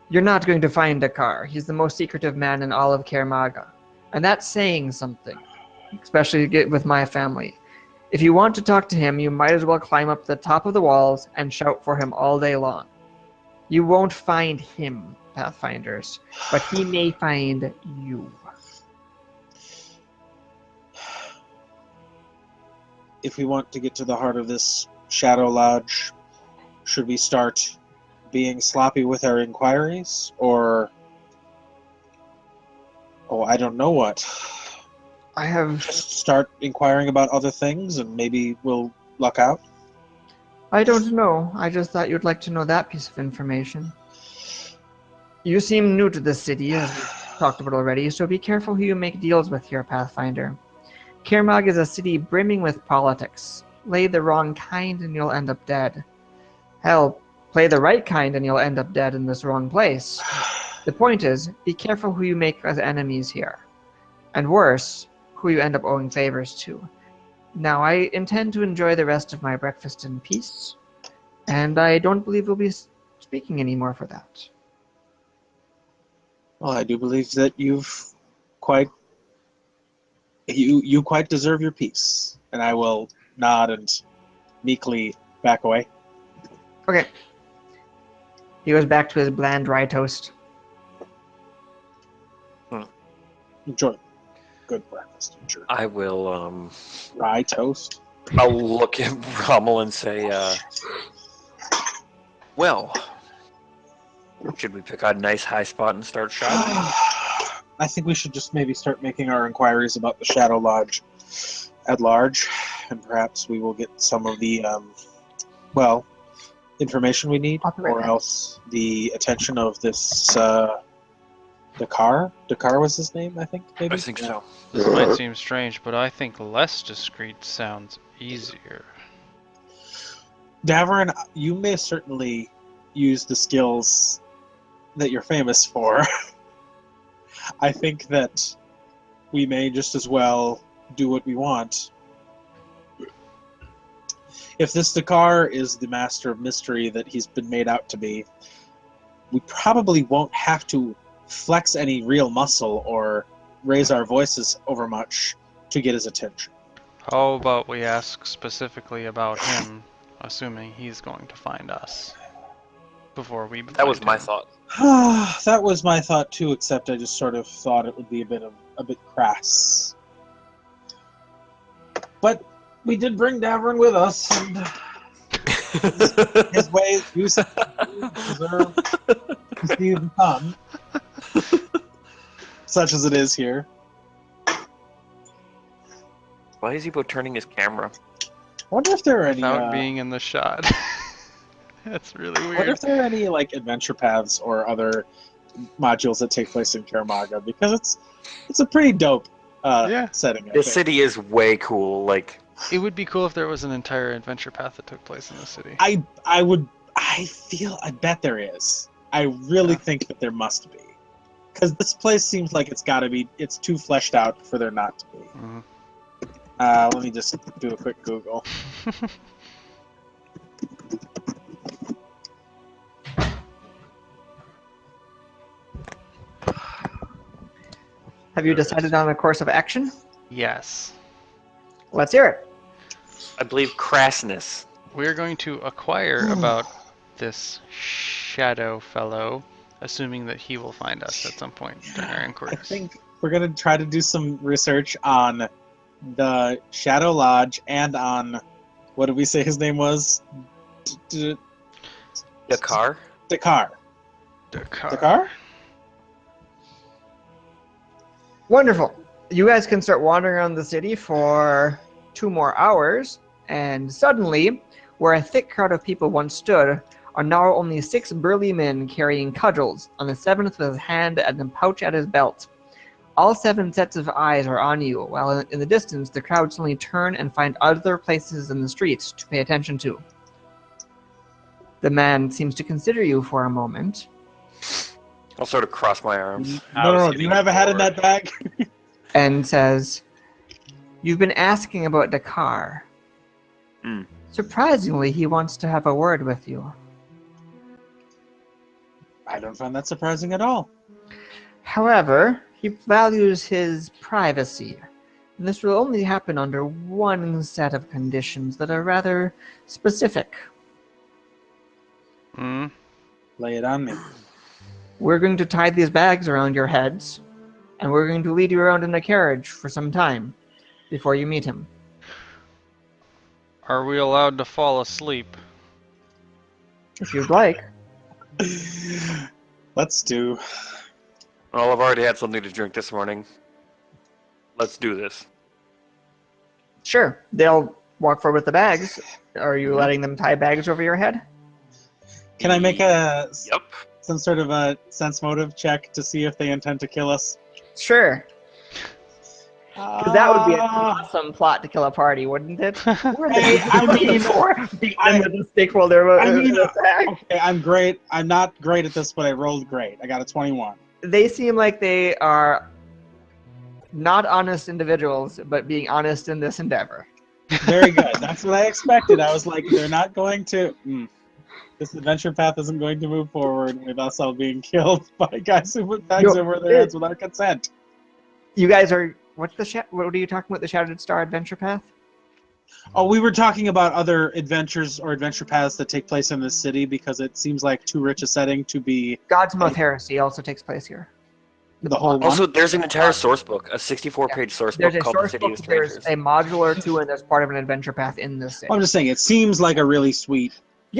You're not going to find Dakar. He's the most secretive man in all of Kermaga. And that's saying something, especially with my family. If you want to talk to him, you might as well climb up the top of the walls and shout for him all day long. You won't find him, Pathfinders, but he may find you. If we want to get to the heart of this Shadow Lodge, should we start being sloppy with our inquiries, or I don't know what. I have Just start inquiring about other things and maybe we'll luck out? I don't know. I just thought you'd like to know that piece of information. You seem new to this city, as we talked about already, so be careful who you make deals with here, Pathfinder. Kaermog is a city brimming with politics. Play the wrong kind and you'll end up dead. Hell, play the right kind and you'll end up dead in this wrong place. The point is, be careful who you make as enemies here. And worse, who you end up owing favors to. Now, I intend to enjoy the rest of my breakfast in peace, and I don't believe we'll be speaking anymore for that. Well, I do believe that you quite deserve your peace, and I will nod and meekly back away. Okay. He goes back to his bland rye toast. Enjoy. Good breakfast. Enjoy. I will, Rye toast. I'll look at Rommel and say, well, should we pick a nice high spot and start shopping? I think we should just maybe start making our inquiries about the Shadow Lodge at large, and perhaps we will get some of the, information we need, or else the attention of this, Dakar? Dakar was his name, I think, maybe? I think so. This might seem strange, but I think less discreet sounds easier. Davern, you may certainly use the skills that you're famous for. I think that we may just as well do what we want. If this Dakar is the master of mystery that he's been made out to be, we probably won't have to flex any real muscle or raise our voices over much to get his attention. How about we ask specifically about him, assuming he's going to find us before we. That was my thought. That was my thought too, except I just sort of thought it would be a bit crass. But we did bring Davern with us, and his ways deserve to see them come. Such as it is here. Why is he turning his camera? I wonder if there are any. Without being in the shot. That's really weird. I wonder if there are any adventure paths or other modules that take place in Kaermaga, because it's a pretty dope setting. The city is way cool. It would be cool if there was an entire adventure path that took place in the city. I bet there is. I really think that there must be. Because this place seems like it's too fleshed out for there not to be. Mm-hmm. Let me just do a quick Google. Have you decided on a course of action? Yes. Let's hear it. I believe crassness. We're going to acquire about this shadow fellow, assuming that he will find us at some point during our inquiries. I think we're going to try to do some research on the Shadow Lodge and on, what did we say his name was? Dakar? Dakar. Wonderful. You guys can start wandering around the city for 2 more hours, and suddenly, where a thick crowd of people once stood, are now only 6 burly men carrying cudgels, on the 7th with his hand and a pouch at his belt. All 7 sets of eyes are on you, while in the distance the crowd suddenly turn and find other places in the streets to pay attention to. The man seems to consider you for a moment. I'll sort of cross my arms. No, do you have a hat in that bag? And says, "You've been asking about Dakar. Surprisingly, he wants to have a word with you." I don't find that surprising at all. However, he values his privacy, and this will only happen under one set of conditions that are rather specific. Lay it on me. We're going to tie these bags around your heads, and we're going to lead you around in a carriage for some time before you meet him. Are we allowed to fall asleep? If you'd like. Let's do. Well, I've already had something to drink this morning. Let's do this. Sure. They'll walk forward with the bags. Are you letting them tie bags over your head? Can I make Yep. some sort of a sense motive check to see if they intend to kill us? Sure. 'Cause that would be an awesome plot to kill a party, wouldn't it? Hey, I mean, beat them with a stick while they're attack. Okay, I'm great. I'm not great at this, but I rolled great. I got a 21. They seem like they are not honest individuals, but being honest in this endeavor. Very good. That's what I expected. I was like, they're not going to. This adventure path isn't going to move forward with us all being killed by guys who put bags over their heads without consent. You guys are. What are you talking about? The Shattered Star adventure path? Oh, we were talking about other adventures or adventure paths that take place in this city because it seems like too rich a setting to be. Godsmouth Heresy also takes place here. The whole one? Also, there's an entire source book, a 64-page source book called The City of Strangers. There's a module or two, and there's part of an adventure path in this city. I'm just saying, it seems like a really sweet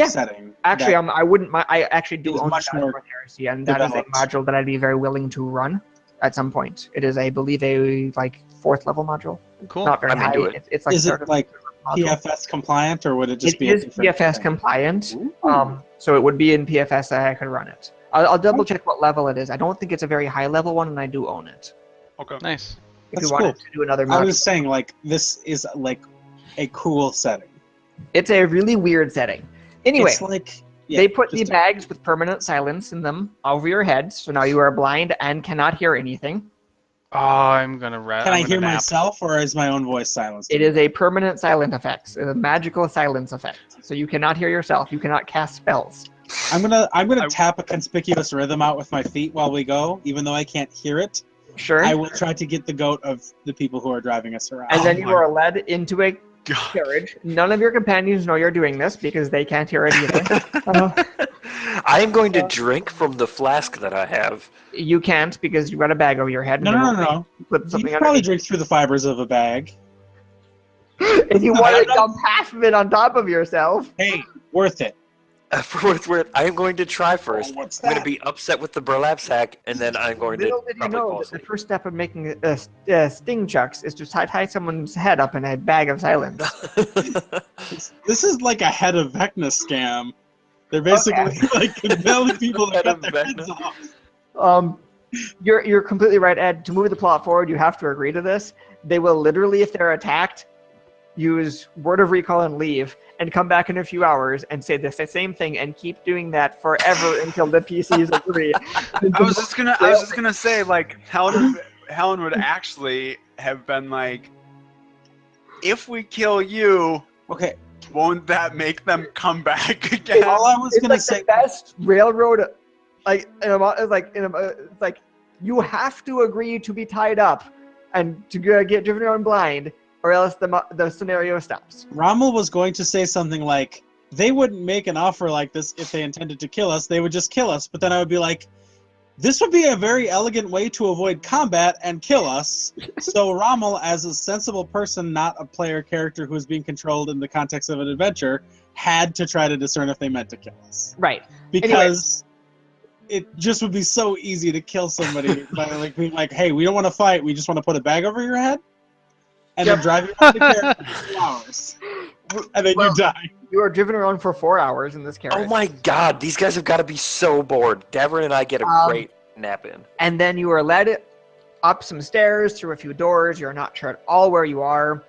setting. Actually, I wouldn't mind. I actually do own Godsmouth Heresy, and that is a module that I'd be very willing to run at some point. It is, I believe, a 4th level module. Cool. Not very high. It's like is it like PFS compliant, or would it just be? It is PFS compliant. So it would be in PFS that I could run it. I'll double check what level it is. I don't think it's a very high level one, and I do own it. Okay. Nice. If you wanted to do another module. I was saying, like, this is like a cool setting. It's a really weird setting. Anyway, it's like, they put the bags with permanent silence in them over your head, so now you are blind and cannot hear anything. Oh, I'm gonna rap. Can I hear myself, or is my own voice silenced? It is a permanent silent effect, a magical silence effect. So you cannot hear yourself. You cannot cast spells. I'm gonna tap a conspicuous rhythm out with my feet while we go, even though I can't hear it. Sure. I will try to get the goat of the people who are driving us around. And then you are led into a carriage. None of your companions know you're doing this because they can't hear it either. I am going to drink from the flask that I have. You can't because you've got a bag over your head. No. Put something You probably drink through the fibers of a bag. If you want to dump half of it on top of yourself. Hey, worth it. For what it's worth, I am going to try first. What's I'm going to be upset with the burlap sack, and then I'm going to Little did you probably know fall that the asleep. first step of making sting chucks is to tie someone's head up in a bag of silence. This is like a head of Vecna scam. They're basically like compelling people to Head cut of their Vecna. heads off. You're completely right, Ed. To move the plot forward, you have to agree to this. They will literally, if they're attacked, use word of recall and leave, and come back in a few hours and say the same thing and keep doing that forever until the PCs agree. I was just gonna say, like, Helen would actually have been like, if we kill you, Okay, won't that make them come back again? all I was It's gonna like say. the best railroad, it's like you have to agree to be tied up and to get driven around blind, or else the scenario stops. Rommel was going to say something like, they wouldn't make an offer like this if they intended to kill us. They would just kill us. But then I would be like, this would be a very elegant way to avoid combat and kill us. So Rommel, as a sensible person, not a player character who is being controlled in the context of an adventure, had to try to discern if they meant to kill us. Right. Because it just would be so easy to kill somebody by like being like, hey, we don't want to fight. We just want to put a bag over your head. And then drive you around the carriage for 2 hours. And then you die. You are driven around for 4 hours in this carriage. Oh my god, these guys have got to be so bored. Davern and I get a great nap in. And then you are led up some stairs, through a few doors. You're not sure at all where you are.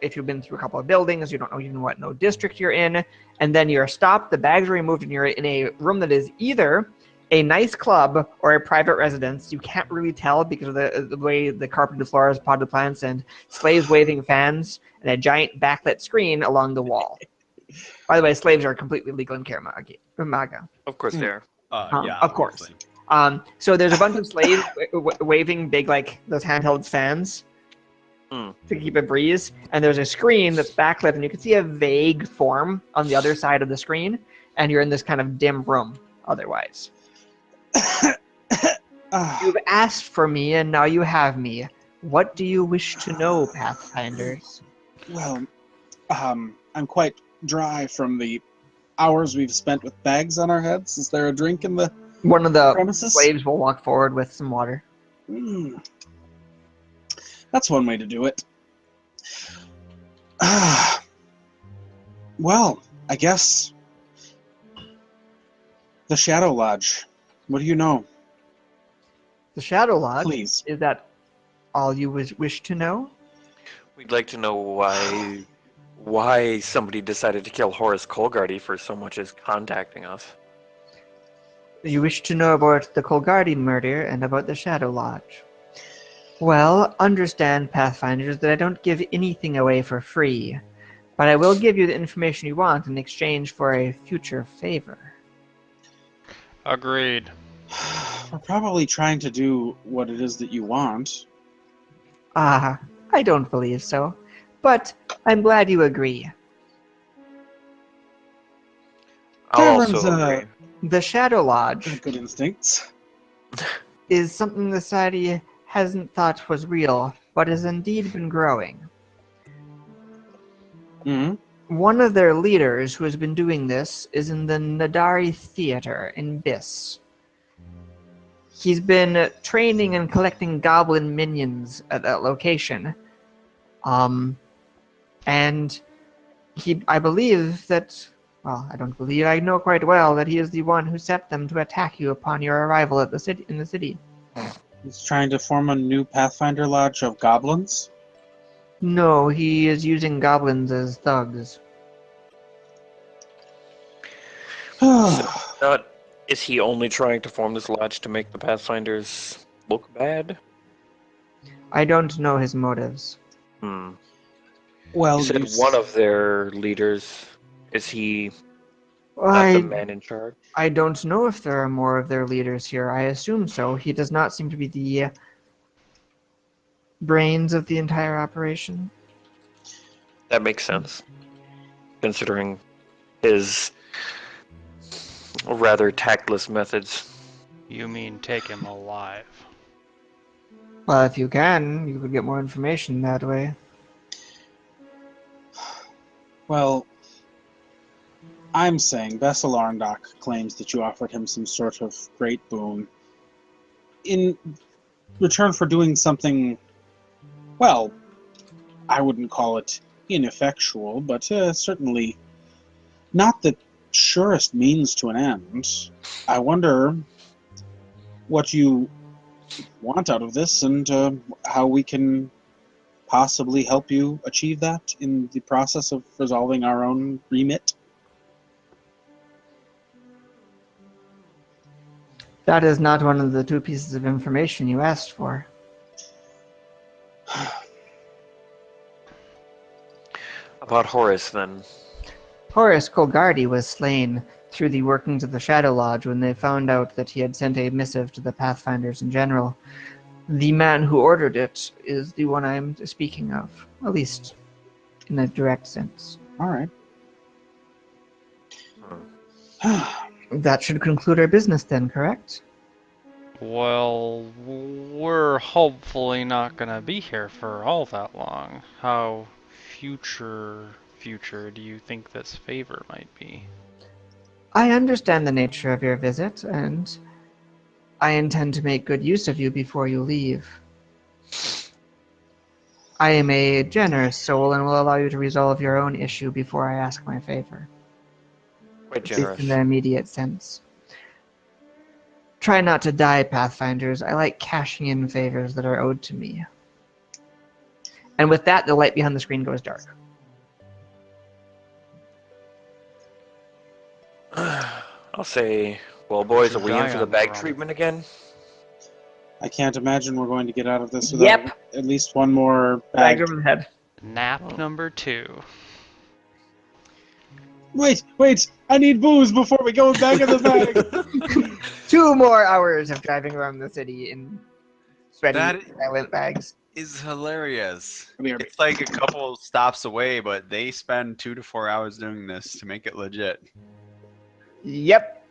If you've been through a couple of buildings, you don't know even what district you're in. And then you're stopped, the bags are removed, and you're in a room that is either a nice club or a private residence. You can't really tell because of the way the carpeted floors, potted plants, and slaves waving fans, and a giant backlit screen along the wall. By the way, slaves are completely legal in Karamaga. Of course they are. Yeah, of course. So there's a bunch of slaves waving big, like, those handheld fans to keep a breeze, and there's a screen that's backlit, and you can see a vague form on the other side of the screen, and you're in this kind of dim room otherwise. You've asked for me, and now you have me. What do you wish to know, Pathfinders? Well, I'm quite dry from the hours we've spent with bags on our heads. Is there a drink in the One of the premises? slaves will walk forward with some water. That's one way to do it. Well, I guess the Shadow Lodge. What do you know? The Shadow Lodge? Please. Is that all you wish to know? We'd like to know why somebody decided to kill Horace Colgardy for so much as contacting us. You wish to know about the Colgardy murder and about the Shadow Lodge. Well, understand, Pathfinders, that I don't give anything away for free, but I will give you the information you want in exchange for a future favor. Agreed. We're probably trying to do what it is that you want. Ah, I don't believe so, but I'm glad you agree. I'll Tyrant's, also agree. The Shadow Lodge good instincts. is something the society hasn't thought was real, but has indeed been growing. Mm-hmm. One of their leaders who has been doing this is in the Nadari Theater in Biss. He's been training and collecting goblin minions at that location. And I believe that, well, I don't believe, I know quite well that he is the one who set them to attack you upon your arrival at in the city. He's trying to form a new Pathfinder Lodge of goblins? No, he is using goblins as thugs. Is he only trying to form this lodge to make the Pathfinders look bad? I don't know his motives. Well, You said one of their leaders. Is he not the man in charge? I don't know if there are more of their leaders here. I assume so. He does not seem to be the brains of the entire operation. That makes sense, considering his rather tactless methods. You mean take him alive? Well, if you can, you could get more information that way. Well, I'm saying Bessel Arndok claims that you offered him some sort of great boon in return for doing something, well, I wouldn't call it ineffectual, but certainly not the surest means to an end. I wonder what you want out of this and how we can possibly help you achieve that in the process of resolving our own remit. That is not one of the two pieces of information you asked for. About Horace, then. Horace Colgardy was slain through the workings of the Shadow Lodge when they found out that he had sent a missive to the Pathfinders in general. The man who ordered it is the one I'm speaking of, at least in a direct sense. All right. That should conclude our business then, correct? Well, we're hopefully not gonna be here for all that long. How future do you think this favor might be? I understand the nature of your visit, and I intend to make good use of you before you leave. I am a generous soul and will allow you to resolve your own issue before I ask my favor. Quite At least generous. in the immediate sense. Try not to die, Pathfinders. I like cashing in favors that are owed to me. And with that, the light behind the screen goes dark. I'll say, well, boys, are we in Die for the on bag the run. treatment again? I can't imagine we're going to get out of this without at least one more bag. Bag over the head. Nap number 2. Wait! I need booze before we go back in the bag! 2 more hours of driving around the city in sweaty, That- silent bags. Is hilarious. Come here. It's like a couple stops away, but they spend 2 to 4 hours doing this to make it legit. Yep.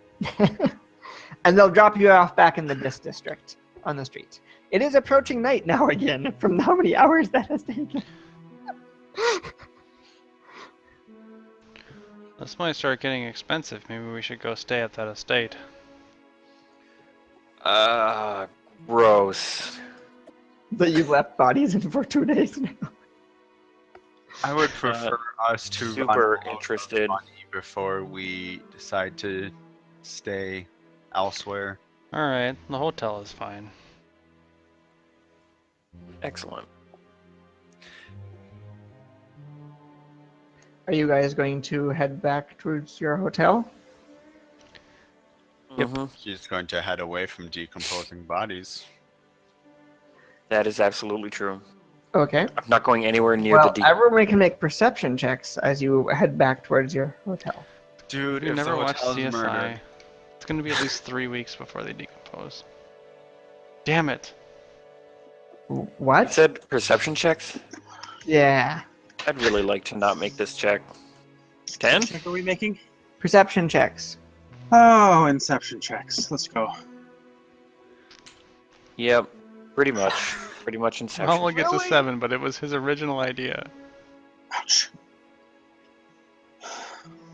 And they'll drop you off back in the Dis district on the street. It is approaching night now again from how many hours that has taken. This might start getting expensive. Maybe we should go stay at that estate. Gross. That you've left bodies in for 2 days now. I would prefer us to super run interested. money before we decide to stay elsewhere. Alright, the hotel is fine. Excellent. Are you guys going to head back towards your hotel? Yep. Mhm. He's going to head away from decomposing bodies. That is absolutely true. Okay. I'm not going anywhere near Well, the everyone can make perception checks as you head back towards your hotel. Dude, You if never the watched hotel's CSI. murdered, It's gonna be at least 3 weeks before they decompose. Damn it! You What? said perception checks? Yeah. I'd really like to not make this check. 10? What check are we making? Perception checks. Oh, inception checks. Let's go. Yep. Pretty much. Pretty much Inception. Well, it gets a Really? 7, but it was his original idea. Ouch.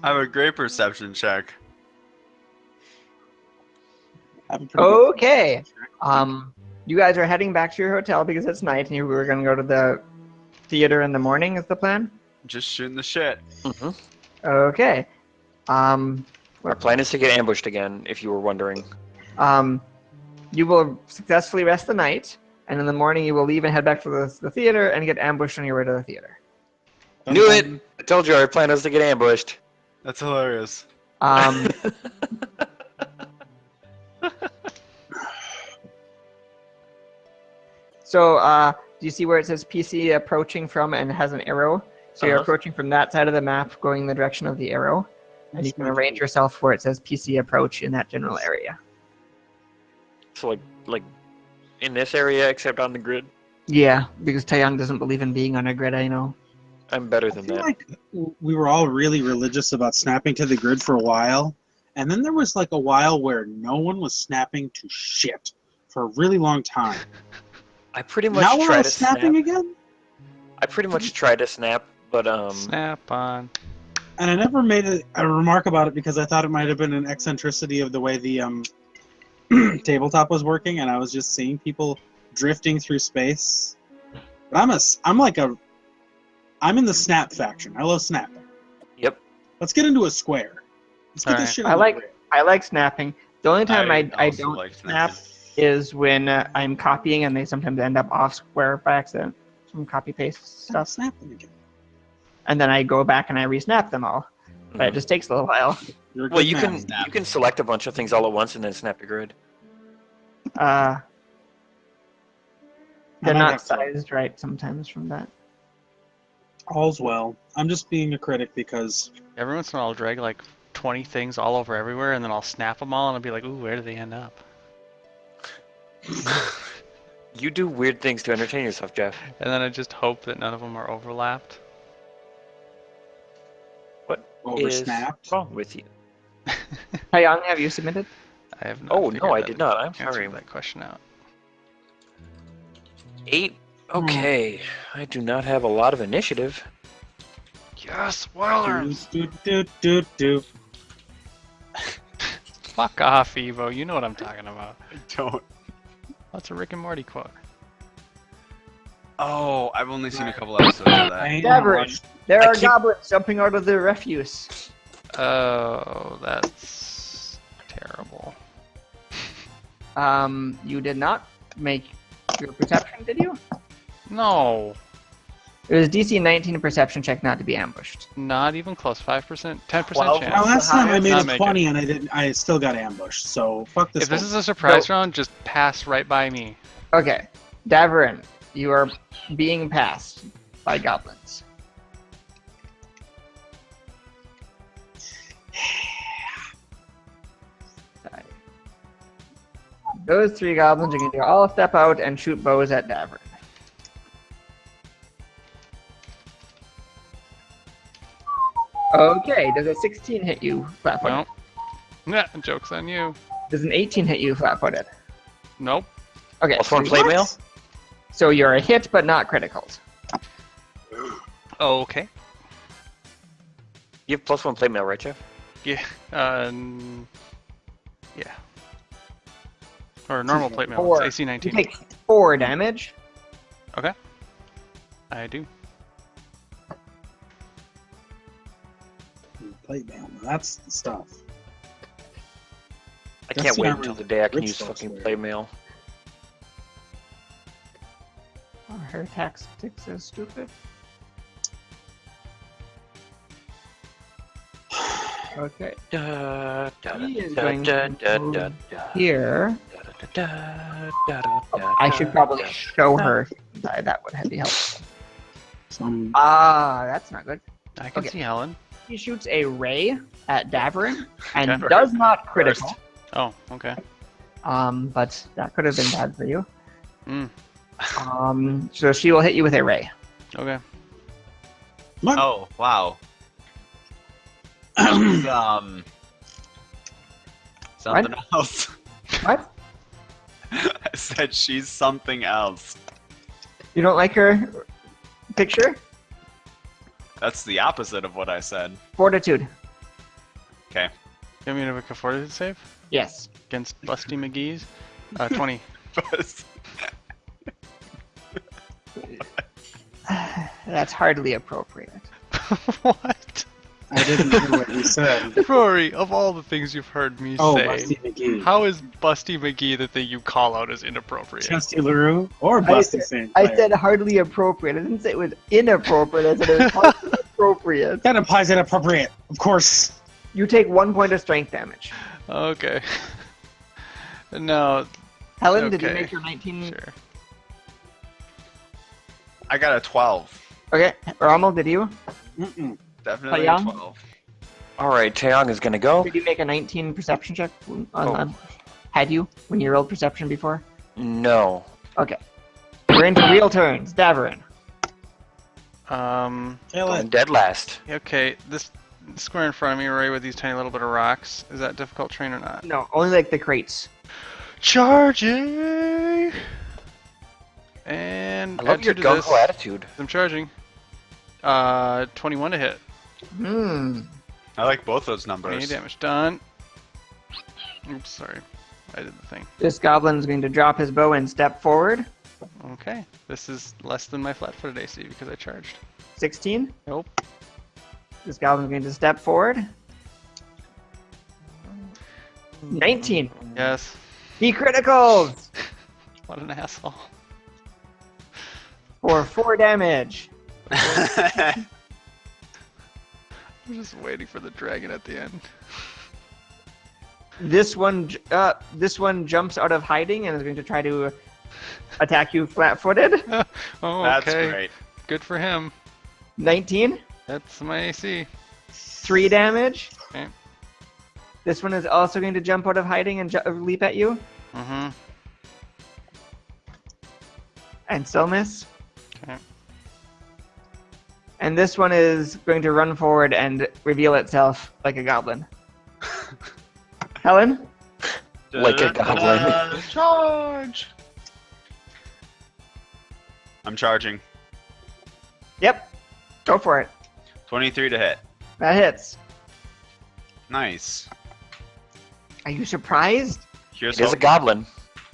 I have a great perception check. I have a pretty good Okay. perception check. You guys are heading back to your hotel because it's night and you were going to go to the theater in the morning is the plan? Just shooting the shit. Mhm. Okay. Our plan is to get ambushed again, if you were wondering. You will successfully rest the night, and in the morning you will leave and head back to the theater and get ambushed on your way to the theater. Knew it! I told you our plan was to get ambushed. That's hilarious. So, do you see where it says PC approaching from and has an arrow? So you're Uh-huh. approaching from that side of the map, going in the direction of the arrow, and you can arrange yourself where it says PC approach in that general area. So like in this area, except on the grid. Yeah, because Taeyang doesn't believe in being on a grid, I know. I'm better I than feel that. like we were all really religious about snapping to the grid for a while, and then there was like a while where no one was snapping to shit for a really long time. I pretty much Now we're try all to snapping snap. again, I pretty much try to snap, but Snap on. and I never made a remark about it because I thought it might have been an eccentricity of the way the tabletop was working, and I was just seeing people drifting through space. But I'm in the snap faction. I love snapping. Yep. Let's get into a square. Let's get Alright. this shit I on like- the grid. I like snapping. The only time I also don't like snap snapping. is when I'm copying and they sometimes end up off square by accident. Some copy paste Stop stuff. snapping again. And then I go back and I resnap them all. But it just takes a little while. You're a Well, good you man. can select a bunch of things all at once and then snap the grid. They're might not have to- sized right sometimes from that. All's well. I'm just being a critic because Every once in a while I'll drag like 20 things all over everywhere, and then I'll snap them all, and I'll be like, ooh, where do they end up? You do weird things to entertain yourself, Jeff. And then I just hope that none of them are overlapped. What oversnapped. is wrong with you? Taeyang, have you submitted? I have not. Oh, no, figured I that- did not. I'm answered sorry. that question out. 8? Okay. I do not have a lot of initiative. Yes, wild arms. Do. Fuck off, Evo. You know what I'm talking about. Don't. That's a Rick and Morty quote. Oh, I've only seen a couple episodes of I that. ain't gonna Davern, watch- there I are keep- goblins jumping out of the refuse. Oh, that's terrible. You did not make your perception, did you? No, It was DC 19 perception check not to be ambushed. not even close. 5%, 10% Well, chance. Now, last time I made Not a make 20 and I didn't. I still got ambushed. So fuck this. If this one. is a surprise round, just pass right by me. Okay, Davern, you are being passed by goblins. Sorry. Those 3 goblins are going to all step out and shoot bows at Davern. Okay, does a 16 hit you flat-footed? Nope. Yeah, joke's on you. Does an 18 hit you flat-footed? Nope. Okay, Also on so- plate mail? So you're a hit, but not criticals. Okay. You have +1 plate mail, right, Jeff? Yeah. Yeah. Or normal plate mail. Four. It's AC You 19. take 4 damage. I do. plate mail. That's the stuff. I That's can't the wait armor until the that day I can rich use folks fucking wear. plate mail. Oh, her tactics is stupid. Okay. Da, da, He is da, going da, to da, move da, da, here. da, da, da, da, I should probably da. show her. That would be helpful. Some That's not good. I can Okay. see Helen. He shoots a ray at Daverin and Okay. does not critical. Oh, okay. But that could have been bad for you. Mm, So she will hit you with a ray. okay. Oh, wow. She's, something else. What? I said she's something else. You don't like her picture? That's the opposite of what I said. Fortitude. Okay. You want me to make a fortitude save Yes. against Busty McGee's? 20. That's hardly appropriate. What? I didn't hear what you said. Rory, of all the things you've heard me Oh, say, Busty McGee. how is Busty McGee the thing you call out as inappropriate? Chesty LaRue or Busty St. I Clair? said hardly appropriate. I didn't say it was inappropriate. I said it was hardly appropriate. That implies inappropriate, of course. You take 1 point of strength damage. Okay. No, Helen, did you Okay. make your 19? sure. I got a 12. Okay. Rommel, did you? Mm-mm. Definitely a Young? 12. All right, Taeyong is gonna go. Did you make a 19 perception check? Had you when you rolled perception before? No. Okay. We're into real turns. Daverin. Kill Going it. dead last. Okay, this square in front of me, Rory, with these tiny little bit of rocks, is that difficult terrain or not? No, only like the crates. Charging! And I love add your 2 to this. gung-ho attitude. I'm charging. 21 to hit. Hmm. I like both those 28 numbers. damage. Done. Oops, sorry. I did the thing. This goblin is going to drop his bow and step forward. Okay. This is less than my flat-footed AC because I charged. 16. Nope. This goblin is going to step forward. 19. Yes. He criticals What an asshole. for 4 damage. I'm just waiting for the dragon at the end. This one jumps out of hiding and is going to try to attack you flat-footed. Oh, That's okay. great. Good for him. 19. That's my AC. 3 damage. Okay. This one is also going to jump out of hiding and leap at you Mm-hmm. and still miss. Okay. And this one is going to run forward and reveal itself like a goblin. Helen? Like a goblin. Charge! I'm charging. Yep. Go for it. 23 to hit. That hits. Nice. Are you surprised? Here's It is a hope. goblin.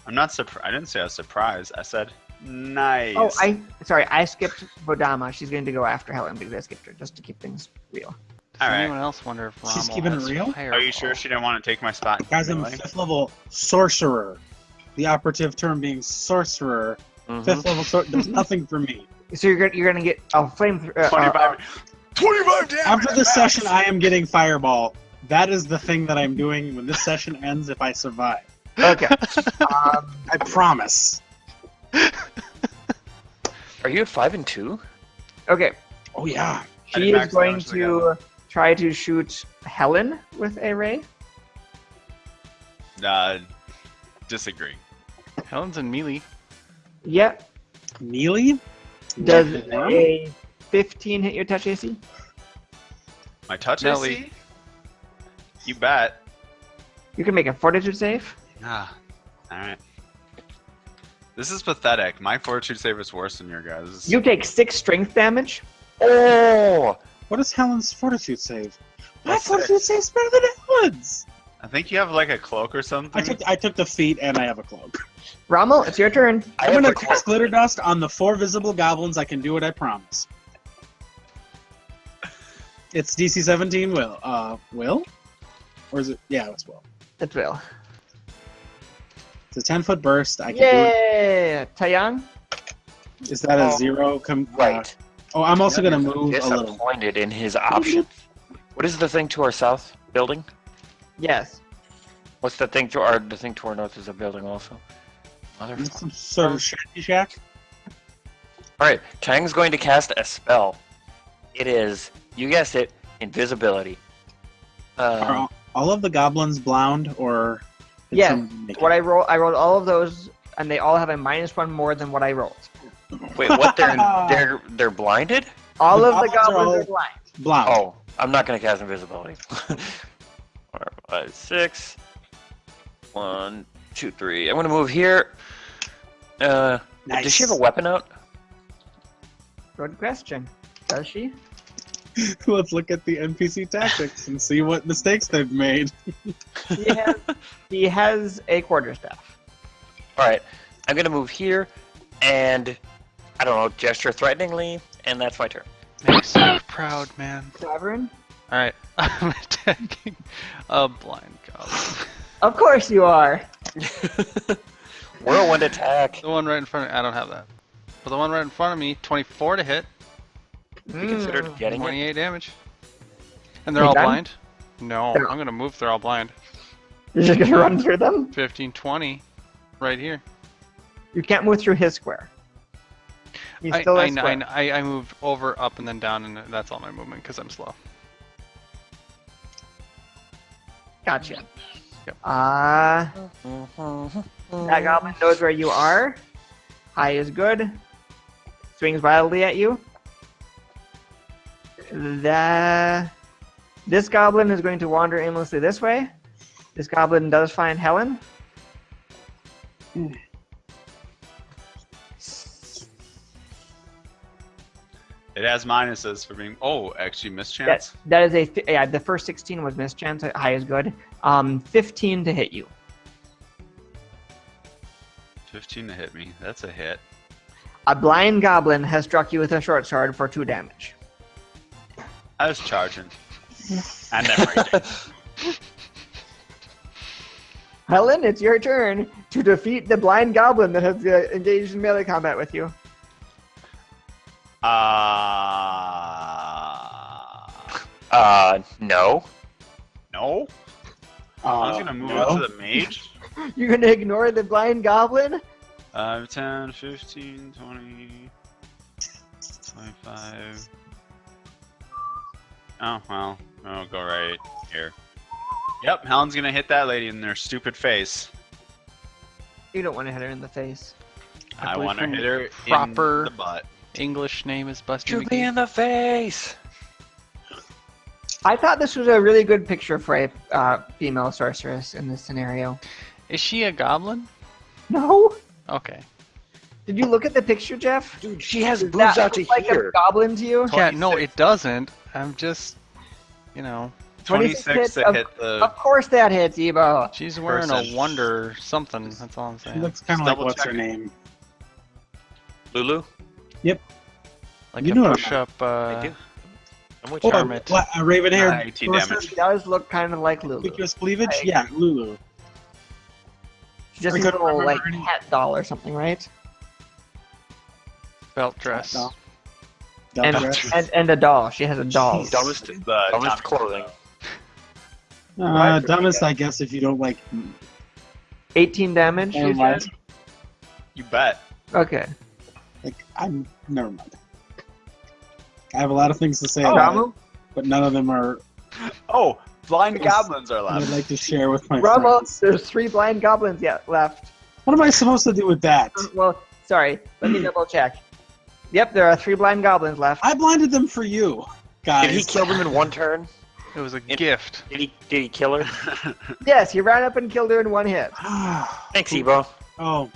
I'm not surprised. I didn't say I was surprised. I said nice. Oh, I skipped Bodama. She's going to go after Helen because I skipped her just to keep things real. Does All right. anyone else wonder if Rommel She's keeping it has real? Are you sure she didn't want to take my spot? Guys, I'm a anyway? 5th level sorcerer. The operative term being sorcerer. Mhm. 5th level there's nothing for me. So you're going to get a flame. 25 damage! After this max! session, I am getting fireball. That is the thing that I'm doing when this session ends if I survive. Okay. I promise. Are you at 5 and 2? Okay. Oh, yeah. I She did is max going damage to the to try to shoot Helen with a ray. Disagree. Helen's in melee. Yep. Melee? Does Yeah. a 15 hit your touch AC? My touch Nelly. AC? You bet. You can make a fortitude save. Ah, alright. This is pathetic. My fortitude save is worse than your guys'. You take 6 strength damage. Oh! What is Helen's fortitude save? My That's fortitude six. save's better than Helen's! I think you have like a cloak or something. I took the feat and I have a cloak. Rommel, it's your turn. I I'm have gonna a cloak. cast glitter dust on the 4 visible goblins. I can do what I promise. It's DC 17. Will? Or is it? Yeah, it's Will. It will. It's a 10-foot burst. I can do it. Yeah, Taeyang. Is that a zero? Right. I'm also going to move a little. Disappointed in his options. What is the thing to our south building? Yes. What's the thing to our north is a building also? It's some sort of shanty shack. Alright, Chang's going to cast a spell. It is, you guessed it, invisibility. Are all of the goblins blind, or? did Yeah. some make What it? I rolled all of those, and they all have a -1 more than what I rolled. Wait, what? They're blinded? All The of the goblins are goblins all- are blind. Blind. Oh, I'm not going to cast invisibility. 4, 5, 6. 1, 2, 3. I'm going to move here. Does she have a weapon out? Good question. Does she? Let's look at the NPC tactics and see what mistakes they've made. He has a quarterstaff. Alright, I'm going to move here and, I don't know, gesture threateningly, and that's my turn. Makes me proud, man. Sovereign? Alright, I'm attacking a blind goblin. Of course you are. Whirlwind attack. The one right in front of me, I don't have that. But the one right in front of me, 24 to hit, We considered getting it. 28 damage. And they're Hey, all Ben? blind? No, They're- I'm gonna move if they're all blind. You're just gonna run through them? 15, 20, right here. You can't move through his square. He's still a square. I moved over, up, and then down, and that's all my movement because I'm slow. Gotcha. Yep. That goblin knows where you are. High is good. Swings wildly at you. This goblin is going to wander aimlessly this way. This goblin does find Helen. It has minuses for being. Oh, actually, mischance. That is the first 16 was mischance. High is good. 15 to hit you. 15 to hit me. That's a hit. A blind goblin has struck you with a short sword for 2 damage. I was charging. And then raging. Helen, it's your turn to defeat the blind goblin that has engaged in melee combat with you. No. No? I was gonna move no. up to the mage. You're gonna ignore the blind goblin? 10, 15, 20, 25. Oh, well. I'll go right here. Yep, Helen's gonna hit that lady in their stupid face. You don't want to hit her in the face. I I believe want to her hit her proper- in the butt. English name is Buster Shoot me McGee. in the face! I thought this was a really good picture for a female sorceress in this scenario. Is she a goblin? No? Okay. Did you look at the picture, Jeff? Dude, she has Does boobs that out to look like here. a goblin to you? Yeah, no, 26. it doesn't. I'm just, you know, 26 hits, to of, hit the. of course that hits, Ebo. she's wearing Person. a wonder something. That's all I'm She saying. looks kind of like Double what's her check. name? Lulu? Like You a know what I'm- push-up. I do. I'm with Oh, you. Charmit. a raven-haired 18 sorceress? damage. She does look kind of like Lulu. Conspicuous cleavage? I- Yeah, Lulu. She's just I a couldn't little remember like her name. cat doll or something, right? Belt dress. Doll. And, Dumb dress. and a doll. She has a doll. Dumbest clothing. Dumbest, I guess, if you don't like. 18 damage, you Never said? mind. You bet. Okay. I'm never mind. I have a lot of things to say Oh, about it, Ramu? but none of them are. Oh, blind Yes. goblins are I'd left. like to share with my Ramu, friends. there's 3 blind goblins yet left. What am I supposed to do with that? Well, sorry. Let me double check. Yep, there are 3 blind goblins left. I blinded them for you, guys. Did he kill them in one turn? It was a gift. Did he kill her? Yes, he ran up and killed her in 1 hit. Thanks, Ebo. Oh,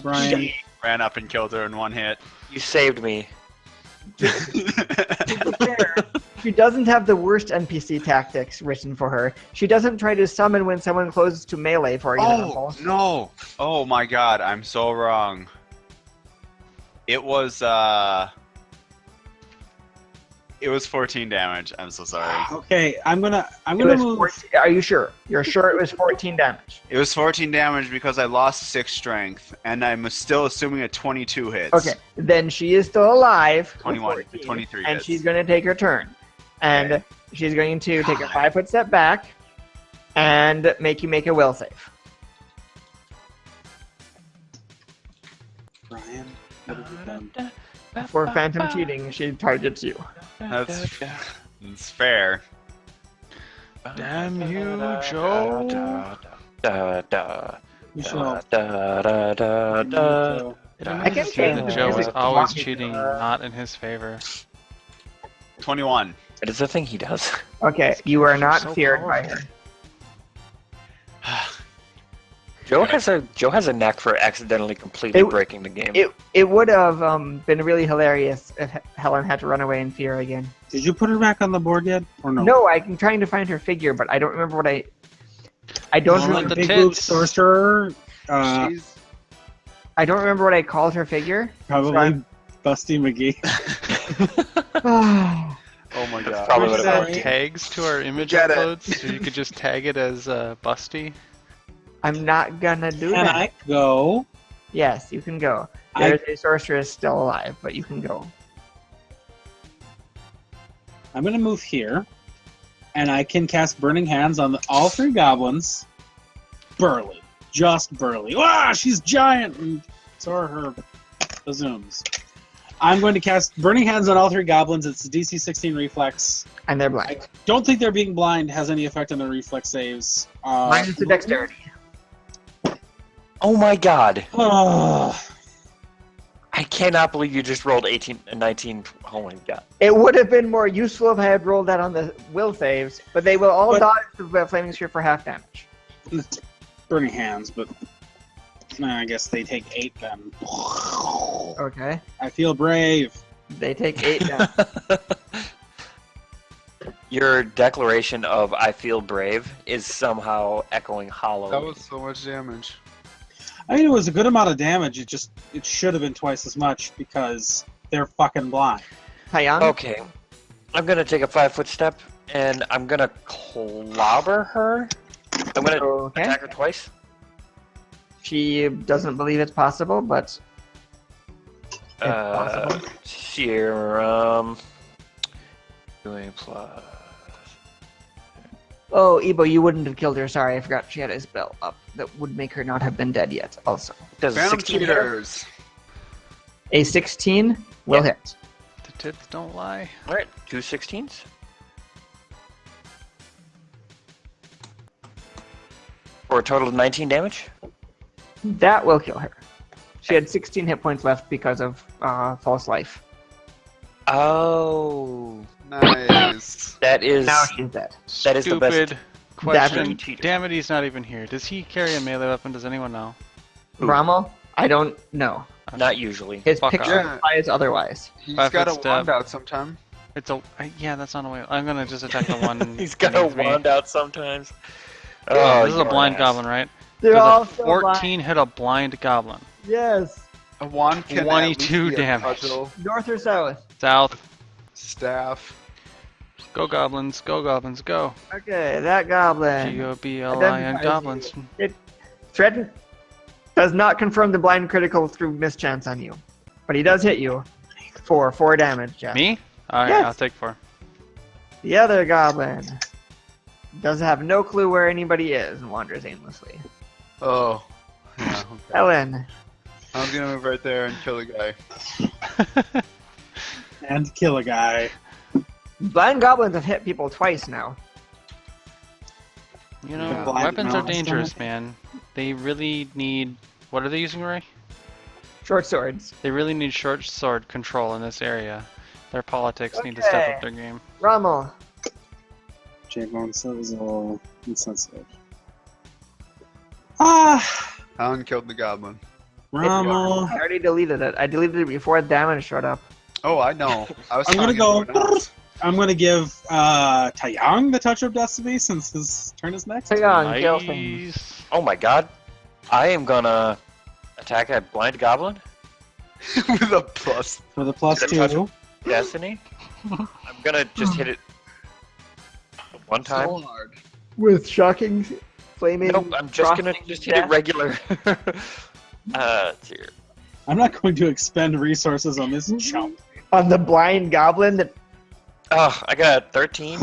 Brian. Ran up and killed her in one hit. You saved me. To be fair, she doesn't have the worst NPC tactics written for her. She doesn't try to summon when someone closes to melee, for example. Oh, no. Oh my god, I'm so wrong. It was It was 14 damage. I'm so sorry. Okay, I'm gonna It was move. 14, are you sure? You're sure it was 14 damage? It was 14 damage because I lost 6 strength, and I'm still assuming a 22 hits. Okay, then she is still alive. with 21, 14, 23 and hits. she's going to take her turn. And Okay. she's going to take a 5-foot step back and make you make a will save. Brian, what have you done? For phantom cheating, she targets you. That's fair. Damn you, Joe. You shall. I can See change that the Joe is music. always cheating, not in his favor. 21. It is the thing he does. Okay, you are not So feared by her. Joe has a knack for accidentally completely It- breaking the game. It would have been really hilarious if Helen had to run away in fear again. Did you put her back on the board yet, or no? No, I'm trying to find her figure, but I don't remember what I don't Well, remember. the Big Boot tits. Sorcerer. She's I don't remember what I called her figure. Probably Busty McGee. Oh my god. Probably Where's what it that? was. Tags to our image Get it. uploads, so you could just tag it as Busty. I'm not gonna do Can that. I go? Yes, you can go. I- There's a sorceress still alive, but you can go. I'm gonna move here, and I can cast Burning Hands on all 3 goblins. Burly, just Burly. Ah, she's giant, and so are her bazooms. I'm going to cast Burning Hands on all 3 goblins. It's a DC 16 reflex. And they're I blind. don't think their being blind has any effect on their reflex saves. Minus the dexterity. Oh my god. Oh, I cannot believe you just rolled 18 and 19. Oh my god. It would have been more useful if I had rolled that on the will saves, but they will all But- dodge the flaming sphere for half damage. Burning Hands, but I guess they take 8 then. Okay. I feel brave. They take 8 damage. Your declaration of "I feel brave" is somehow echoing hollow. that was so much damage. I mean, it was a good amount of damage. It should have been twice as much because they're fucking blind. Hyang? Okay. I'm gonna take a 5-foot step and I'm gonna clobber her. I'm gonna Okay. attack her twice. She doesn't believe it's possible, but possible. Serum. Doing plus. oh, Ebo, you wouldn't have killed her. Sorry, I forgot she had a spell up that would make her not have been dead yet. Also, Does a Phantom 16 hit her? cheaters. a 16 will hit. The tits don't lie. Alright, 2 16s. For a total of 19 damage. That will kill her. She had 16 hit points left because of false life. Oh. Nice. That is. Now she's dead. That is the best- Stupid question. Cheater. Damn it, he's not even here. Does he carry a melee weapon? Does anyone know? Who? Rommel? I don't know. Not usually. His Fuck picture off. implies otherwise. He's 5 got a foot step. wand out sometime. It's a yeah. That's not a way. I'm gonna just attack the one. He's got a beneath me. wand out sometimes. Oh, this is a you're blind an goblin, right? They're Does all a still 14 hit a blind goblin? Yes. A wand can 22 at least be a damage. cudgel, North or south? South. staff. Go goblins. Go goblins. Go. Okay, that goblin. G-O-B-L-I-N goblins. Thread does not confirm the blind critical through mischance on you, but he does hit you for 4 damage, Jeff. Me? Alright, Yes. I'll take 4. The other goblin does have no clue where anybody is and wanders aimlessly. Oh. Yeah, okay. Ellen, I'm gonna move right there and kill the guy. And kill a guy. blind goblins have hit people twice now. You know, Yeah. Blind weapons are mouse dangerous, stomach. man. They really need... What are they using, Ray? Short swords. They really need short sword control in this area. Their politics need to step up Okay. their game. Rommel, J-Bone is a little insensitive. Ah! Alan killed the goblin. Rommel. I already deleted it. I deleted it before the damage showed up. Oh, I know. I was I'm gonna talking to go- everyone else. I'm gonna give Taeyang the touch of destiny since his turn is next. Hang on, kill things. Nice. Oh my god. I am gonna attack a blind goblin. With a plus. For the plus Did I touch 2. Destiny? I'm gonna just hit it one time. So hard. With shocking, flaming. Nope, I'm just gonna frosting just hit it death. regular. Let's see here. I'm not going to expend resources on this chump. On the blind goblin that. Oh, I got 13.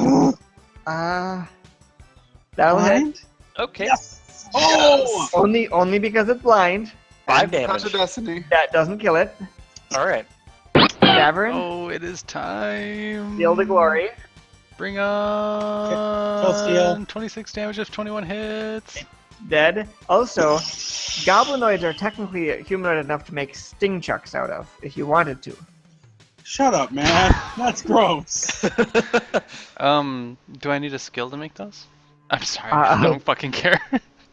That'll hit. Blind? Okay. Yes! Oh! Only because it's blind. 5 Touch damage. of Destiny. That doesn't kill it. Alright. Davern, Oh, it is time. Seal to Glory. Bring Full on steal. 26 damage if 21 hits. Dead. Also, goblinoids are technically humanoid enough to make sting chucks out of, if you wanted to. Shut up, man. That's gross. Do I need a skill to make those? I'm sorry, Uh, I don't fucking care.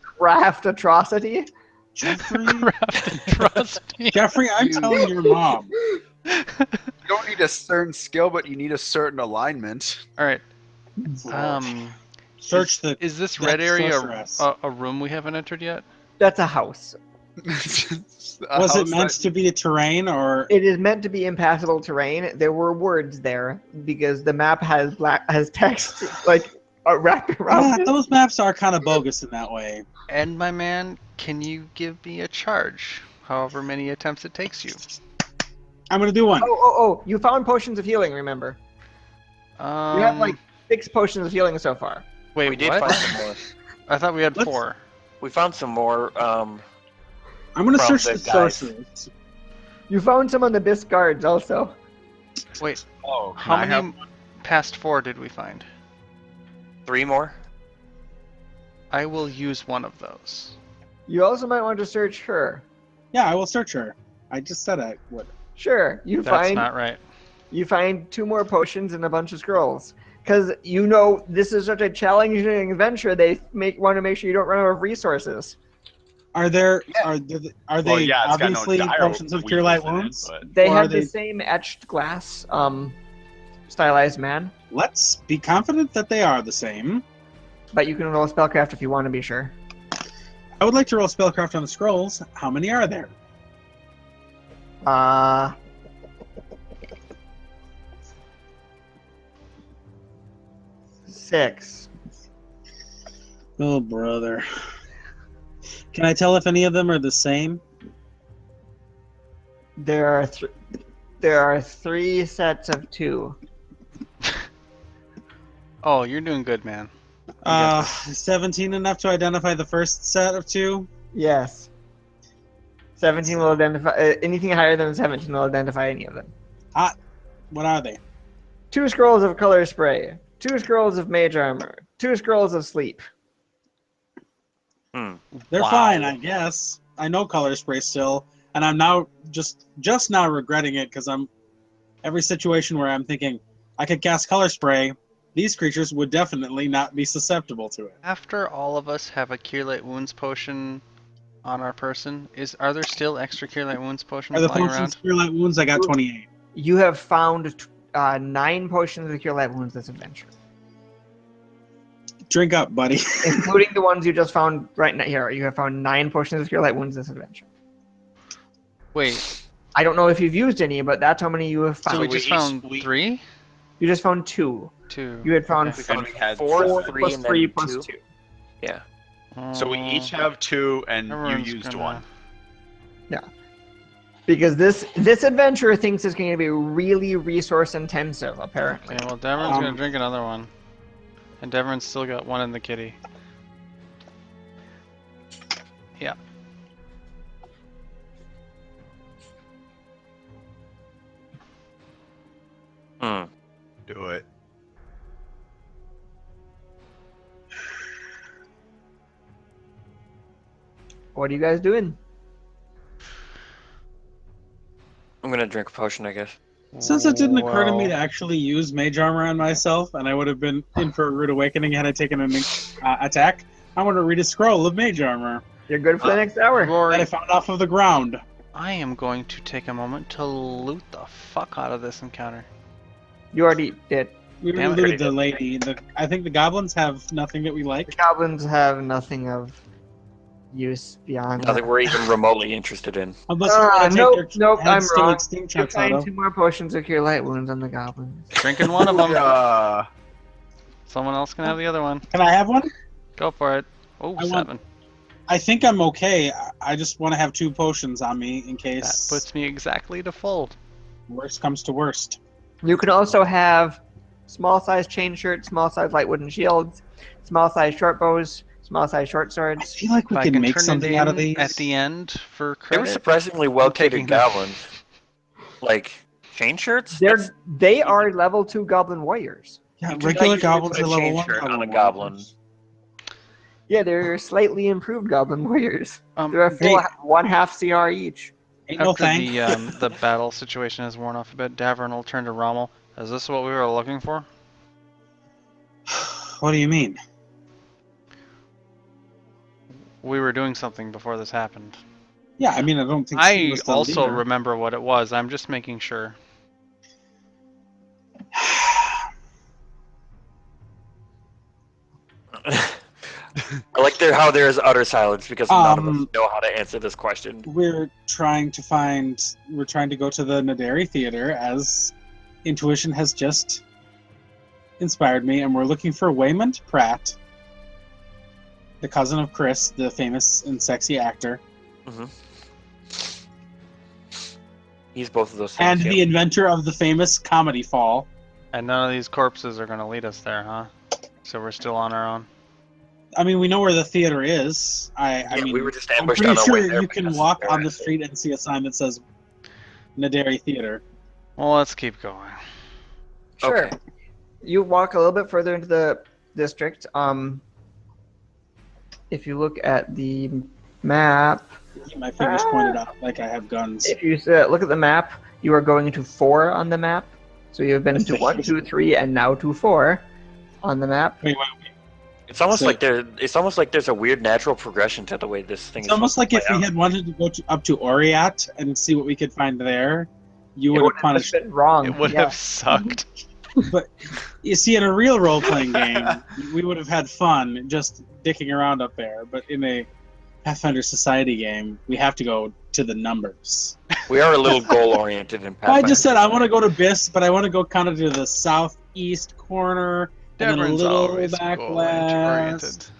Craft atrocity. Jeffrey? Craft atrocity. Jeffrey, I'm telling your mom. You don't need a certain skill, but you need a certain alignment. Alright. Search the. Is this Death red area sorceress. a room we haven't entered yet? That's a house. Was it meant to be a terrain or? It is meant to be impassable terrain. There were words there because the map has text like wrapped around Yeah, it. those maps are kind of bogus in that way. And my man, can you give me a charge? However many attempts it takes you. I'm gonna do one. Oh! You found potions of healing. Remember, you have like 6 potions of healing so far. Wait, We did what? find some more. I thought we had Let's- 4. We found some more. I'm gonna from search the the guys. sorcerers. You found some on the bisque guards also. Wait, Oh, how I many have- past 4 did we find? 3 more. I will use one of those. You also might want to search her. Yeah, I will search her. I just said I would. Sure, you That's not right. You find 2 more potions and a bunch of scrolls. Because you know this is such a challenging adventure, they want to make sure you don't run out of resources. Are there? Yeah. Are they Well, yeah, it's got no obviously dire potions of cure light weakness in it, wounds? but- They Or have are the they- same etched glass, stylized man, Let's be confident that they are the same. but you can roll spellcraft if you want to be sure. I would like to roll spellcraft on the scrolls. How many are there? Uh, six. Oh, brother. Can I tell if any of them are the same? There are 3 sets of 2. Oh, you're doing good, man. 17 enough to identify the first set of 2? Yes. 17 will identify anything higher than 17 will identify any of them. What are they? 2 scrolls of color spray, 2 scrolls of mage armor, 2 scrolls of sleep. They're Wow. fine, I guess. I know color spray still, and I'm now just now regretting it because I'm every situation where I'm thinking I could cast color spray, these creatures would definitely not be susceptible to it. After all of us have a Cure Light Wounds potion on our person, are there still extra Cure Light Wounds potions Are the lying potions around? cure light wounds? I got 28. You have found 9 potions of cure light wounds this adventure, Drink up, buddy. including the ones you just found right now. Here, you have found 9 potions of cure light wounds this adventure. Wait, I don't know if you've used any, but that's how many you have found. so we we just each- found we- 3? You just found 2. 2. You had found Okay. And we had 4, 4 3, plus and 3 then plus 2. 2. Yeah. So we each have 2, and you Everyone's used gonna- one. Because this adventure thinks it's going to be really resource intensive, apparently. Okay, well, Deverin's gonna Um, drink another one. And Deverin's still got one in the kitty. Yeah. Do it. What are you guys doing? I'm gonna drink a potion, I guess. Since it didn't occur to me to Well, actually use mage armor on myself, and I would have been in for a rude awakening had I taken an attack, I want to read a scroll of mage armor You're good for the next hour. that I Rory, found off of the ground. I am going to take a moment to loot the fuck out of this encounter. You already did. We Damn it. looted the lady. I think the goblins have nothing that we The like. goblins have nothing of use beyond Nothing that. we're even remotely interested in. Unless you want to take their Nope, I'm heads to wrong. like steam You trucks out find of. 2 more potions to cure light wounds on the goblins. Drinking one of them. Yeah. Someone else can have the other one. Can I have one? Go for it. Oh, I want- 7. I think I'm okay. I just want to have 2 potions on me in That case puts me exactly to full. worst comes to worst. You can also have small size chain shirts, small size light wooden shields, small size short bows, small size short I swords. feel like we If I can can make turn it something out of in these. at the end for They were credit. surprisingly taking well-catered them. goblins. Like, chain shirts? They are level 2 goblin warriors. Yeah, You can, regular like, usually goblins put are a level chain 1 shirt on goblin a goblin. warriors. Yeah, they're slightly improved goblin warriors. Um, They're a full Hey. 1/2 CR each. Ain't no After thank. the battle situation has worn off a bit, Davern will turn to Rommel. Is this what we were looking for? What do you mean? We were doing something before this happened. Yeah, I mean, I don't think she I was the also leader. remember what it was. I'm just making sure. I like how there is utter silence because none of us Um, know how to answer this question. We're trying to go to the Naderi Theater, as intuition has just inspired me, and we're looking for Waymond Pratt, the cousin of Chris, the famous and sexy actor, He's both of those and things. the inventor of the famous comedy fall. And none of these corpses are going to lead us there, huh? So we're still on our own. I mean, we know where the theater is. I mean, we were just I'm ambushed pretty on our way sure there you can because walk they're on the at it. street and see a sign that says Naderi Theater. Well, let's keep going. Sure. Okay. You walk a little bit further into the district. If you look at the map, Keep my fingers pointed out like I have guns. if you look at the map, you are going to 4 on the map. So you've been to 1, 2, 3, and now to 4 on the map. Wait. It's almost So- like there's a weird natural progression to the way this thing It's is. almost like if play we out. had wanted to go up to Oriat and see what we could find there, you would have punished. been wrong. It would yeah. have sucked. But you see, in a real role-playing game, we would have had fun just dicking around up there. But in a Pathfinder Society game, we have to go to the numbers. We are a little goal-oriented in I Pathfinder. just said I want to go to Biss, but I want to go kind of to the southeast corner, and then a Davern's little always back goal-oriented. west.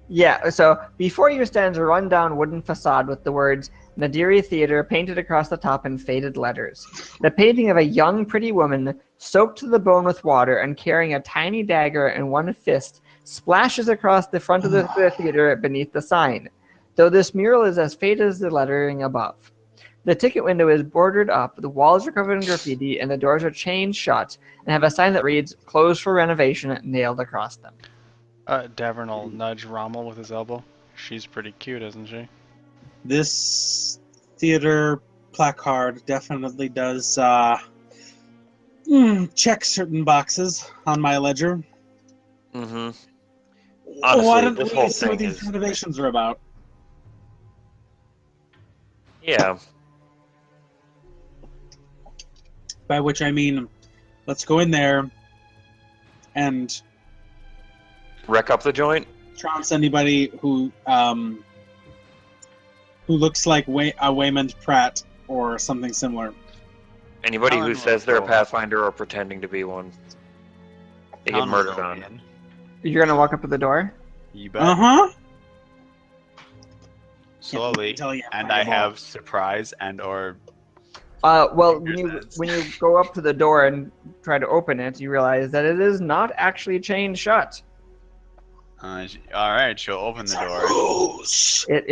Yeah, so before you stands a rundown wooden facade with the words Nadiri Theater painted across the top in faded letters. The painting of a young, pretty woman, soaked to the bone with water and carrying a tiny dagger in one fist, splashes across the front of the theater beneath the sign, though this mural is as faded as the lettering above. The ticket window is bordered up, the walls are covered in graffiti, and the doors are chained shut and have a sign that reads, "Closed for renovation," nailed across them. Davern will nudge Rommel with his elbow. She's pretty cute, isn't she? This theater placard definitely does check certain boxes on my ledger. Mm-hmm. Why Honestly, don't this we whole see what thing these is. renovations are about? Yeah. By which I mean, let's go in there and Wreck up the joint. trounce anybody who looks like Waymond Pratt or something similar. Anybody Alan who will says they're a go. Pathfinder or pretending to be one, they get Alan will murdered go on. in. You're gonna walk up to the door? You bet. Uh-huh. Slowly. Tell you And I have surprise and or Well, Fingers when you go up to the door and try to open it, you realize that it is not actually chained shut. all right, she'll open the door.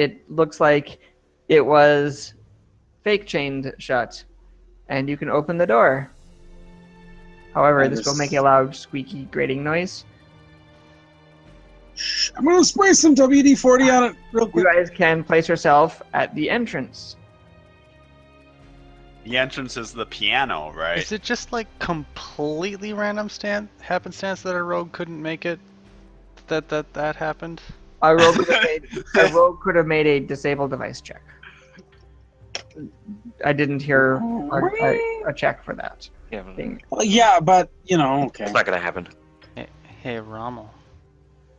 It looks like it was fake chained shut, and you can open the door. However, this will make a loud, squeaky, grating noise. Shh, I'm gonna spray some WD-40 on it real You quick. guys can place yourself at the entrance. The entrance is the piano, right? Is it just like completely random happenstance that a rogue couldn't make it? That happened? A rogue could have made a disable device check. I didn't hear a check for that Yeah, thing. Well, yeah, but okay. it's not gonna happen. Hey, Rommel.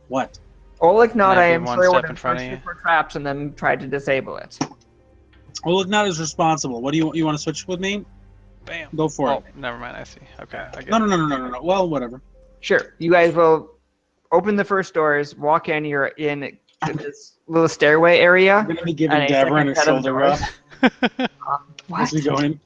What? Oleg Nod, I be am one sure, step would in have front of searched you? it for traps and then tried to disable it. Oleg not is responsible. What do you want to switch with me? Bam. Go for Oh, it. never mind. I see. Okay. I get No. Well, whatever. Sure. You guys will open the first doors, walk in, you're in this little stairway area. I'm gonna be giving and a Davern second a set of shoulder doors. rub What? as we go in.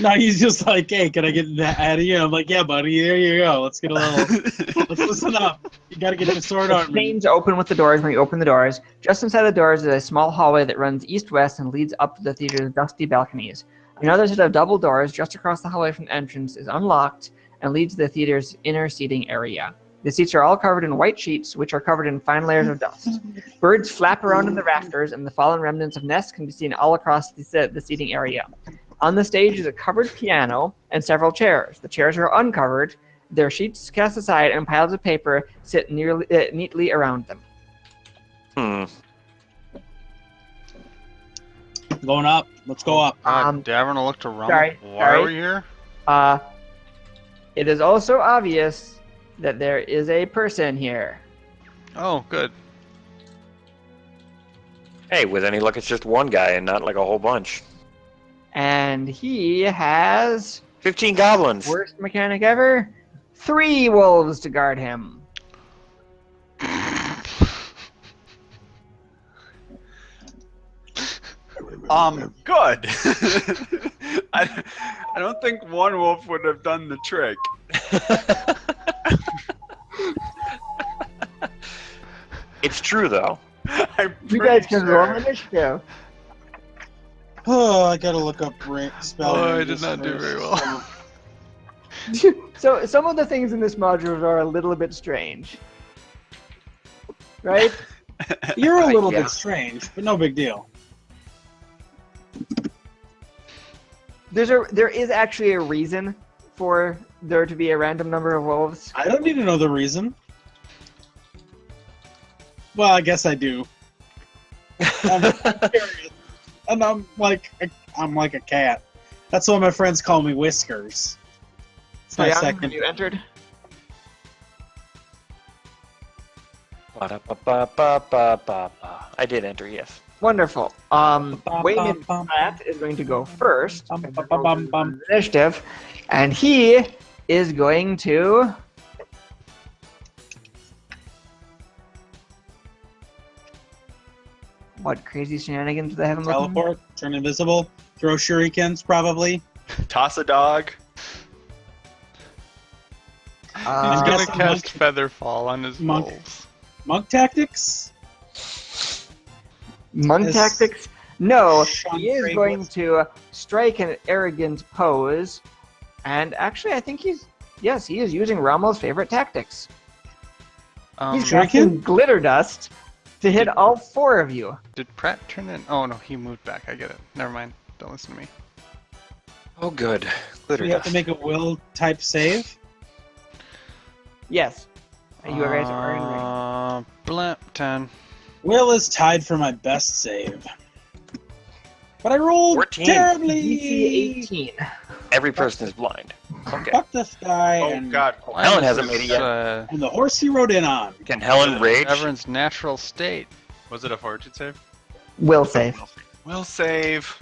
No, he's just like, hey, can I get that out of you? I'm like, yeah, buddy, there you go. Let's get a little. Let's listen up. You gotta get your sword The on me. chains open with the doors when you open the doors. Just inside the doors is a small hallway that runs east-west and leads up to the theater's dusty balconies. Another set of double doors just across the hallway from the entrance is unlocked and leads to the theater's inner seating area. The seats are all covered in white sheets, which are covered in fine layers of dust. Birds flap around in the rafters, and the fallen remnants of nests can be seen all across the seating area. On the stage is a covered piano and several chairs. The chairs are uncovered. Their sheets cast aside, and piles of paper sit neatly around them. Going up. Let's go up. Davern looked around. sorry, Why sorry. are we here? It is also obvious that there is a person here. Oh, good. Hey, with any luck, it's just one guy and not like a whole bunch. And he has 15 goblins. worst mechanic ever. 3 wolves to guard him. Good. I don't think one wolf would have done the trick. It's true, though. I'm You pretty guys can sure. roll initiative. Oh, I gotta look up spell. Oh, I did ranges not do very first. well. So some of the things in this module are a little bit strange. Right? You're a little Yeah. bit strange, but no big deal. There is actually a reason for there to be a random number of wolves. I don't need to know the reason. Well, I guess I do. I'm curious. And I'm like a cat. That's why my friends call me Whiskers. It's my Jan, second. have you entered? Ba-da-ba-ba-ba-ba-ba. I did enter, yes. Wonderful. Wayman Platt is going to go first. Initiative. And he is going to... What crazy shenanigans do they have him looking? Teleport, turn invisible, throw shurikens, probably. Toss a dog. He's Uh, gonna guessing cast Featherfall on his monk. wolves. Monk tactics? Monk Is- tactics? No, Sean he is Craig going was- to strike an arrogant pose. And actually, I think he is using Rommel's favorite tactics. He's Shuriken? casting glitter dust to hit all 4 of you. Did Pratt turn in? Oh no, he moved back. I get it. Never mind. Don't listen to me. Oh, good. Glitter You have to dust. make a will type save. Yes. And you guys are in range. Blimp 10. Will is tied for my best save. But I rolled 14. terribly. DC 18. Every person is blind. Okay. Fuck this guy Oh and, God. Helen hasn't made it yet. and the horse he rode in on. Can Helen rage? Davern's natural state. Was it a fortune save? Will save. Will save.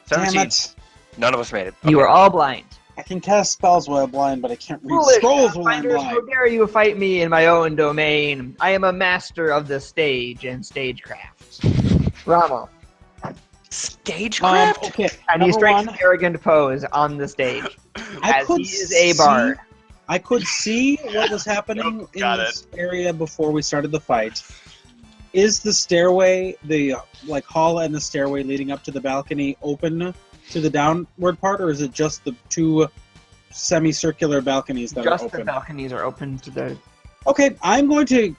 Damn 17. it. None of us made it. You are all blind. I can cast spells while I'm blind, but I can't read Foolish scrolls while I'm Pathfinders, how blind. dare you fight me in my own domain? I am a master of the stage and stagecraft. Rommel. Stagecraft? Okay, And he number strikes one, an arrogant pose on the stage. I As could he is a bard. I could see what was happening Yep, in got this area before we started the fight. Is the stairway, the hall and the stairway leading up to the balcony, open to the downward part, or is it just the 2 semicircular balconies that Just are the open? balconies are open to the... Okay, I'm going to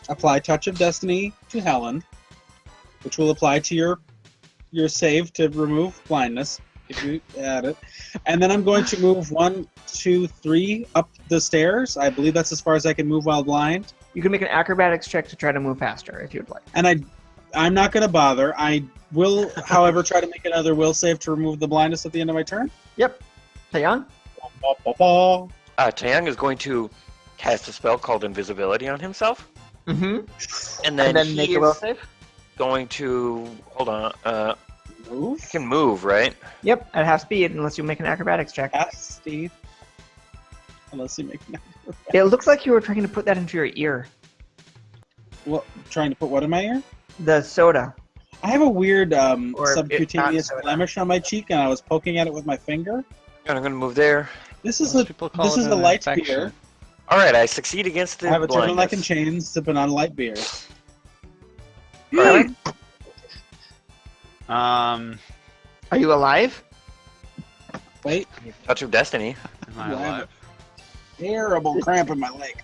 apply Touch of Destiny to Helen, which will apply to your save to remove blindness if you add it. And then I'm going to move 1, 2, 3 up the stairs. I believe that's as far as I can move while blind. You can make an acrobatics check to try to move faster if you'd like. And I'm not going to bother. I will, however, try to make another will save to remove the blindness at the end of my turn. Yep. Taeyang? Ba-ba-ba. Taeyang is going to cast a spell called Invisibility on himself. Mm-hmm. And then, make a will save. going to... Hold on. Move? He can move, right? Yep, at half speed, unless you make an acrobatics check. Yes, Steve. Unless you make an It looks like you were trying to put that into your ear. What? Trying to put what in my ear? The soda. I have a weird Or subcutaneous not soda. blemish on my cheek, and I was poking at it with my finger. And I'm going to move there. This is Most a people call this it is an a light infection. beer. All right, I succeed against the I have a turtleneck blindness. and chains, sipping on light beer. Alright. Am Are you alive? Wait, Touch of Destiny. I alive? terrible cramp in my leg.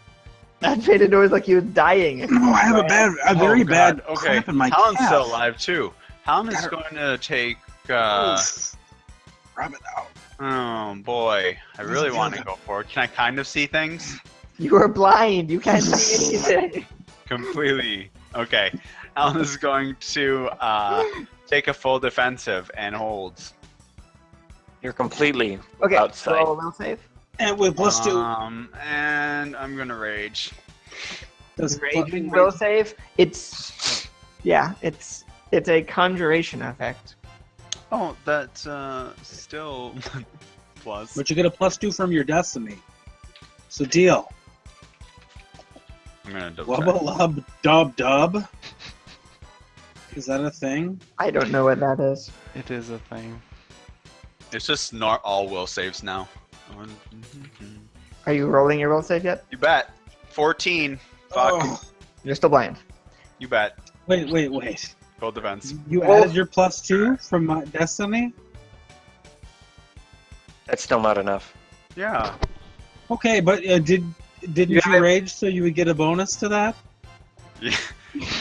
That made it noise like he was dying. No, I have a very bad Okay, cramp in my Talon's calf. still alive too. Talon is going to take. Oof. Rub it out. Oh boy, I really want to go for it. Can I kind of see things? You are blind. You can't see anything. Completely. Okay. Talon is going to take a full defensive and holds. You're completely Okay, outside. roll a will save. And with plus two. And I'm gonna rage. Does Raging will save. It's a conjuration effect. Oh, that's still plus. But you get a plus 2 from your destiny. So deal. I'm gonna double Wubba check. lub dub dub. Is that a thing? I don't know what that is. It is a thing. It's just not all will saves now. Are you rolling your will save yet? You bet. 14. Fuck. Oh. You're still blind. You bet. Wait. Full defense. You Well- added your plus 2 from my destiny? That's still not enough. Yeah. Okay, but didn't you Yeah, rage so you would get a bonus to that?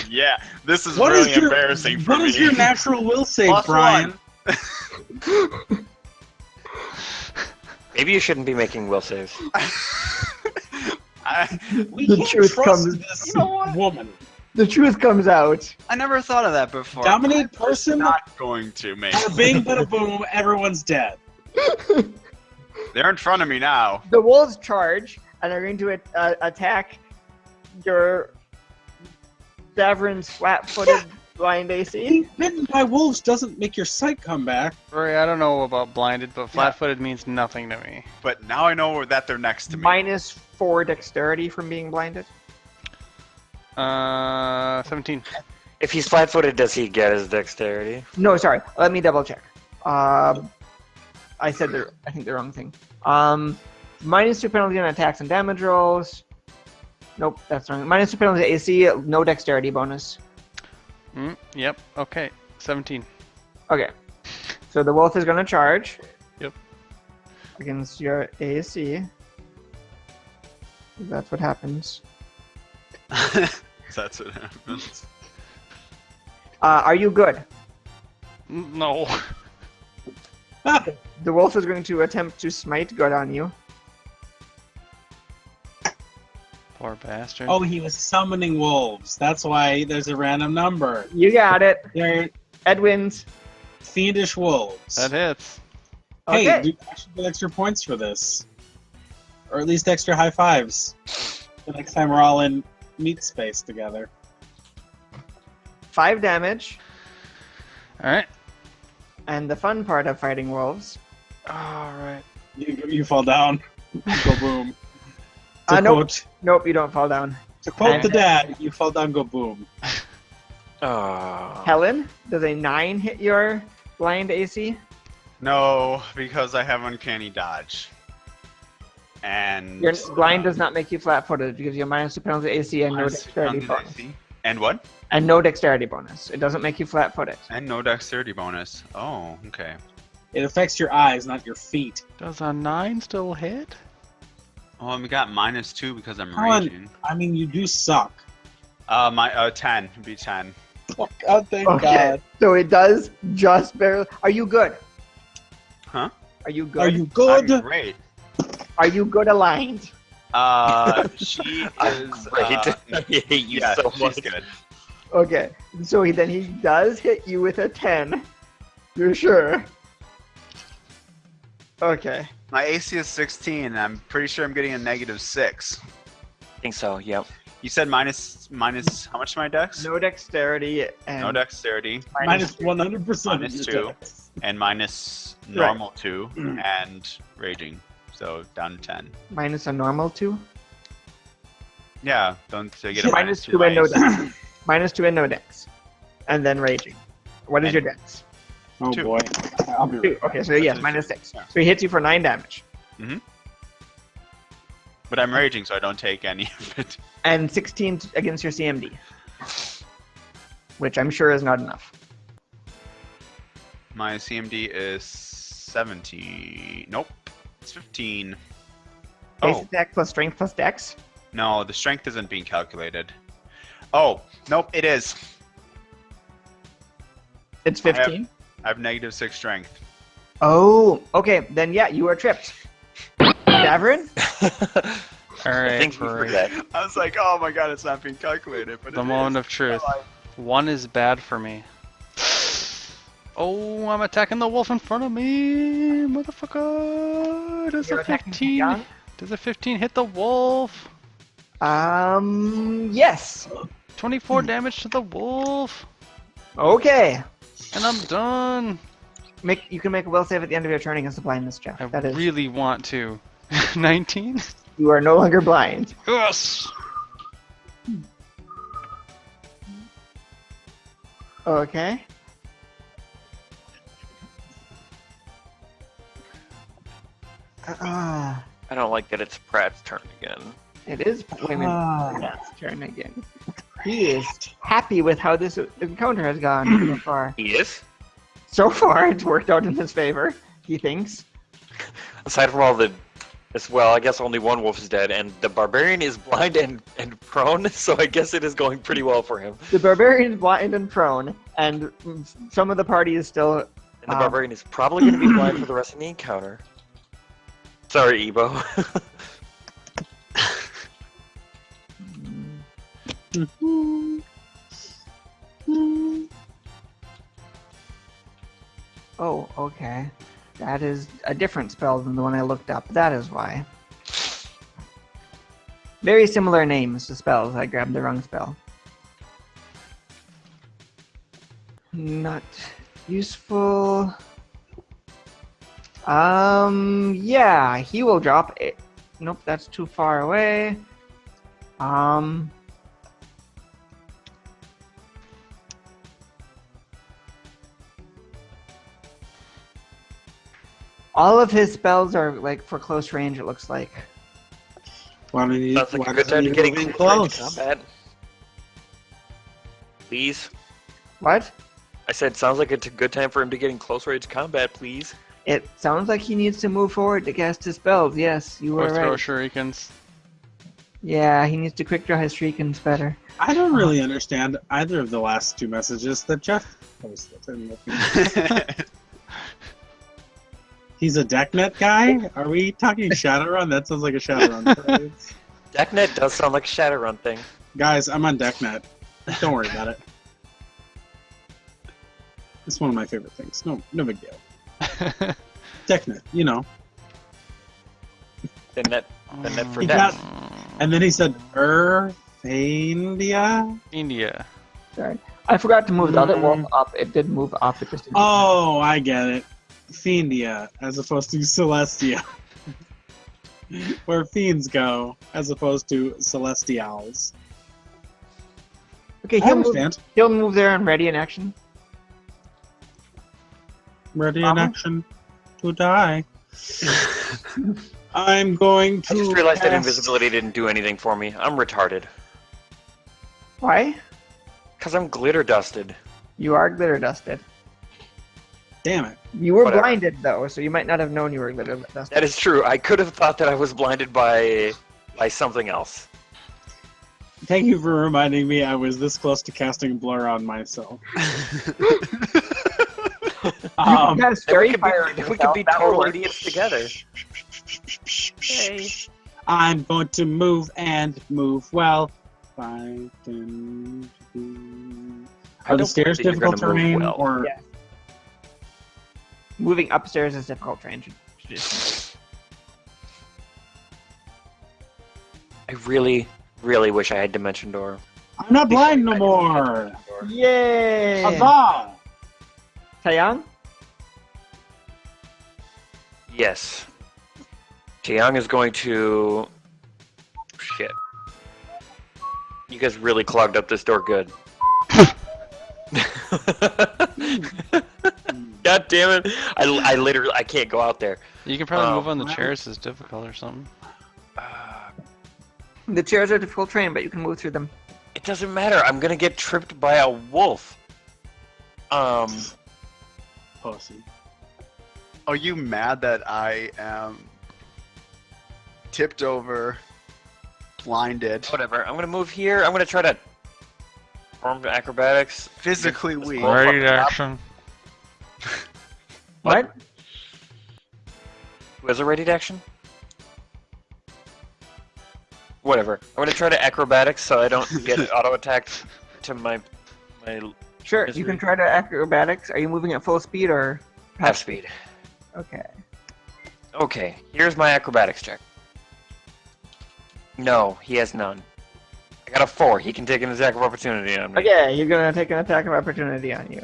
Yeah. This is What really is your- embarrassing for What me. is your natural will save, Plus Brian? one. Maybe you shouldn't be making will saves. We The can't truth trust comes- this You know what? woman. The truth comes out. I never thought of that before. Dominate person, Not going to make. bada bing, bada boom, everyone's dead. They're in front of me now. The wolves charge and are going to attack your Davrin's flat-footed blind AC. Being bitten by wolves doesn't make your sight come back. Rory, I don't know about blinded, but flat-footed means nothing to me. But now I know that they're next to me. Minus 4 dexterity from being blinded. 17. If he's flat-footed, does he get his dexterity? No, sorry. Let me double check. I said I think the wrong thing. Minus 2 penalty on attacks and damage rolls. Nope, that's wrong. Minus 2 penalty to AC, no dexterity bonus. Yep. Okay. 17. Okay. So the wolf is going to charge. Yep. Against your AC. That's what happens. That's what happens. Are you good? No. The wolf is going to attempt to smite good on you. Poor bastard. Oh, he was summoning wolves. That's why there's a random number. You got it. They're Edwin's. fiendish wolves. That hits. Hey, Okay. I should get extra points for this. Or at least extra high fives. The next time we're all in meat space together. 5 damage. Alright. And the fun part of fighting wolves. Alright. You fall down. Go boom. To Nope. quote, Nope, you don't fall down. to quote the dad, you fall down, go boom. Oh. Helen, does a 9 hit your blind AC? No, because I have uncanny dodge. And Your blind does not make you flat-footed. It gives you a minus 2 penalty AC and no minus dexterity 100 bonus. AC. And what? And no dexterity bonus. It doesn't make you flat-footed. And no dexterity bonus. Oh, okay. It affects your eyes, not your feet. Does a 9 still hit? Oh, and we got -2 because I'm Come on. raging. I mean, you do suck. My 10 would be 10. Oh, God, thank Okay. God. So it does just barely. Are you good? Huh? Are you good? Are you good? I'm great. Are you good aligned? She I'm is great. I hate you yeah, so she's much. good. Okay. So then he does hit you with a 10. You're sure? Okay. My AC is 16, and I'm pretty sure I'm getting a -6. I think so. Yep. You said minus how much to my dex? No dexterity and No dexterity. Minus 100%. Minus 2. And minus normal 2 and raging. So down to 10. minus a normal 2. Yeah, don't so you get a Minus minus 2 2 and no minus. dex. Minus 2 and no dex. And then raging. What is And- your dex? Oh 2. boy. I'll be 2. Okay, so yes, That's minus two. 6. Yeah. So he hits you for 9 damage. But I'm raging, so I don't take any of it. And 16 against your CMD. Which I'm sure is not enough. My CMD is 17. Nope. It's 15. Base Oh, attack plus strength plus dex. no, the strength isn't being calculated. Oh, nope, it is. It's I have- 15. I have negative 6 strength. Oh, okay. Then yeah, you are tripped. Davrin? Alright, Thank you for that. I was like, oh my god, it's not being calculated. But the it moment is. of truth. 1 is bad for me. Oh, I'm attacking the wolf in front of me, motherfucker! Does You're a attacking 15? Young? Does a 15 hit the wolf? Yes. 24 damage to the wolf, Okay. and I'm done. You can make a will save at the end of your turn against the blindness check. I That is, really want to. 19? you are no longer blind. Yes! Okay. I don't like that it's Pratt's turn again. It is Pratt's turn again. He is happy with how this encounter has gone so far. He is? So far, it's worked out in his favor, he thinks. Aside from all the... Well, I guess only one wolf is dead, and the barbarian is blind and prone, so I guess it is going pretty well for him. The barbarian is blind and prone, and some of the party is still... And the barbarian is probably going to be blind for the rest of the encounter. Sorry, Ebo. Oh, okay. That is a different spell than the one I looked up. That is why. Very similar names to spells. I grabbed the wrong spell. Not useful. Yeah, he will drop it. Nope, that's too far away. All of his spells are like for close range, it looks like. Sounds like a good time to get in close combat. Please. What? I said sounds like it's a good time for him to get in close range combat, please. It sounds like he needs to move forward to cast his spells. Yes, you Or were throw right. shurikens. Yeah, he needs to quick draw his shurikens better. I don't really understand either of the last 2 messages that Jeff posted. He's a decknet guy? Are we talking Shadowrun? That sounds like a Shadowrun phrase. Decknet does sound like a Shadowrun thing. Guys, I'm on decknet. Don't worry about it. It's one of my favorite things. No big deal. Decknet, you know. The net for He death. got- And then he said, India? India. Sorry. I forgot to move the other wolf up. It did move up. It just didn't. Oh, I get it. Fiendia, as opposed to Celestia. Where fiends go, as opposed to Celestials. Okay, I understand. he'll move there and ready in action. Ready in action to die. I'm going to. I just realized that cast- invisibility didn't do anything for me. I'm retarded. Why? Because I'm glitter dusted. You are glitter dusted. Damn it. You were Whatever. blinded though, so you might not have known you were glitter dusted. That is true. I could have thought that I was blinded by something else. Thank you for reminding me I was this close to casting Blur on myself. Yes, very we could be total idiots together. Hey. I'm going to move and move well. Are the stairs believe you're difficult gonna move terrain well. or Yeah. Moving upstairs is difficult terrain. I really, really wish I had Dimension Door. I'm not blind no more. Yay! Huzzah! Taeyang? Yes. Jiang is going to... Shit. You guys really clogged up this door good. God damn it! I literally I can't go out there. You can probably move on the chairs. It's difficult or something. The chairs are difficult terrain, but you can move through them. It doesn't matter. I'm gonna get tripped by a wolf. Pussy. Are you mad that I am tipped over, blinded, Whatever. I'm gonna move here. I'm gonna try to perform acrobatics. physically weak? Ready action. What? Who has a ready action? Whatever. I'm gonna try to acrobatics so I don't get auto attacked to my Sure, Misery. you can try to acrobatics. Are you moving at full speed or half speed. Okay. Okay, here's my acrobatics check. No, he has none. I got a 4. He can take an attack of opportunity on me. Okay, you're gonna take an attack of opportunity on you.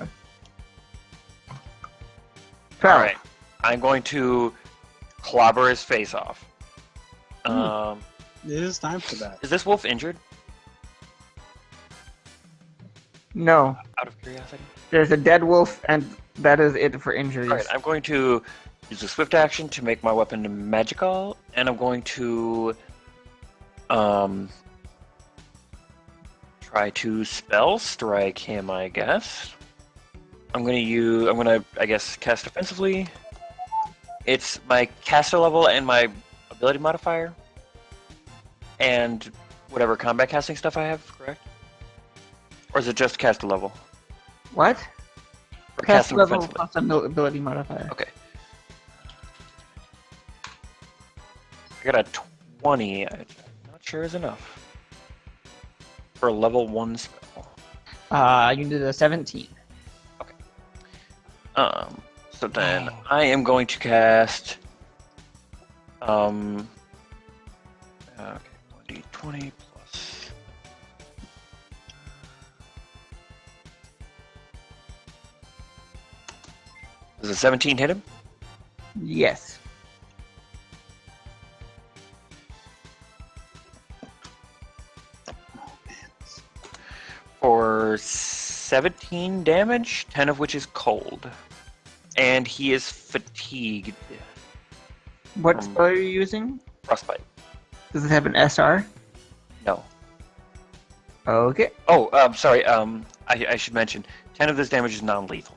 12. Alright. I'm going to clobber his face off. It is time for that. Is this wolf injured? No, Out of curiosity? there's a dead wolf, and that is it for injuries. Alright, I'm going to use a swift action to make my weapon magical, and I'm going to try to spell strike him, I guess. I'm gonna I guess cast offensively. It's my caster level and my ability modifier. And whatever combat casting stuff I have, correct? Or is it just caster level? What? Or Cast casting level offensively? plus ability modifier. Okay. I got a 20. I'm not sure is enough. For a level 1 spell. You can do the 17. So then I am going to cast okay, 1d20 plus does a 17 hit him? Yes. For 17 damage, 10 of which is cold. And he is fatigued. What spell are you using? Frostbite. Does it have an SR? No. Okay. Oh, sorry. I should mention, 10 of this damage is non-lethal.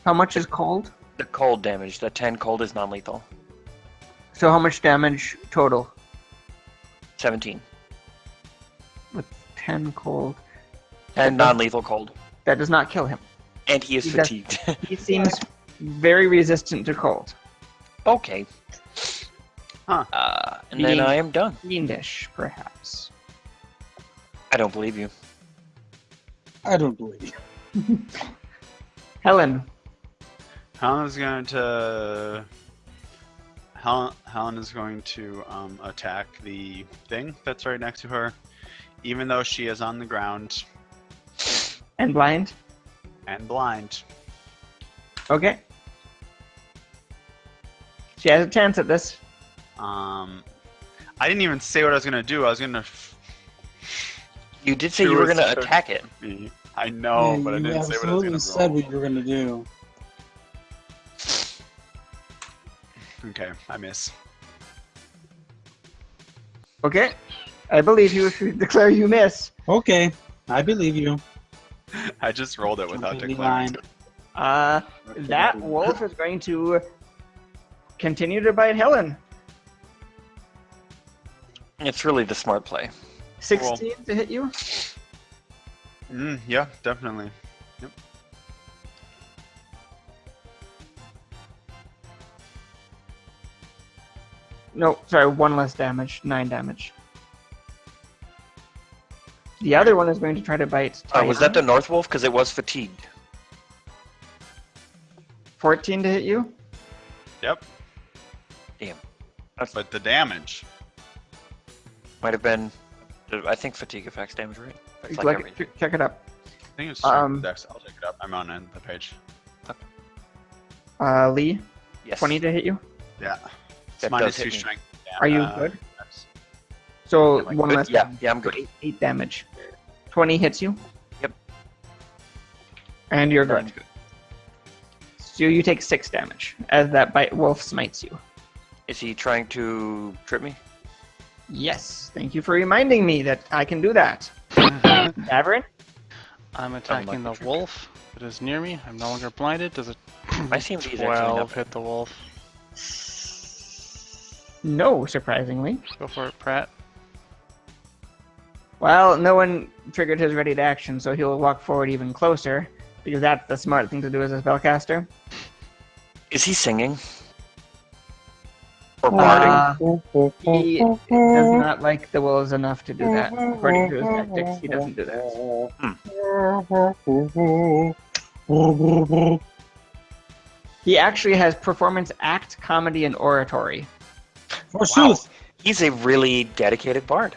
How much is cold? The cold damage, the 10 cold is non-lethal. So how much damage total? 17. With 10 cold. 10 non-lethal cold. That does not kill him. And he is He does- fatigued. He seems very resistant to cold. Okay. Huh. And then I am done. Fiendish, perhaps. I don't believe you. I don't believe you. Helen. Helen is going to attack the thing that's right next to her, even though she is on the ground And blind. and blind. Okay. She has a chance at this. I didn't even say what I was gonna do. I was gonna. You did say you were going to Sure. attack it. I know, but I You didn't say what I was absolutely gonna said roll. what you were gonna do. Okay, I miss. Okay. I believe you if you declare you miss. Okay, I believe you. I just rolled it without Completely declaring. blind. That wolf is going to continue to bite Helen. It's really the smart play. 16 to hit you. Yeah, definitely. Yep. No, sorry, 1 less damage. 9 damage. The other one is going to try to bite. Was that Taeyang. the North Wolf? Because it was fatigued. 14 to hit you? Yep. Damn. But the damage. Might have been I think fatigue affects damage, right? Affects Like, everything. check it up. I think it's Um, Dex. I'll take it up. I'm on the page. Lee, Yes. 20 to hit you. Yeah. It's That minus does hit 2 me. strength. Yeah, Are you good? So Am I one good? less. Yeah, damage. yeah, I'm So good. 8 damage. 20 hits you. Yep. And you're I'm good. So you take 6 damage as that bite wolf smites you. Is he trying to trip me? Yes. Thank you for reminding me that I can do that. Davern? I'm attacking the trick. wolf. It is near me. I'm no longer blinded. Does a My CMD is actually 12 not hit the wolf? No, surprisingly. Go for it, Pratt. Well, no one triggered his ready to action, so he'll walk forward even closer, because that's the smart thing to do as a spellcaster. Is he singing? Or barding? He does not like the wolves enough to do that. According to his tactics, he doesn't do that. He actually has performance, act, comedy, and oratory. Forsooth. He's a really dedicated bard.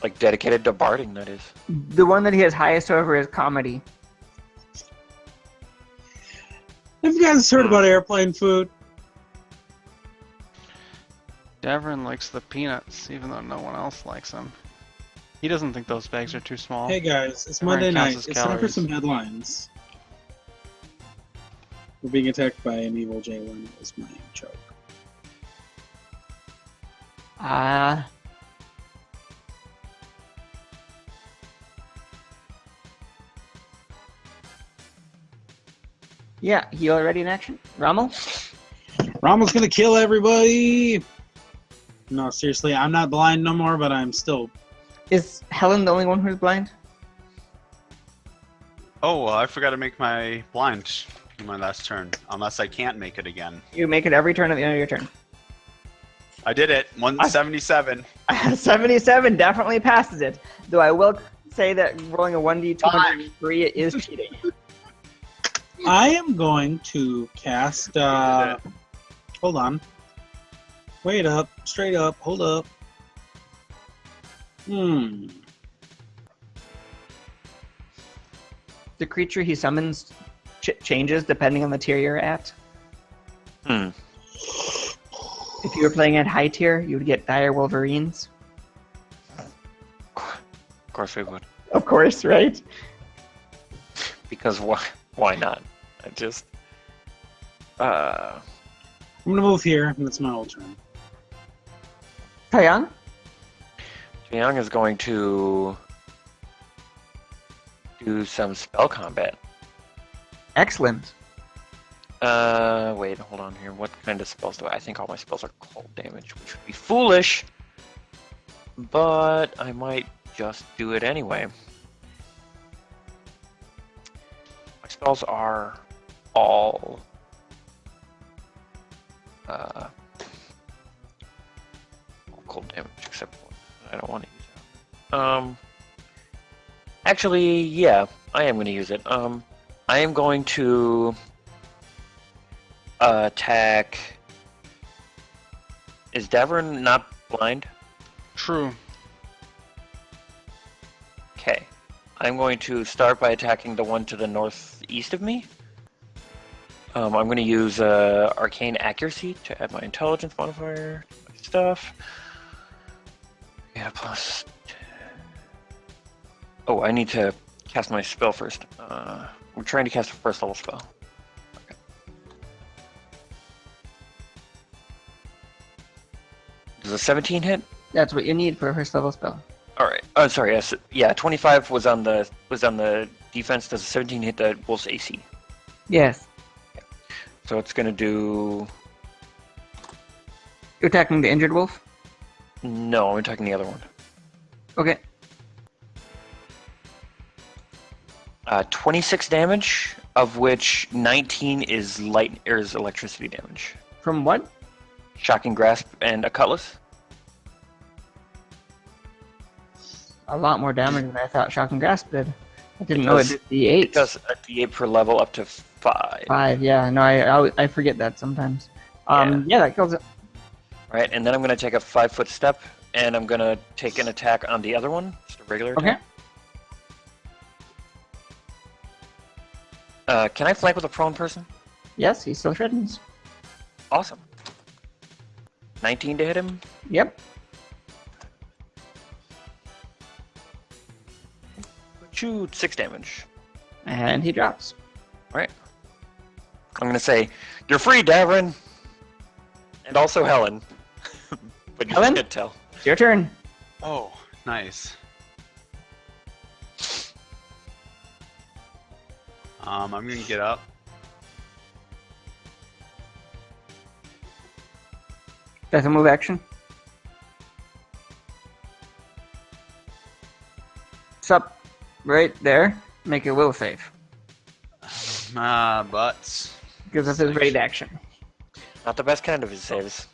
Like, dedicated to barding, that is. The one that he has highest over is comedy. Have you guys heard about airplane food? Davern likes the peanuts, even though no one else likes them. He doesn't think those bags are too small. Hey guys, it's Everyone Monday counts night. as It's time for calories. some headlines. We're being attacked by an evil J1 is my joke. Yeah, he already in action. Rommel? Rommel's gonna kill everybody! No, seriously, I'm not blind no more, but I'm still... Is Helen the only one who's blind? Oh, well, I forgot to make my blind in my last turn. Unless I can't make it again. You make it every turn at the end of your turn. I did it. 177. 77 definitely passes it, though I will say that rolling a 1d203 is cheating. I am going to cast, hold on. Wait up, straight up, hold up. The creature he summons changes depending on the tier you're at. Hmm. If you were playing at high tier, you would get dire wolverines. Of course we would. Of course, right? Because why not? I just... I'm gonna move here, and it's my old turn. Taeyang? Jiang is going to do some spell combat. Excellent. Wait, hold on here. What kind of spells do I think all my spells are cold damage, which would be foolish. But I might just do it anyway. My spells are all cold damage except one. I don't want to use it. Actually, yeah, I am going to use it. I am going to attack. Is Davern not blind? True. Okay. I'm going to start by attacking the one to the northeast of me. I'm going to use Arcane Accuracy to add my intelligence modifier to my stuff. Yeah, plus 10. Oh, I need to cast my spell first. I'm trying to cast a first level spell. Okay. Does a 17 hit? That's what you need for a first level spell. All right. Oh, sorry. Yes. Yeah, 25 was on the defense. Does a 17 hit the wolf's AC? Yes. So it's gonna do. You're attacking the injured wolf? No, I'm attacking the other one. Okay. 26 damage, of which 19 is electricity damage. From what? Shocking Grasp and a Cutlass. A lot more damage than I thought Shocking Grasp did. I didn't know it did D8. It does a D8 per level up to 5. 5, yeah. No, I forget that sometimes. Yeah, that kills it. All right, and then I'm gonna take a 5-foot step and I'm gonna take an attack on the other one. Just a regular attack. Okay. Can I flank with a prone person? Yes, he still threatens. Awesome. 19 to hit him. Yep. Shoot, 6 damage. And he drops. Right. I'm gonna say, "You're free, Davrin," and also Helen. But you Helen? can't tell. It's your turn. Oh, nice. I'm gonna get up. That's a move action. Sup, right there. Make a will save. Butts. Gives us his raid action. Not the best kind of his saves.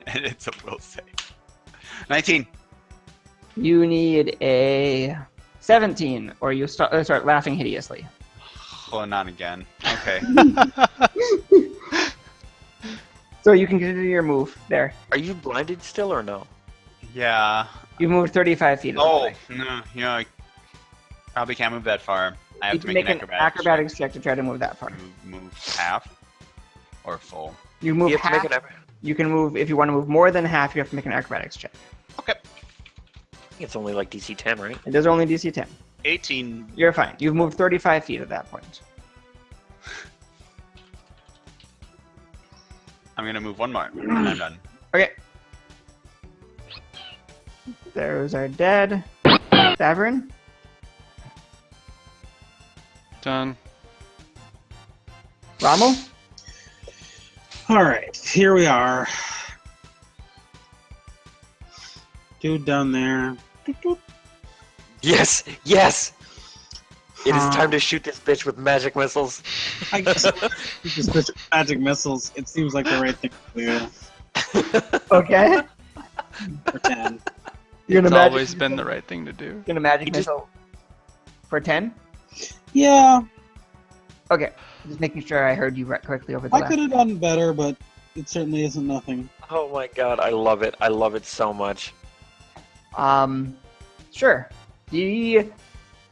And it's a will save. 19. You need a 17, or you start laughing hideously. Oh, not again. Okay. So you can continue your move there. Are you blinded still or no? Yeah. You moved 35 feet. Oh, no, I probably can't move that far. I have You to can make make an an acrobatics check to try to move that far. Move half or full. You move You have to half. make an You can move, if you want to move more than half, you have to make an acrobatics check. Okay. It's only like DC 10, right? It does only DC 10. 18. You're fine. You've moved 35 feet at that point. I'm gonna move one more, and I'm done. Okay. Those are dead. Davrin? Done. Rommel? All right, here we are. Dude down there. Doot, doot. Yes! Yes! It is time to shoot this bitch with magic missiles. I guess just with magic missiles, it seems like the right thing to do. Okay. For 10. You're It's gonna magic always been missile- the right thing to do. You're gonna magic You just- missile for 10? Yeah, Okay. Just making sure I heard you correctly over the I last. could have done better, but it certainly isn't nothing. Oh my god, I love it. I love it so much. Sure. He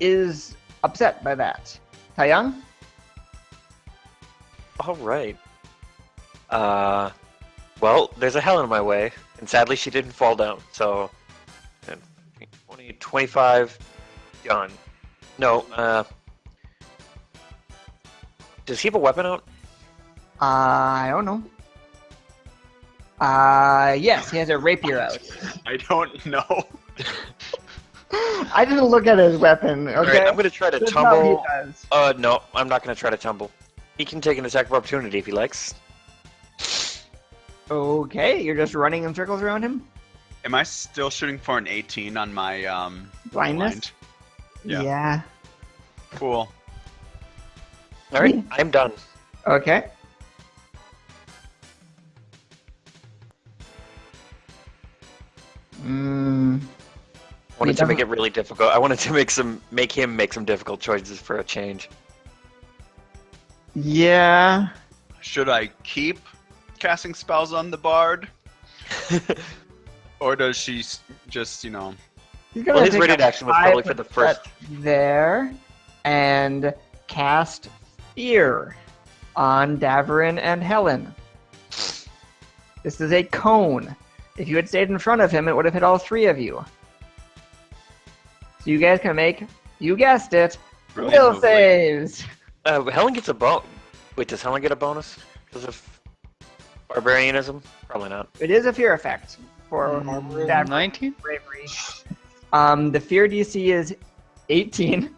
is upset by that. Taeyang? Alright. Well, there's a hell in my way, and sadly she didn't fall down, so... 20, 25, done. No, does he have a weapon out? I don't know. Yes, he has a rapier out. I don't know. I didn't look at his weapon, okay? Alright, I'm gonna try to That's how he tumble. does. No, I'm not gonna try to tumble. He can take an attack of opportunity if he likes. Okay, you're just running in circles around him? Am I still shooting for an 18 on my Blindness? blind? Yeah. Yeah. Cool. Alright, I'm done. Okay. I wanted to make it really difficult. I wanted to make him make some difficult choices for a change. Yeah. Should I keep casting spells on the bard? Or does she just, He's gonna Well, his take rated a action was probably for the 5 first. step there and cast Fear on Davrin and Helen. This is a cone. If you had stayed in front of him, it would have hit all 3 of you. So you guys can make, you guessed it, Really will movely. saves. Helen gets a bonus. Wait, does Helen get a bonus because of barbarianism? Probably not. It is a fear effect for Davrin 19? bravery. The fear DC is 18.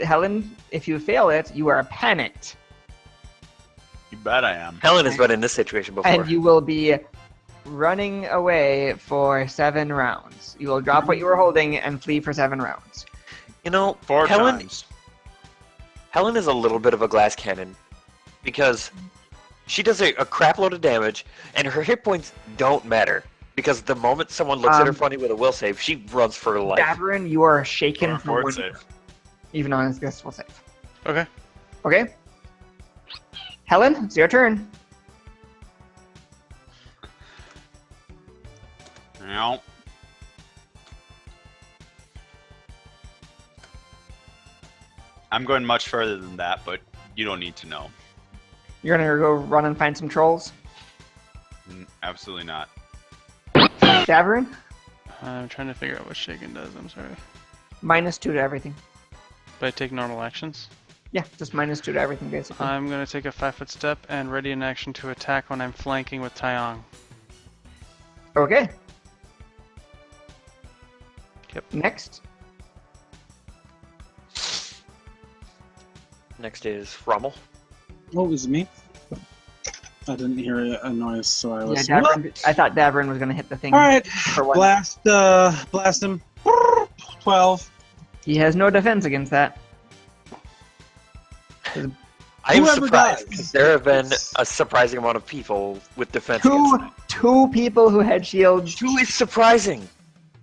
Helen, if you fail it, you are panicked, You bet I am. Helen has been in this situation before. and you will be running away for 7 rounds. You will drop what you were holding and flee for 7 rounds. You know, 4 Helen. times. Helen is a little bit of a glass cannon because she does a crap load of damage, and her hit points don't matter because the moment someone looks at her funny with a will save, she runs for her life. Davrin, you are shaken Or from fort one, save. even on his guess will save. Okay. Okay. Helen, it's your turn. No. I'm going much further than that, but you don't need to know. You're gonna go run and find some trolls. Absolutely not. Davern, I'm trying to figure out what Shaken does. I'm sorry. -2 to everything. But I take normal actions. Yeah, just -2 to everything, basically. I'm gonna take a 5-foot step and ready an action to attack when I'm flanking with Taeyong. Okay. Yep. Next. Next is Rommel. What was it, me? I didn't hear a noise, so I was. Yeah, Davern, I thought Davern was gonna hit the thing. All right, for one. blast him. 12. He has no defense against that. I'm Whoever surprised does. because there have been a surprising amount of people with defense Two, against that. two people who had shields. 2 is surprising.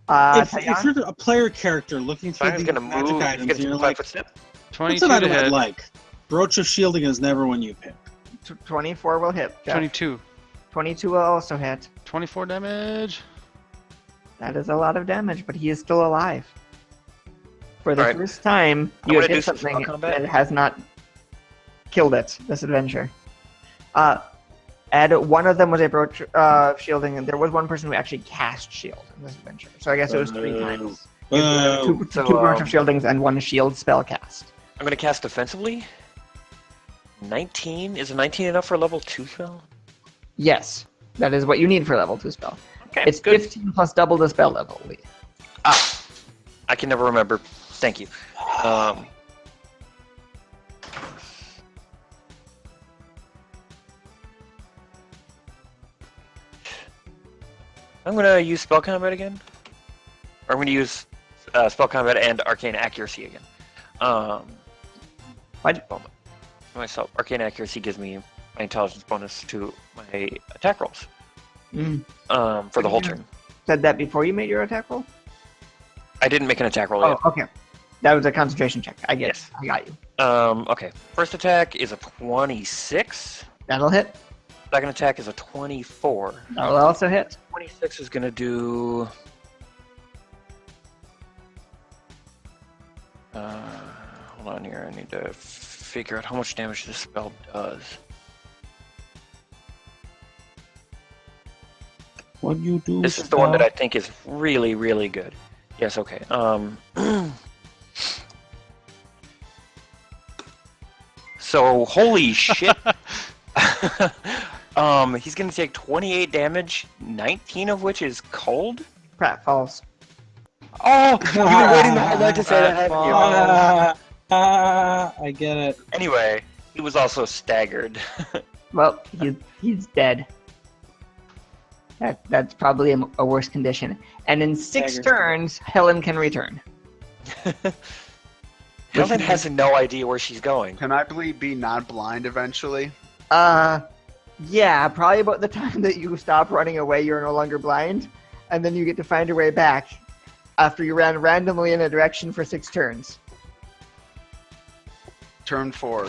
If Taeyong? you're a player character looking for Taeyong's these gonna magic move. He's items, gonna you're take a like, 5-foot step. 22 what's an to item I'd hit. like? Brooch of Shielding is never one you pick. 24 will hit. Jeff. 22. 22 will also hit. 24 damage. That is a lot of damage, but he is still alive. For the Alright. first time, I'm you have gonna do hit some something spell combat. that has not killed it this adventure. And one of them was a brooch shielding, and there was one person who actually cast shield in this adventure. So I guess it was 3 times. Two So, brooch of shieldings and 1 shield spell cast. I'm gonna cast defensively. 19 is a 19 enough for a level 2 spell? Yes, that is what you need for a level 2 spell. Okay, It's good. 15 plus double the spell level. I can never remember. Thank you. I'm gonna use spell combat again. Or I'm gonna use spell combat and arcane accuracy again. What? Myself, arcane accuracy gives me my intelligence bonus to my attack rolls for the whole turn. Said that before you made your attack roll? I didn't make an attack roll Oh, yet. okay. That was a concentration check. I get Yes. it. I got you. Okay. First attack is a 26. That'll hit. Second attack is a 24. That'll also hit. 26 is gonna do. Hold on here. I need to figure out how much damage this spell does. What you do? This is the one that I think is really, really good. Yes. Okay. So holy shit. He's gonna take 28 damage, 19 of which is cold. Pratt falls. Oh, you've been waiting the whole night to say that, haven't you? I get it. Anyway, he was also staggered. Well, he's dead. That's probably a worse condition. And in 6 Staggered. turns, Helen can return. Helen has no idea where she's going. Can I be non-blind eventually? Yeah, probably about the time that you stop running away, you're no longer blind, and then you get to find your way back after you ran randomly in a direction for 6 turns. Turn 4.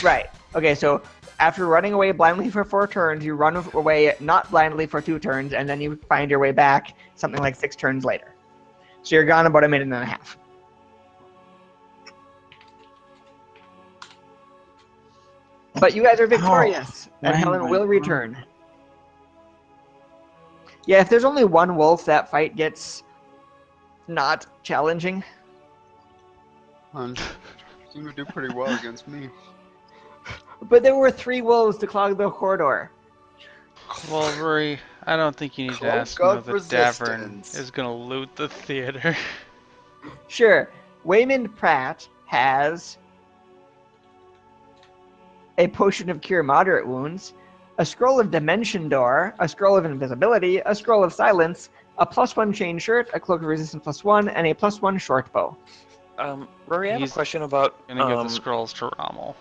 Right. Okay, so after running away blindly for 4 turns, you run away not blindly for 2 turns, and then you find your way back something like 6 turns later. So you're gone about a minute and a half. But you guys are victorious, and Right, Helen right, will right. return. Yeah, if there's only one wolf, that fight gets not challenging. Seem to do pretty well against me. But there were 3 wolves to clog the corridor. Well, Rory, I don't think you need to Cloak ask of me that Davern resistance. is gonna loot the theater. Sure, Waymond Pratt has a potion of cure moderate wounds, a scroll of dimension door, a scroll of invisibility, a scroll of silence, a +1 chain shirt, a cloak of resistance +1, and a +1 short bow. Rory, I have a He's question about. Gonna give the scrolls to Rommel.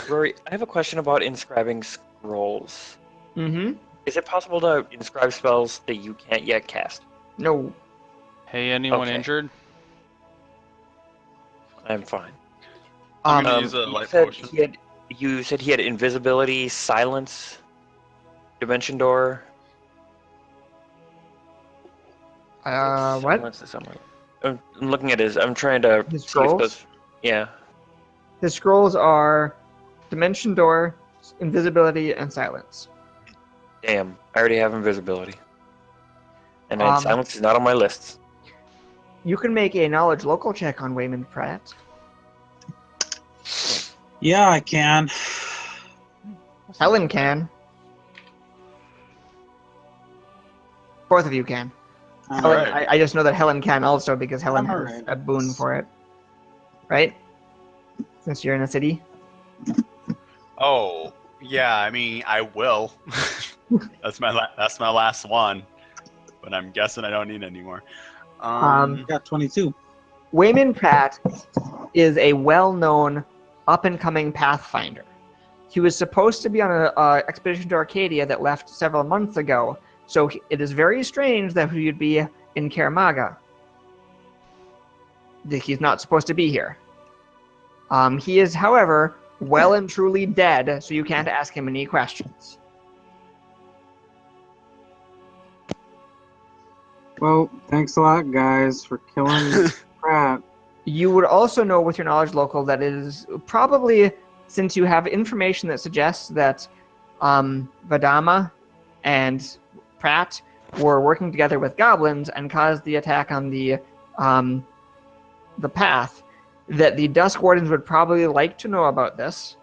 Rory, I have a question about inscribing scrolls. Mm-hmm. Is it possible to inscribe spells that you can't yet cast? No. Hey, anyone Okay. injured? I'm fine. I'm gonna use a life potion. You said he had invisibility, silence, dimension door. What? Silence is somewhere. I'm looking at his. I'm trying to His see if scrolls? those. Yeah. His scrolls are Dimension Door, Invisibility, and Silence. Damn. I already have invisibility. And then Um, silence is not on my list. You can make a knowledge local check on Wayman Pratt. Yeah, I can. Helen can. Both of you can. Helen, Alright. I just know that Helen can also because Helen I'm has alright. a boon for it. Right? Since you're in a city. Oh, yeah. I mean, I will. That's my last one, but I'm guessing I don't need any more. I got 22. Wayman Pratt is a well-known, up-and-coming Pathfinder. He was supposed to be on an expedition to Arcadia that left several months ago, so it is very strange that he would be in Karamaga. He's not supposed to be here. He is, however, well and truly dead, so you can't ask him any questions. Well, thanks a lot, guys, for killing Pratt. You would also know with your knowledge local that it is probably, since you have information that suggests that Vadama and Pratt were working together with goblins and caused the attack on the path, that the Dusk Wardens would probably like to know about this,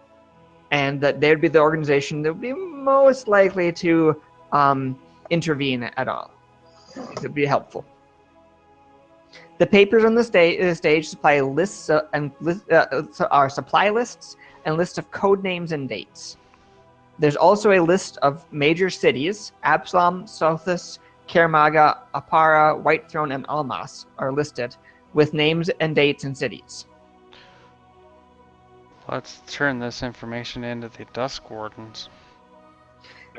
and that they would be the organization that would be most likely to intervene at all. It would be helpful. The papers on the stage supply lists are supply lists and lists of code names and dates. There's also a list of major cities: Absalom, Sothis, Karamaga, Apara, Whitethrone, and Almas are listed with names and dates and cities. Let's turn this information into the Dusk Wardens.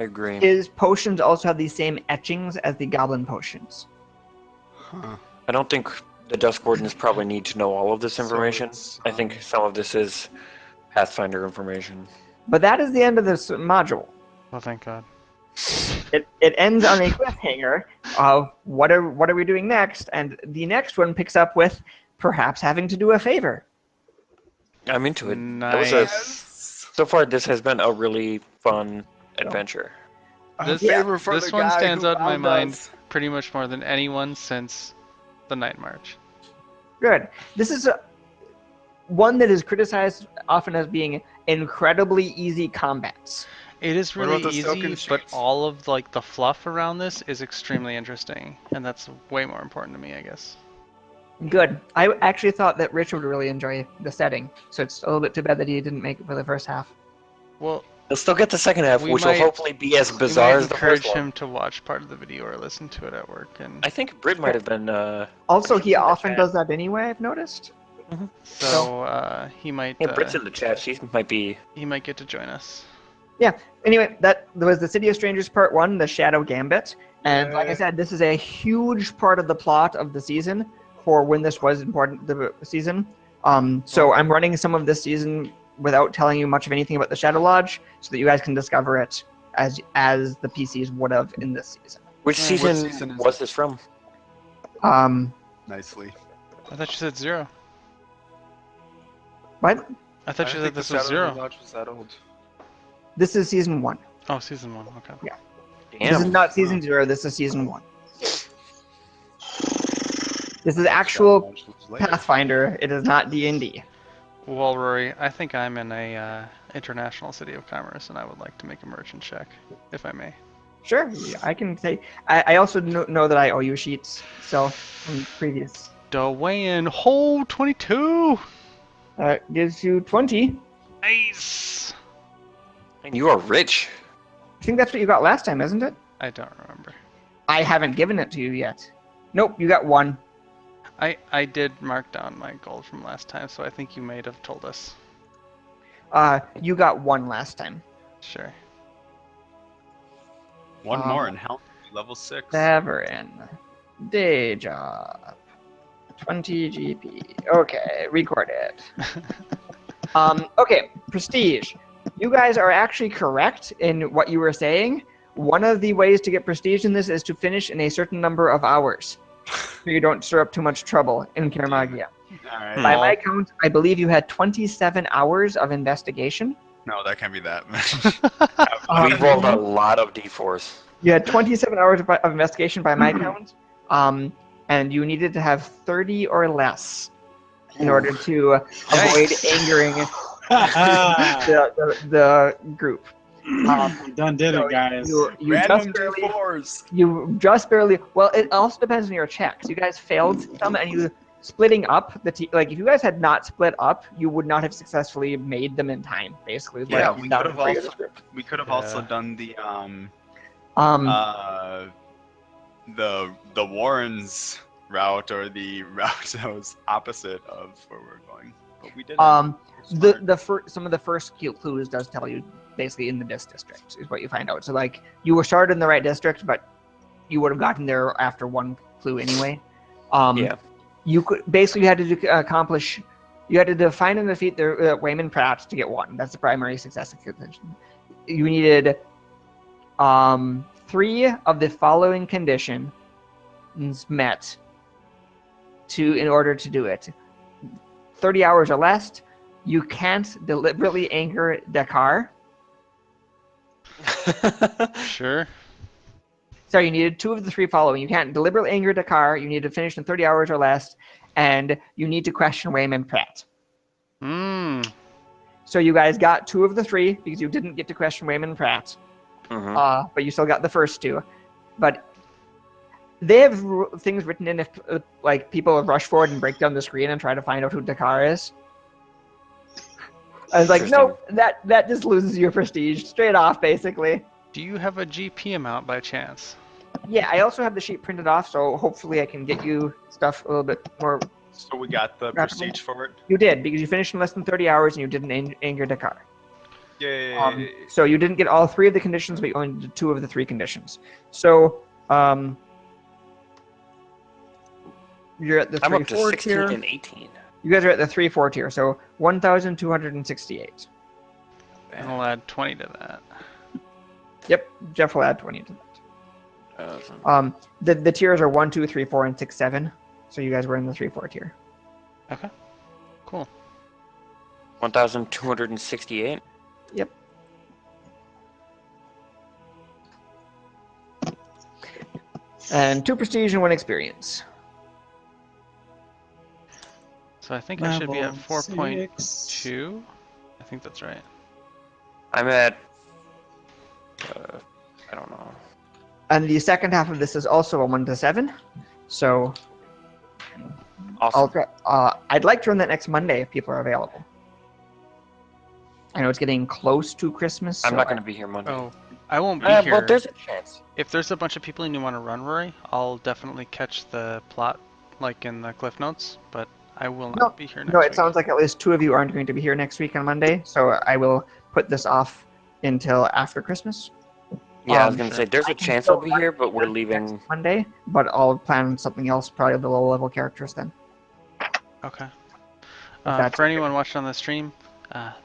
I agree. His potions also have the same etchings as the goblin potions. Huh. I don't think the Dusk Wardens probably need to know all of this information. it's, I think some of this is Pathfinder information. But that is the end of this module. Oh, thank God. It ends on a cliffhanger of what are we doing next, and the next one picks up with perhaps having to do a favor. I'm into it. Nice. That was so far, this has been a really fun adventure. This, favor for this the one guy stands who out in my found mind us. pretty much more than anyone since the Night March. Good. This is one that is criticized often as being incredibly easy combats. It is What really about the silken easy, but sheets? all of like the fluff around this is extremely interesting, and that's way more important to me, I guess. Good. I actually thought that Rich would really enjoy the setting, so it's a little bit too bad that he didn't make it for the first half. Well, You'll still get the second half, We which might- will hopefully be as we bizarre might as the encourage first one. him to watch part of the video or listen to it at work, and I think Britt might have been. Also, he in the often chat. does that anyway, I've noticed. so he might Yeah, Britt's in the chat. She might be. he might get to join us. Anyway, that was the City of Strangers Part 1, the Shadow Gambit. And like I Yay. said, this is a huge part of the plot of the season for when this was important, the season. So I'm running some of this season without telling you much of anything about the Shadow Lodge, so that you guys can discover it as the PCs would have in this season. Which What season, season is was it? this from? Nicely. I thought you said 0. What? I thought you think said the this was Shadow 0. Lodge was that old. This is season 1. Oh, season 1. Okay. This is Damn. not season 0, this is season 1. This is actual Shadow Lodge was later. Pathfinder, it is not D&D. Well, Rory, I think I'm in a international city of commerce, and I would like to make a merchant check, if I may. Sure, I can say. I also know that I owe you sheets, so from previous. Dwayne, ho, 22. Gives you 20. Nice. And you are rich. I think that's what you got last time, isn't it? I don't remember. I haven't given it to you yet. Nope, you got 1. I did mark down my gold from last time, so I think you might have told us. You got 1 last time. Sure. One more and health, level 6. Severin. Day job. 20 GP. Okay, record it. Okay, prestige. You guys are actually correct in what you were saying. One of the ways to get prestige in this is to finish in a certain number of hours, so you don't stir up too much trouble in Kermagia. All right. By my count, I believe you had 27 hours of investigation. No, that can't be that much. We rolled a lot of d4s. You had 27 hours of investigation by my count, and you needed to have 30 or less in order to avoid angering the group. You done did it, guys. You Random just barely, D4s. you just barely. Well, it also depends on your checks. You guys failed some, and you splitting up like if you guys had not split up, you would not have successfully made them in time. Basically, is what Yeah, it we comes could down have to for also your script. we could have also done the the Warrens route or the route that was opposite of where we're going. But we did. Some of the first clues does tell you basically in the BIS district is what you find out. So like you were started in the right district, but you would have gotten there after one clue anyway. You could basically you had to accomplish. You had to define and defeat the Wayman Pratt to get one. That's the primary success condition. You needed 3 of the following conditions met in order to do it. 30 hours or less. You can't deliberately anger Dakar. Sure. Sorry, you needed 2 of the 3 following. You can't deliberately anger Dakar. You need to finish in 30 hours or less, and you need to question Wayman Pratt. So you guys got 2 of the 3 because you didn't get to question Wayman Pratt. But you still got the first 2. But they have things written in if like people rush forward and break down the screen and try to find out who Dakar is. I was like, nope, that just loses your prestige straight off, basically. Do you have a GP amount by chance? Yeah, I also have the sheet printed off, so hopefully I can get you stuff a little bit more. So we got the prestige for it. You did, because you finished in less than 30 hours and you didn't anger Dakar. Yay! So you didn't get all 3 of the conditions, but you only did 2 of the 3 conditions. So you're at the 3-4 I'm up to 16 tier. and 18. You guys are at the 3-4 tier, so 1,268. And I'll add 20 to that. Yep, Jeff will add 20 to that. The tiers are 1, 2, 3, 4, and 6, 7. So you guys were in the 3-4 tier. Okay. Cool. 1,268. Yep. And 2 prestige and 1 experience. So I think I should be at 4.2. I think that's right. I'm at. I don't know. And the second half of this is also a 1 to 7. So Awesome. I'd like to run that next Monday if people are available. I know it's getting close to Christmas. I'm not going to be here Monday. Oh, I won't be here. Well, there's a chance. If there's a bunch of people and you want to run, Rory, I'll definitely catch the plot, like in the Cliff Notes, but I will not be here next week. week. It sounds like at least 2 of you aren't going to be here next week on Monday, so I will put this off until after Christmas. Yeah, I was going to say, there's a chance I'll be here, but we're leaving Monday, but I'll plan something else, probably the low-level characters then. Okay. That's for anyone watching on the stream,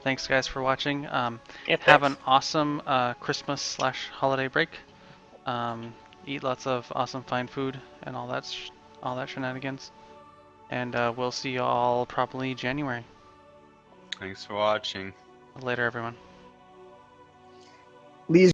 thanks guys for watching. Yeah, have an awesome Christmas/holiday break. Eat lots of awesome fine food and all that shenanigans. And we'll see you all probably January. Thanks for watching. Later, everyone. Lee's